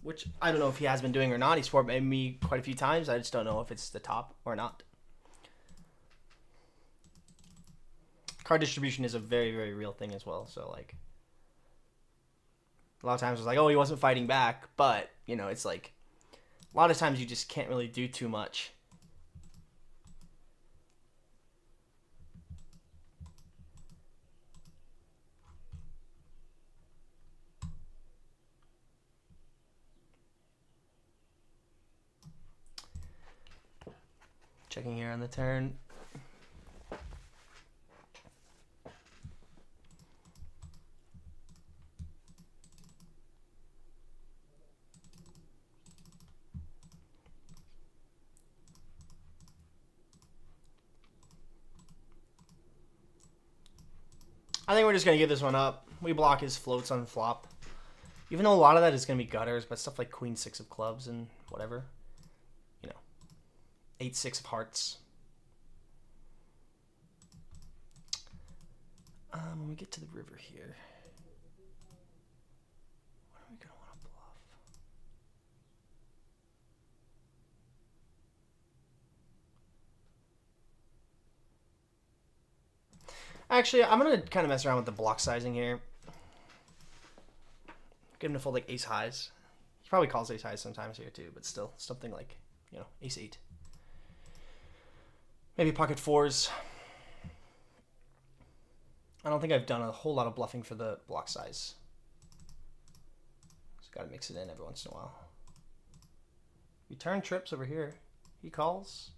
Which I don't know if he has been doing or not. He's 4-betting me quite a few times. I just don't know if it's the top or not. Card distribution is a very, very real thing as well. So, like, a lot of times it's like, oh, he wasn't fighting back. But, you know, it's like, a lot of times you just can't really do too much. Checking here on the turn. I think we're just going to give this one up. We block his floats on flop. Even though a lot of that is going to be gutters, but stuff like Queen 6 of clubs and whatever. You know, 8-6 of hearts. When we get to the river here, what are we going to want to bluff? Actually, I'm going to kind of mess around with the block sizing here. Get him to fold like ace highs. He probably calls ace highs sometimes here too, but still something like, you know, ace 8. Maybe pocket 4s. I don't think I've done a whole lot of bluffing for the block size. Just got to mix it in every once in a while. We turn trips over here. He calls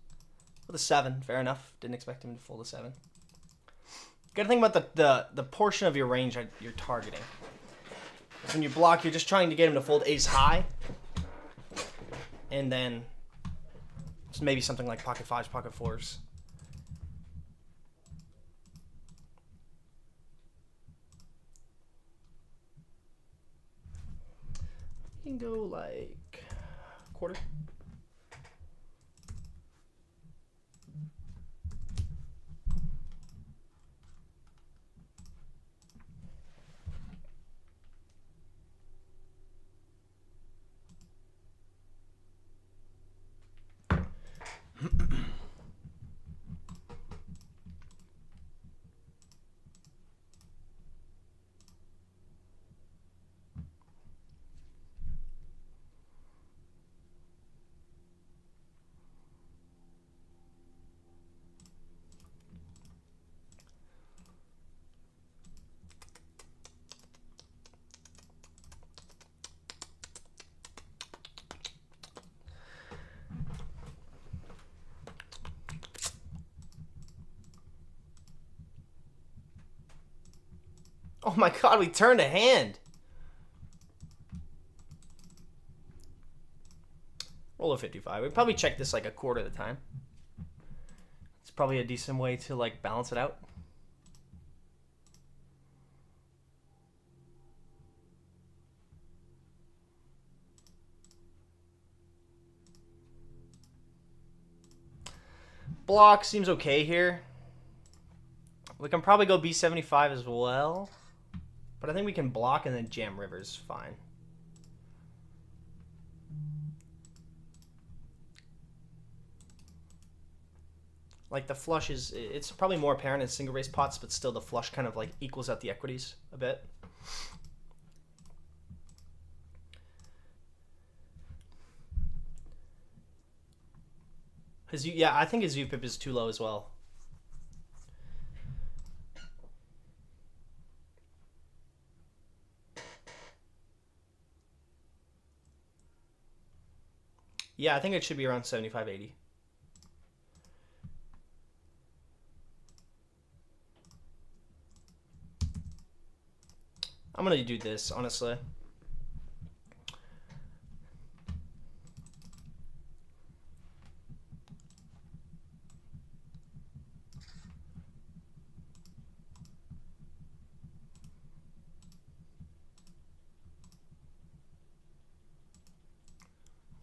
with a 7. Fair enough. Didn't expect him to fold a 7. Got to think about the portion of your range that you're targeting. When you block, you're just trying to get him to fold ace high. And then maybe something like pocket 5s, pocket 4s. You can go like quarter. Oh my god, we turned a hand. Roll a 55. We'd probably check this like a quarter of the time. It's probably a decent way to like balance it out. Block seems okay here. We can probably go B75 as well. But I think we can block and then jam rivers fine. Like the flush it's probably more apparent in single race pots, but still the flush kind of like equals out the equities a bit. Yeah, I think his UPIP is too low as well. Yeah, I think it should be around 75, 80. I'm gonna do this, honestly.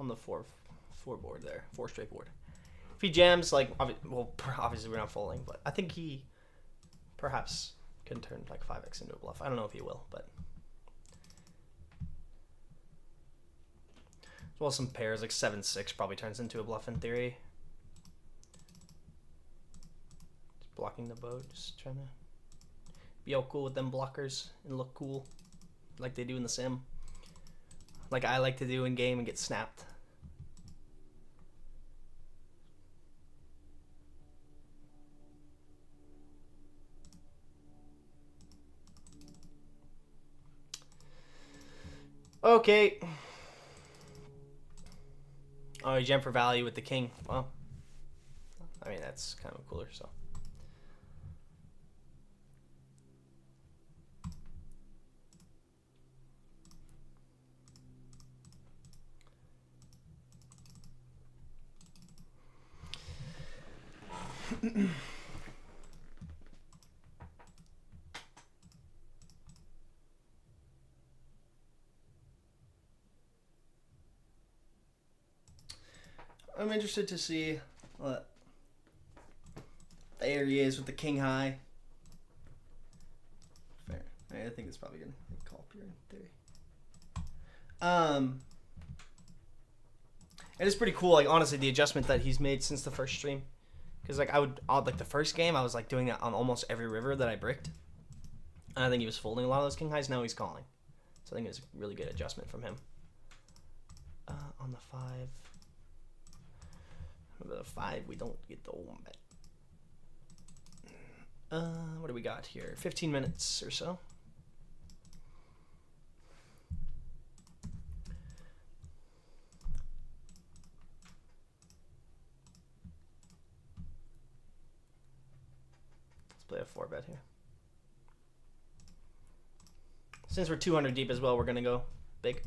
On the four board there, 4 straight board. If he jams, like, well, obviously we're not folding, but I think he perhaps can turn like 5x into a bluff. I don't know if he will, but as well as some pairs like 7-6 probably turns into a bluff in theory. Just blocking the boat, just trying to be all cool with them blockers and look cool like they do in the sim, like I like to do in game and get snapped. Okay. Oh, he jammed for value with the king. Well, I mean, that's kind of cooler, so. I'm interested to see what there he is with the king high. Fair. I think it's probably gonna call up here in theory. It is pretty cool, like honestly, the adjustment that he's made since the first stream. Because like like the first game, I was like doing that on almost every river that I bricked. And I think he was folding a lot of those king highs. Now he's calling. So I think it's a really good adjustment from him. On the 5. The 5, we don't get the one bet. What do we got here? 15 minutes or so. Let's play a 4 bet here. Since we're 200 deep as well, we're gonna go big.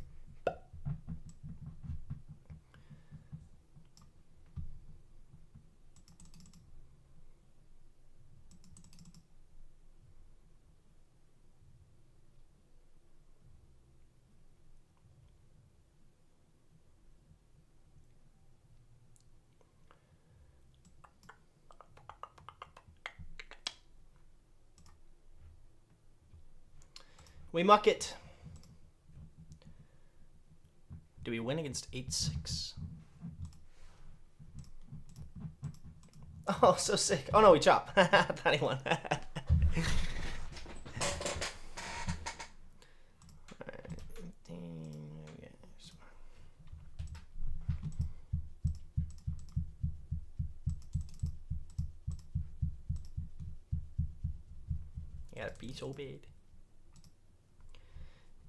We muck it. Do we win against 8-6? Oh, so sick. Oh no, we chop. I thought he won. You gotta be so bad.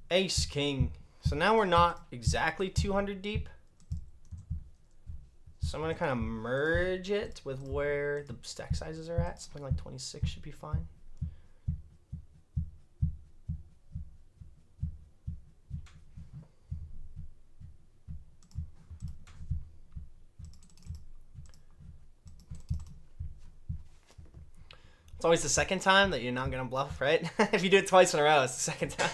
Ace king. So now we're not exactly 200 deep. So I'm gonna kind of merge it with where the stack sizes are at. Something like 26 should be fine. It's always the second time that you're not gonna bluff, right? If you do it twice in a row, it's the second time.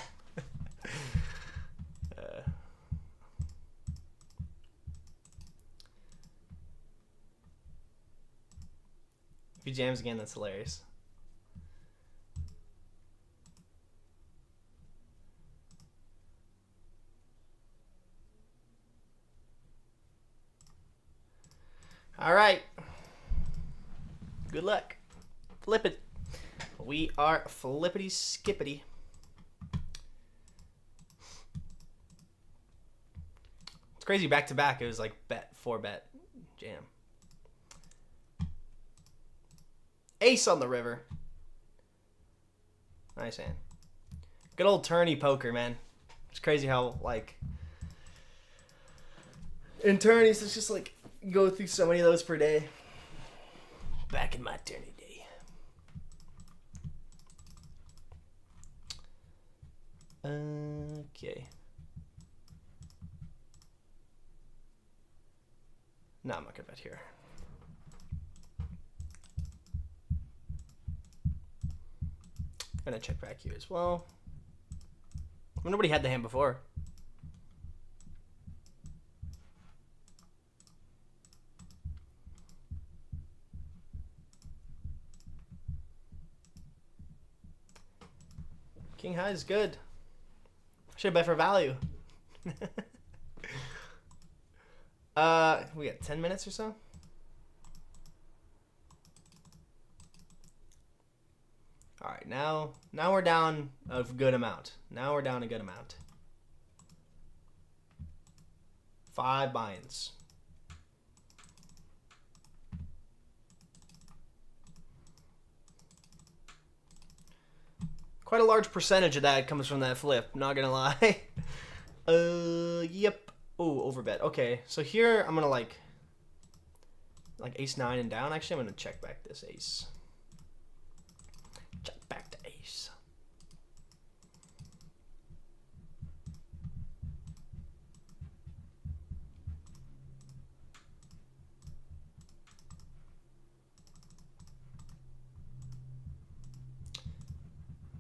If he jams again, that's hilarious. All right. Good luck. Flip it. We are flippity skippity. It's crazy back to back. It was like bet, 4-bet, jam. Ace on the river. Nice hand. Good old tourney poker, man. It's crazy how, like, in tourneys, it's just like, go through so many of those per day. Back in my tourney day. Okay. No, I'm not gonna bet here. Gonna check back here as well. Well, nobody had the hand before. King high is good. Should bet for value. We got 10 minutes or so. All right, now we're down a good amount. Now we're down a good amount. 5 buy-ins. Quite a large percentage of that comes from that flip, not gonna lie. Yep. Oh, overbet. Okay, so here I'm gonna like ace-9 and down. Actually, I'm gonna check back this ace. Check back to ace.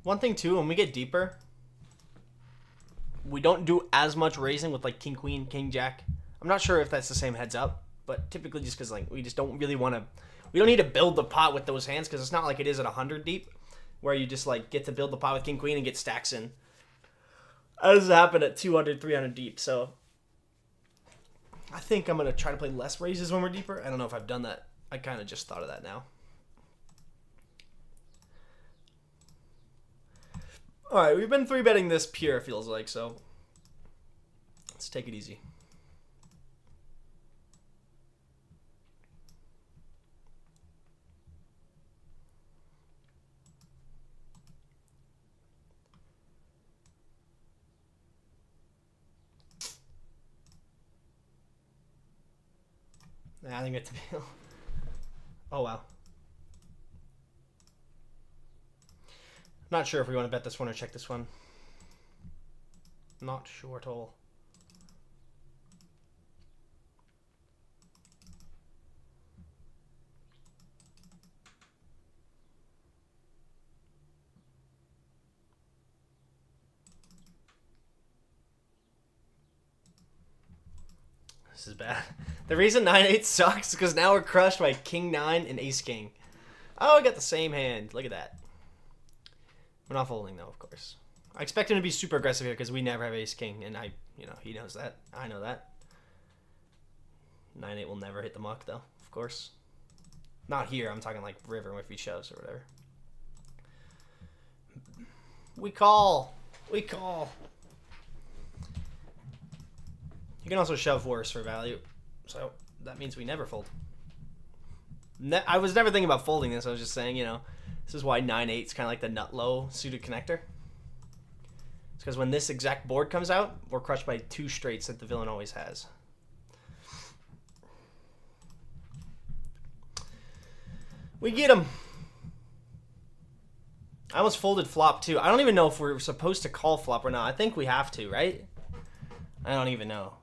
One thing too, when we get deeper, we don't do as much raising with like king queen, king jack. I'm not sure if that's the same heads up, but typically just because like we just don't really want to, we don't need to build the pot with those hands because it's not like it is at 100 deep, where you just like get to build the pot with king queen and get stacks in. That doesn't happen at 200, 300 deep. So I think I'm gonna try to play less raises when we're deeper. I don't know if I've done that. I kind of just thought of that now. All right, we've been 3-betting this pure, it feels like, so let's take it easy. Nah, I think it's oh wow. Not sure if we want to bet this one or check this one. Not sure at all. This is bad. The reason 9-8 sucks is because now we're crushed by king 9 and ace king. Oh, I got the same hand. Look at that. We're not folding though, of course. I expect him to be super aggressive here because we never have ace king, and he knows that. I know that. 9-8 will never hit the muck though, of course. Not here. I'm talking like river if he shoves or whatever. We call. We call. You can also shove worse for value, so that means we never fold. I was never thinking about folding this. I was just saying, this is why 9-8 is kind of like the nut low suited connector. It's because when this exact board comes out, we're crushed by 2 straights that the villain always has. We get him. I almost folded flop too. I don't even know if we're supposed to call flop or not. I think we have to, right? I don't even know.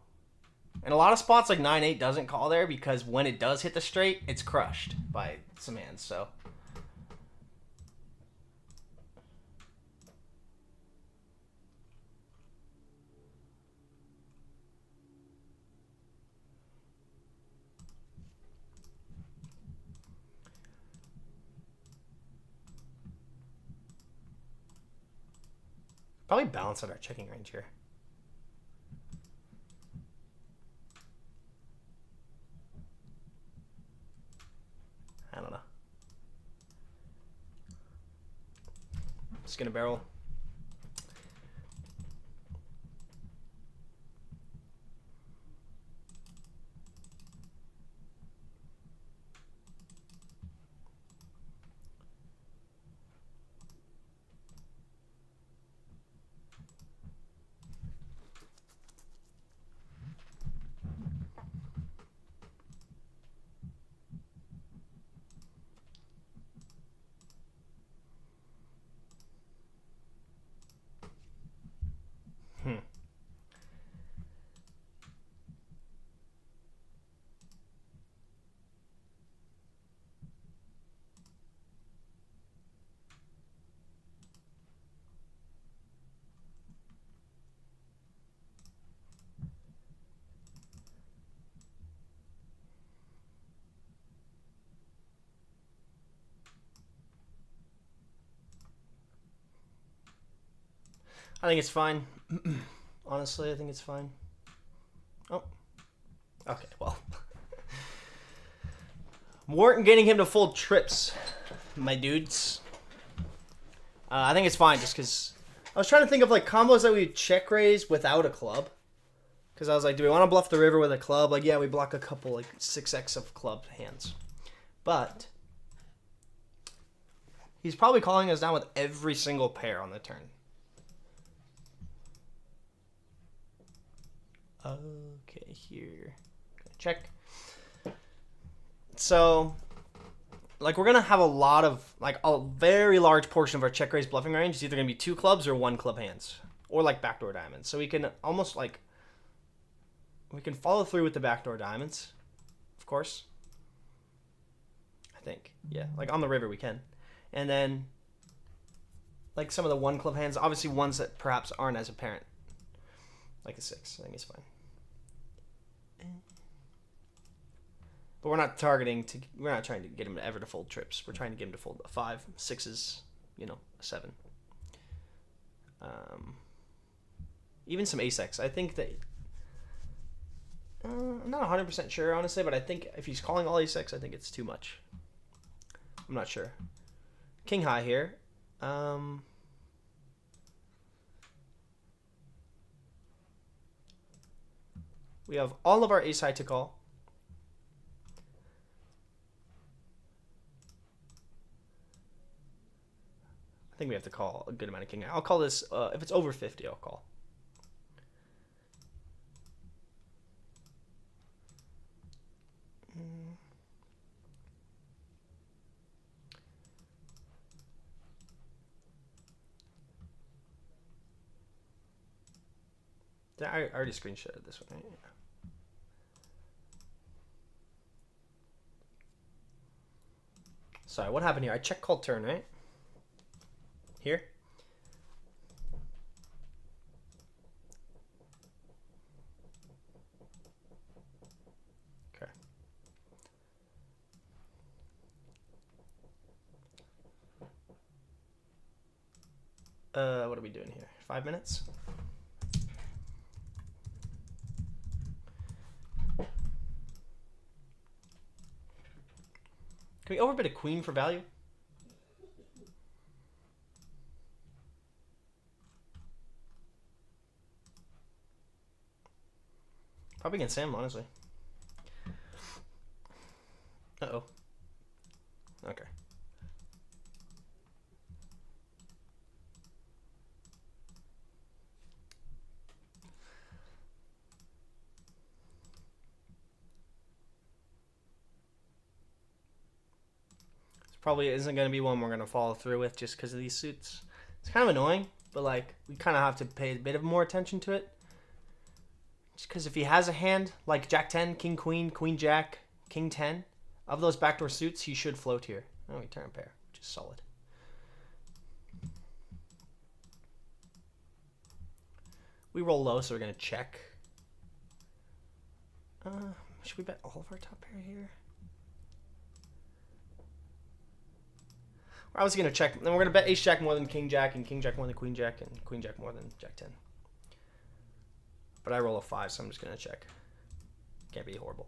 In a lot of spots, like 9-8 doesn't call there because when it does hit the straight, it's crushed by some hands, so. Probably balance out our checking range here. I don't know. Just gonna barrel. I think it's fine. Honestly, I think it's fine. Oh. Okay, well. Morton getting him to fold trips, my dudes. I think it's fine just because I was trying to think of like combos that we check raise without a club. Because I was like, do we want to bluff the river with a club? Like, yeah, we block a couple, like 6x of club hands. But he's probably calling us down with every single pair on the turn. Okay, here. Check. So, like, we're going to have a lot of, like, a very large portion of our check raise bluffing range is either going to be 2 clubs or 1 club hands. Or, like, backdoor diamonds. So we can almost, like, we can follow through with the backdoor diamonds, of course. I think. Yeah, like, on the river we can. And then, like, some of the 1 club hands, obviously ones that perhaps aren't as apparent. Like a 6, I think it's fine. But we're not targeting to. We're not trying to get him to ever to fold trips. We're trying to get him to fold a 5, 6s, you know, a 7. Even some ace-x. I think that. I'm not 100% sure, honestly, but I think if he's calling all ace-x, I think it's too much. I'm not sure. King high here. We have all of our ace high to call. I think we have to call a good amount of king high. I'll call this, if it's over 50, I'll call. I already screenshotted this one, right? Yeah. Sorry, what happened here? I check called turn, right? Here? Okay. What are we doing here? 5 minutes? Can we overbid a queen for value? Probably against Sam, honestly. Uh-oh. Okay. This probably isn't going to be one we're going to follow through with just because of these suits. It's kind of annoying, but like we kind of have to pay a bit of more attention to it. Because if he has a hand like Jack 10, King Queen, Queen Jack, King 10, of those backdoor suits, he should float here. Oh, we turn a pair, which is solid. We roll low, so we're going to check. Should we bet all of our top pair here? I was going to check. Then we're going to bet Ace Jack more than King Jack, and King Jack more than Queen Jack, and Queen Jack more than Jack 10. But I roll a 5, so I'm just going to check. Can't be horrible.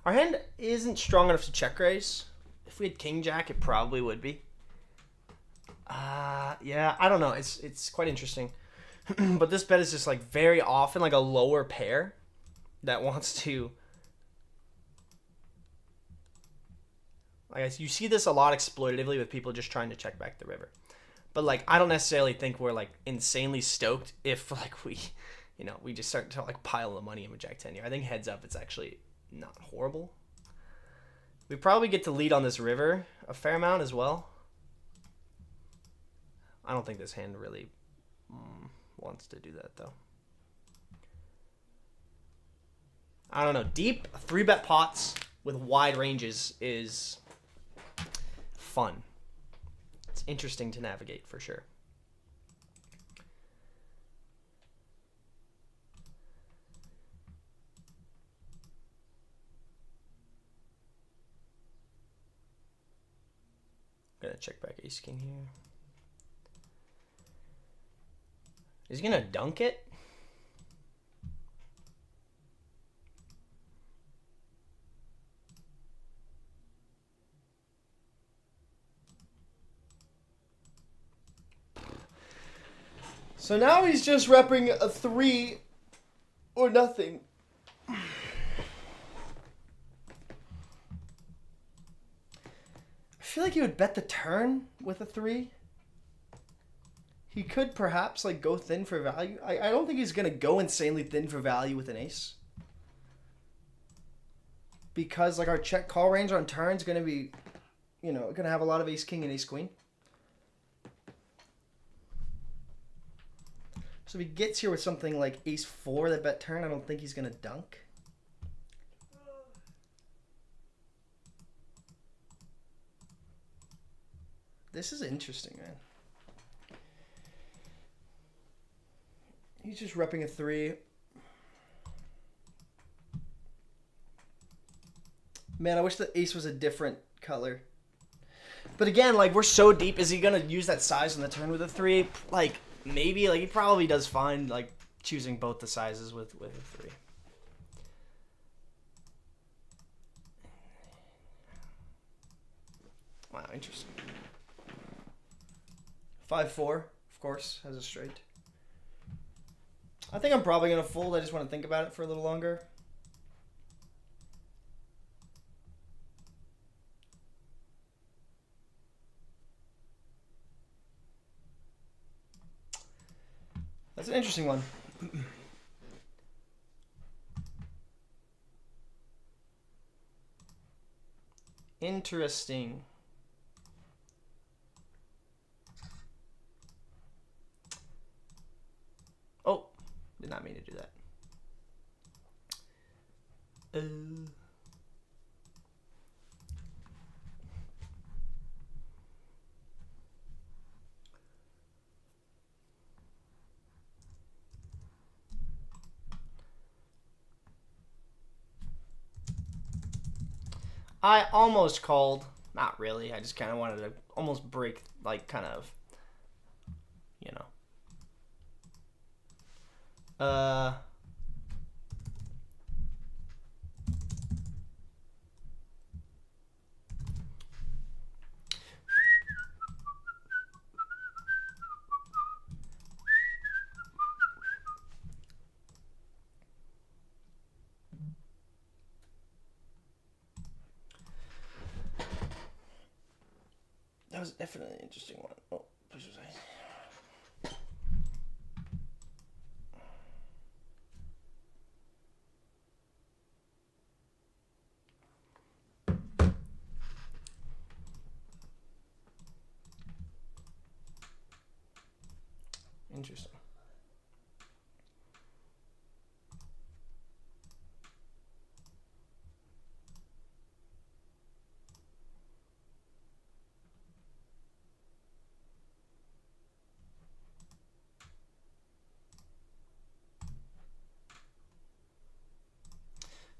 Our hand isn't strong enough to check raise. If we had king jack, it probably would be. Yeah, I don't know. It's quite interesting. But this bet is just like very often like a lower pair that wants to. Like you see this a lot exploitatively with people just trying to check back the river. But like I don't necessarily think we're like insanely stoked if like we just start to like pile the money in with Jack 10 here. I think heads up it's actually not horrible. We probably get to lead on this river a fair amount as well. I don't think this hand really wants to do that though. I don't know. Deep 3-bet pots with wide ranges is fun. It's interesting to navigate for sure. Gonna check back ace king here. Is he gonna dunk it? So now he's just repping a 3 or nothing. I feel like he would bet the turn with a 3. He could perhaps like go thin for value. I don't think he's going to go insanely thin for value with an ace. Because like our check call range on turn is going to be, going to have a lot of ace king and ace queen. So if he gets here with something like ace 4 that bet turn, I don't think he's going to dunk. This is interesting, man. He's just repping a 3. Man, I wish the ace was a different color. But again, like, we're so deep. Is he going to use that size on the turn with a 3? Like, maybe. Like, he probably does fine, like, choosing both the sizes with a 3. Wow, interesting. 5-4, of course, has a straight. I think I'm probably going to fold. I just want to think about it for a little longer. That's an interesting one. Interesting. Oh, did not mean to do that. I almost called. Not really. I just kind of wanted to almost break, like, kind of, that was definitely an interesting one. Oh, please was I. Interesting.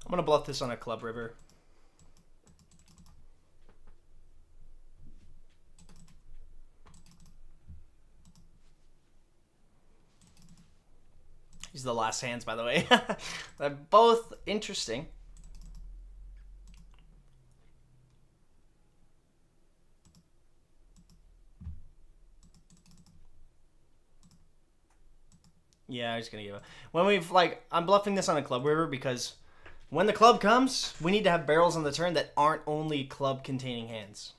I'm going to bluff this on a club river. These are the last hands, by the way. They're both interesting. Yeah, I'm just gonna give it. When we've like, I'm bluffing this on a club river because when the club comes, we need to have barrels on the turn that aren't only club containing hands.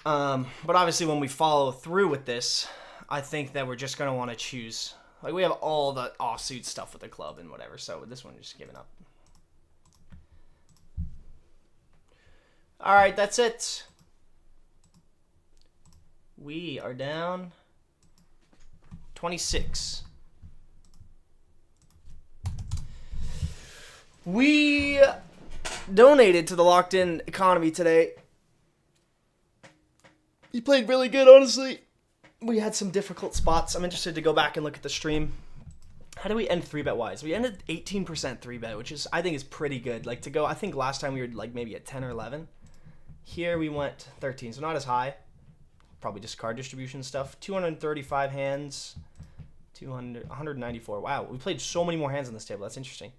But obviously when we follow through with this, I think that we're just gonna want to choose. Like we have all the offsuit stuff with the club and whatever. So with this one, just giving up. All right, that's it. We are down 26. We donated to the locked-in economy today. He played really good, honestly. We had some difficult spots. I'm interested to go back and look at the stream. How do we end 3-bet-wise? We ended 18% 3-bet, which is I think is pretty good. Like to go, I think last time we were like maybe at 10 or 11. Here we went 13, so not as high. Probably just card distribution stuff. 235 hands, 194. Wow, we played so many more hands on this table. That's interesting.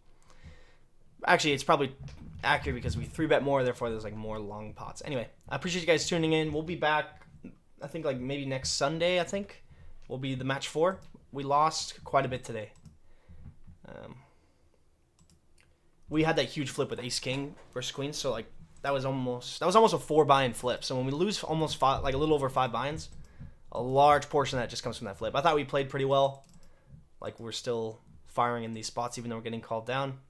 Actually, it's probably accurate because we 3-bet more, therefore there's like more long pots. Anyway, I appreciate you guys tuning in. We'll be back, I think like maybe next Sunday, I think, will be the match 4. We lost quite a bit today. We had that huge flip with Ace King versus Queen, so like that was almost a 4 buy-in flip. So when we lose almost 5, like a little over 5 buy-ins, a large portion of that just comes from that flip. I thought we played pretty well. Like we're still firing in these spots even though we're getting called down.